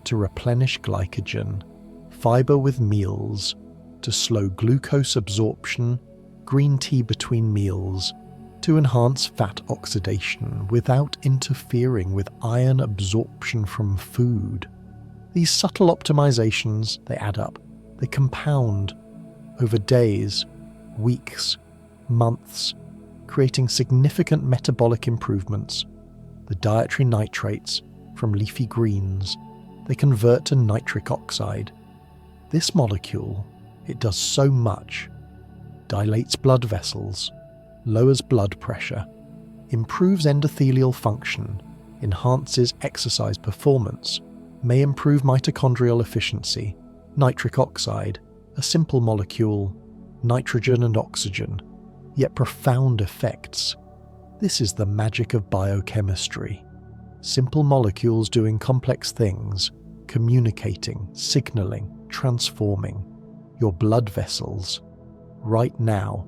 to replenish glycogen. Fiber with meals to slow glucose absorption. Green tea between meals to enhance fat oxidation without interfering with iron absorption from food. These subtle optimizations, they add up. They compound over days, weeks, months, creating significant metabolic improvements. The dietary nitrates from leafy greens, they convert to nitric oxide. This molecule, it does so much. Dilates blood vessels, lowers blood pressure, improves endothelial function, enhances exercise performance, may improve mitochondrial efficiency. Nitric oxide, a simple molecule, nitrogen and oxygen, yet profound effects. This is the magic of biochemistry. Simple molecules doing complex things, communicating, signaling, transforming. Your blood vessels, right now,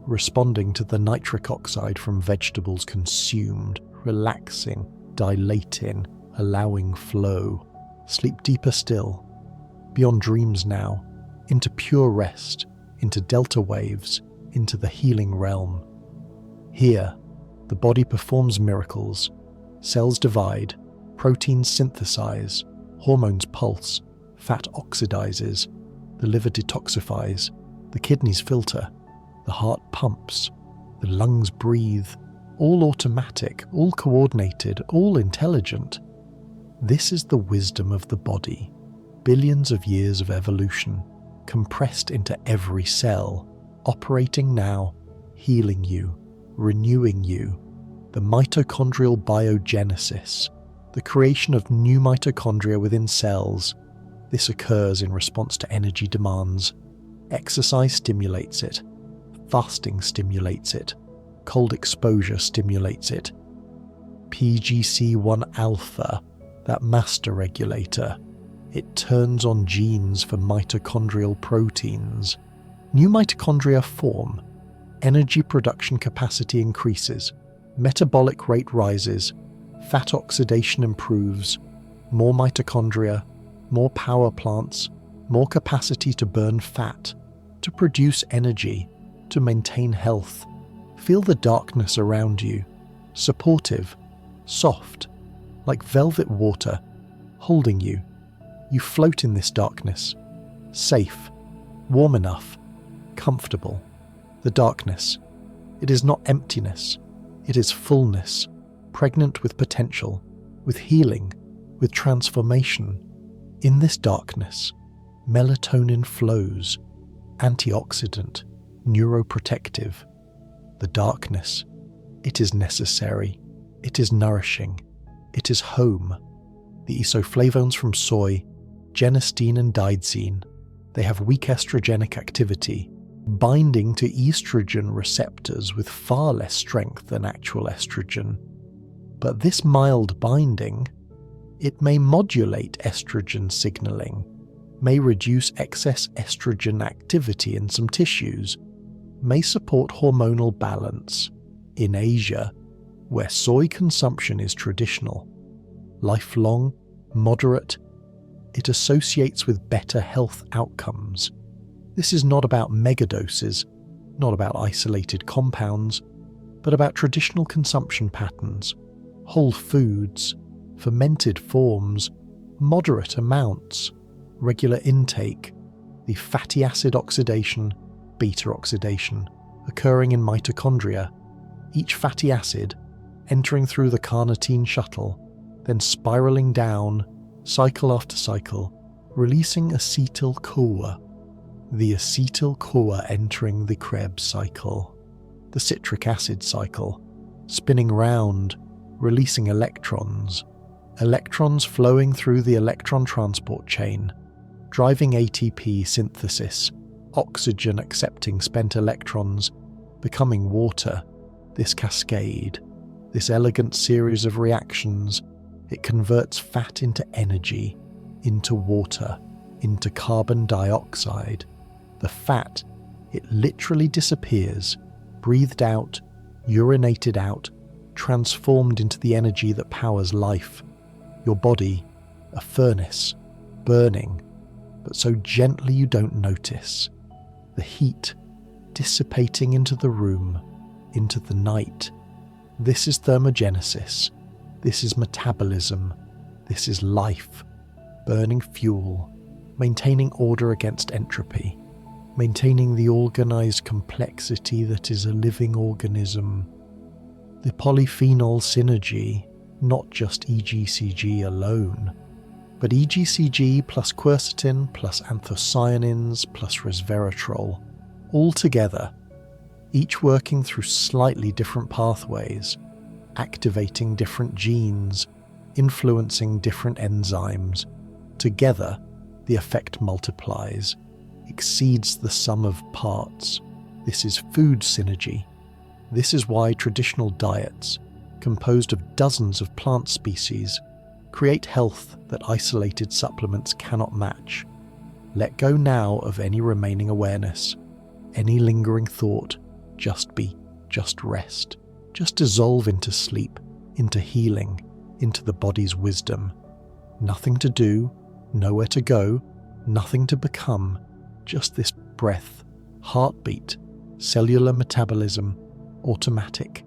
responding to the nitric oxide from vegetables consumed, relaxing, dilating, allowing flow. Sleep deeper still, beyond dreams now, into pure rest, into delta waves, into the healing realm. Here, the body performs miracles. Cells divide, proteins synthesize, hormones pulse, fat oxidizes, the liver detoxifies, the kidneys filter, the heart pumps, the lungs breathe, all automatic, all coordinated, all intelligent. This is the wisdom of the body, billions of years of evolution, compressed into every cell, operating now, healing you, renewing you. The mitochondrial biogenesis, the creation of new mitochondria within cells. This occurs in response to energy demands. Exercise stimulates it. Fasting stimulates it. Cold exposure stimulates it. PGC1 alpha, that master regulator, it turns on genes for mitochondrial proteins. New mitochondria form. Energy production capacity increases. Metabolic rate rises. Fat oxidation improves. More mitochondria, more power plants, more capacity to burn fat, to produce energy, to maintain health. Feel the darkness around you, supportive, soft, like velvet water, holding you. You float in this darkness, safe, warm enough, comfortable. The darkness, it is not emptiness, it is fullness, pregnant with potential, with healing, with transformation. In this darkness, melatonin flows, antioxidant, neuroprotective. The darkness, it is necessary, it is nourishing, it is home. The isoflavones from soy, genistein and dideine, they have weak estrogenic activity, binding to estrogen receptors with far less strength than actual estrogen. But this mild binding, it may modulate estrogen signaling, may reduce excess estrogen activity in some tissues, may support hormonal balance in Asia, where soy consumption is traditional. Lifelong, moderate, it associates with better health outcomes. This is not about megadoses, not about isolated compounds, but about traditional consumption patterns, whole foods, fermented forms, moderate amounts, regular intake, the fatty acid oxidation, beta oxidation, occurring in mitochondria, each fatty acid entering through the carnitine shuttle, then spiraling down, cycle after cycle, releasing acetyl-CoA, the acetyl-CoA entering the Krebs cycle, the citric acid cycle, spinning round, releasing electrons flowing through the electron transport chain, driving ATP synthesis, oxygen accepting spent electrons, becoming water, this cascade, this elegant series of reactions. It converts fat into energy, into water, into carbon dioxide. The fat, it literally disappears, breathed out, urinated out, transformed into the energy that powers life. Your body, a furnace, burning, but so gently you don't notice. The heat dissipating into the room, into the night. This is thermogenesis. This is metabolism. This is life. Burning fuel, maintaining order against entropy, maintaining the organized complexity that is a living organism. The polyphenol synergy, not just EGCG alone, but EGCG plus quercetin plus anthocyanins plus resveratrol, all together, each working through slightly different pathways, activating different genes, influencing different enzymes. Together, the effect multiplies, exceeds the sum of parts. This is food synergy. This is why traditional diets, composed of dozens of plant species, create health that isolated supplements cannot match. Let go now of any remaining awareness, any lingering thought. Just be, just rest, just dissolve into sleep, into healing, into the body's wisdom. Nothing to do, nowhere to go, nothing to become, just this breath, heartbeat, cellular metabolism, automatic,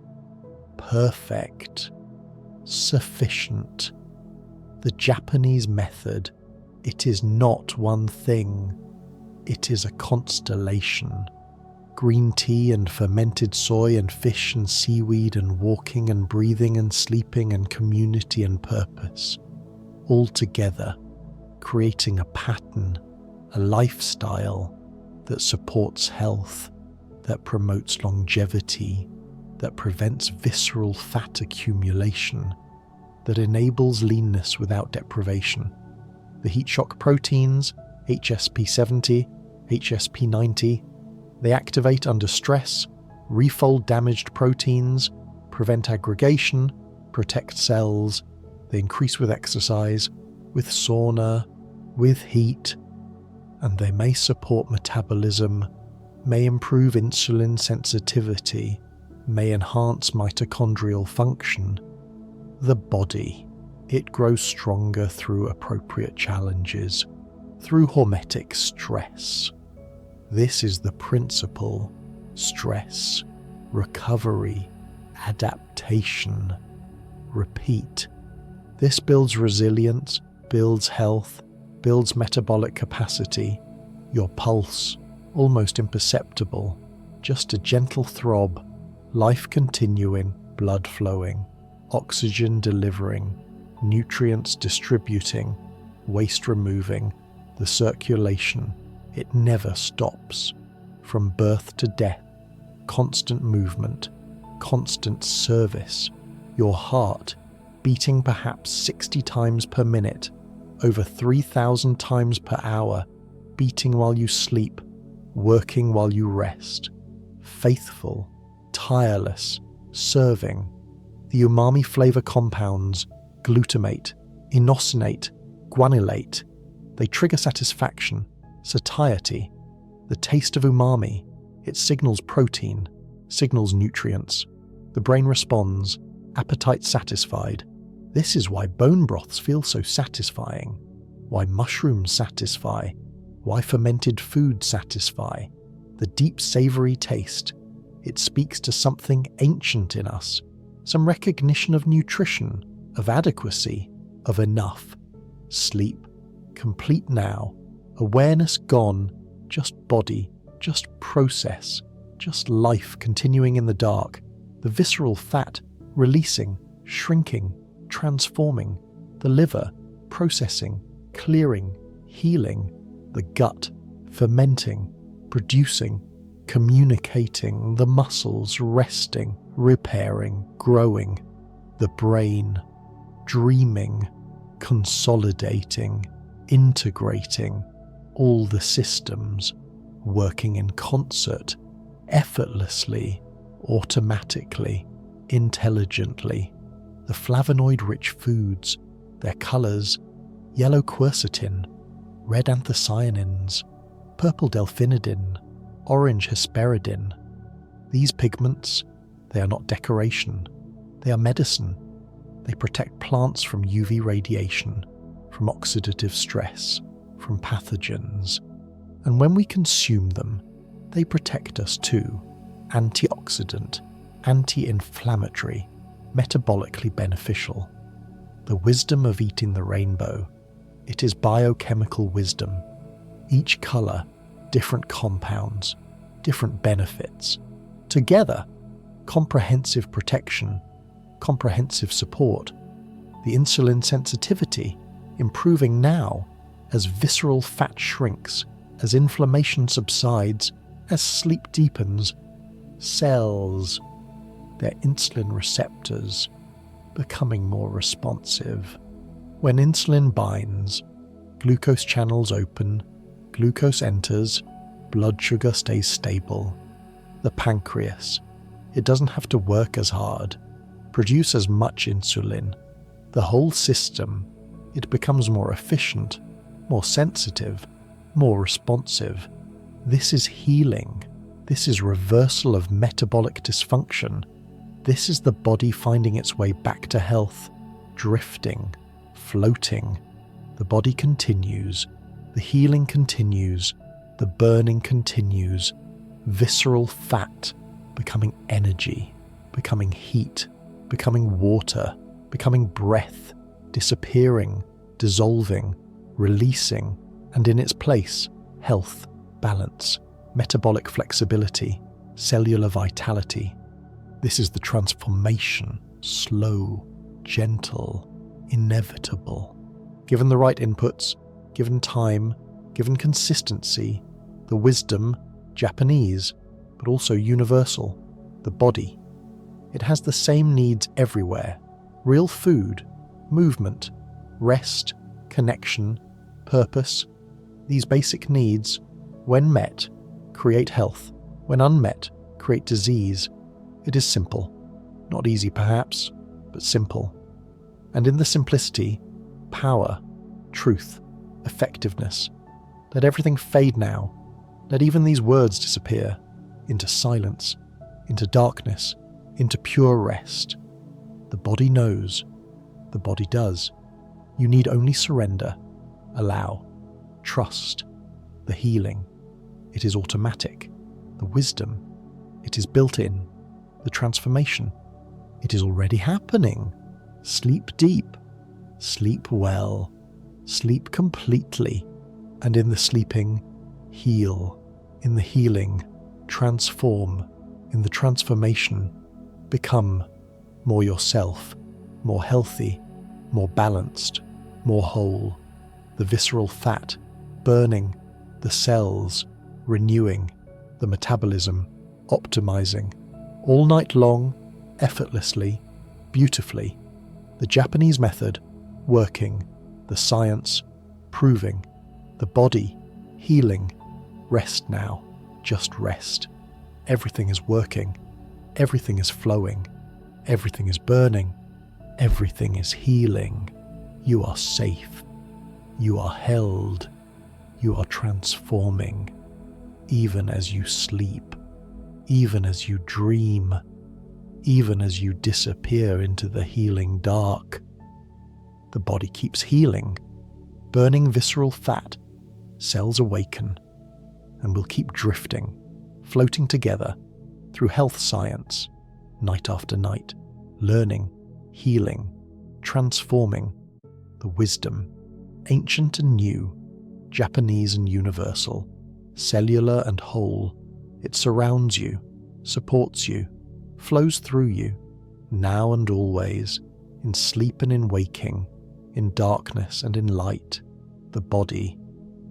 perfect, sufficient. The Japanese method, it is not one thing, it is a constellation. Green tea and fermented soy and fish and seaweed and walking and breathing and sleeping and community and purpose, all together, creating a pattern, a lifestyle that supports health, that promotes longevity, that prevents visceral fat accumulation, that enables leanness without deprivation. The heat shock proteins, HSP70, HSP90, they activate under stress, refold damaged proteins, prevent aggregation, protect cells. They increase with exercise, with sauna, with heat, and they may support metabolism, may improve insulin sensitivity, may enhance mitochondrial function. The body, it grows stronger through appropriate challenges, through hormetic stress. This is the principle: stress, recovery, adaptation, repeat. This builds resilience, builds health, builds metabolic capacity. Your pulse, almost imperceptible, just a gentle throb, life continuing, blood flowing, oxygen delivering, nutrients distributing, waste removing, the circulation. It never stops. From birth to death, constant movement, constant service. Your heart beating perhaps 60 times per minute, over 3,000 times per hour, beating while you sleep, working while you rest, faithful, tireless, serving. The umami flavor compounds glutamate, inosinate, guanylate. They trigger satisfaction, satiety. The taste of umami, it signals protein, signals nutrients. The brain responds, appetite satisfied. This is why bone broths feel so satisfying, why mushrooms satisfy, why fermented foods satisfy. The deep savory taste, it speaks to something ancient in us, some recognition of nutrition, of adequacy, of enough. Sleep, complete now, awareness gone, just body, just process, just life continuing in the dark, the visceral fat releasing, shrinking, transforming, the liver processing, clearing, healing, the gut fermenting, producing, communicating, the muscles resting, repairing, growing, the brain dreaming, consolidating, integrating, all the systems working in concert, effortlessly, automatically, intelligently. The flavonoid-rich foods, their colours, yellow quercetin, red anthocyanins, purple delphinidin, orange hesperidin. These pigments, they are not decoration, they are medicine. They protect plants from UV radiation, from oxidative stress, from pathogens. And when we consume them, they protect us too. Antioxidant, anti-inflammatory, metabolically beneficial. The wisdom of eating the rainbow. It is biochemical wisdom. Each colour, different compounds, different benefits. Together, comprehensive protection, comprehensive support. The insulin sensitivity improving now as visceral fat shrinks, as inflammation subsides, as sleep deepens. Cells, their insulin receptors, becoming more responsive. When insulin binds, glucose channels open, glucose enters, blood sugar stays stable. The pancreas, it doesn't have to work as hard, produce as much insulin. The whole system, it becomes more efficient, more sensitive, more responsive. This is healing. This is reversal of metabolic dysfunction. This is the body finding its way back to health, drifting, floating. The body continues, the healing continues, the burning continues. Visceral fat becoming energy, becoming heat, becoming water, becoming breath, disappearing, dissolving, releasing, and in its place, health, balance, metabolic flexibility, cellular vitality. This is the transformation, slow, gentle, inevitable. Given the right inputs, given time, given consistency, the wisdom, Japanese, but also universal, the body. It has the same needs everywhere. Real food, movement, rest, connection, purpose. These basic needs, when met, create health. When unmet, create disease. It is simple. Not easy perhaps, but simple. And in the simplicity, power, truth, effectiveness. Let everything fade now. Let even these words disappear into silence, into darkness, into pure rest. The body knows. The body does. You need only surrender, allow, trust. The healing, it is automatic. The wisdom, it is built in. The transformation, it is already happening. Sleep deep, sleep well, sleep completely, and in the sleeping, heal. In the healing, transform. In the transformation, become more yourself, more healthy, more balanced, more whole. The visceral fat burning, the cells renewing, the metabolism optimizing. All night long, effortlessly, beautifully. The Japanese method working, the science proving, the body healing. Rest now. Just rest. Everything is working. Everything is flowing. Everything is burning. Everything is healing. You are safe. You are held. You are transforming. Even as you sleep. Even as you dream. Even as you disappear into the healing dark. The body keeps healing. Burning visceral fat. Cells awaken. And will keep drifting, floating together through health science, night after night, learning, healing, transforming, the wisdom, ancient and new, Japanese and universal, cellular and whole. It surrounds you, supports you, flows through you, now and always, in sleep and in waking, in darkness and in light. The body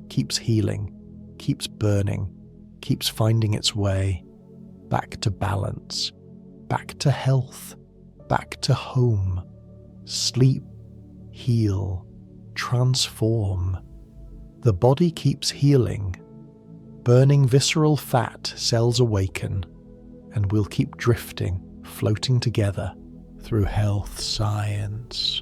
keeps healing, keeps burning, keeps finding its way back to balance, back to health, back to home. Sleep, heal, transform. The body keeps healing. Burning visceral fat, cells awaken, and will keep drifting, floating together through health science.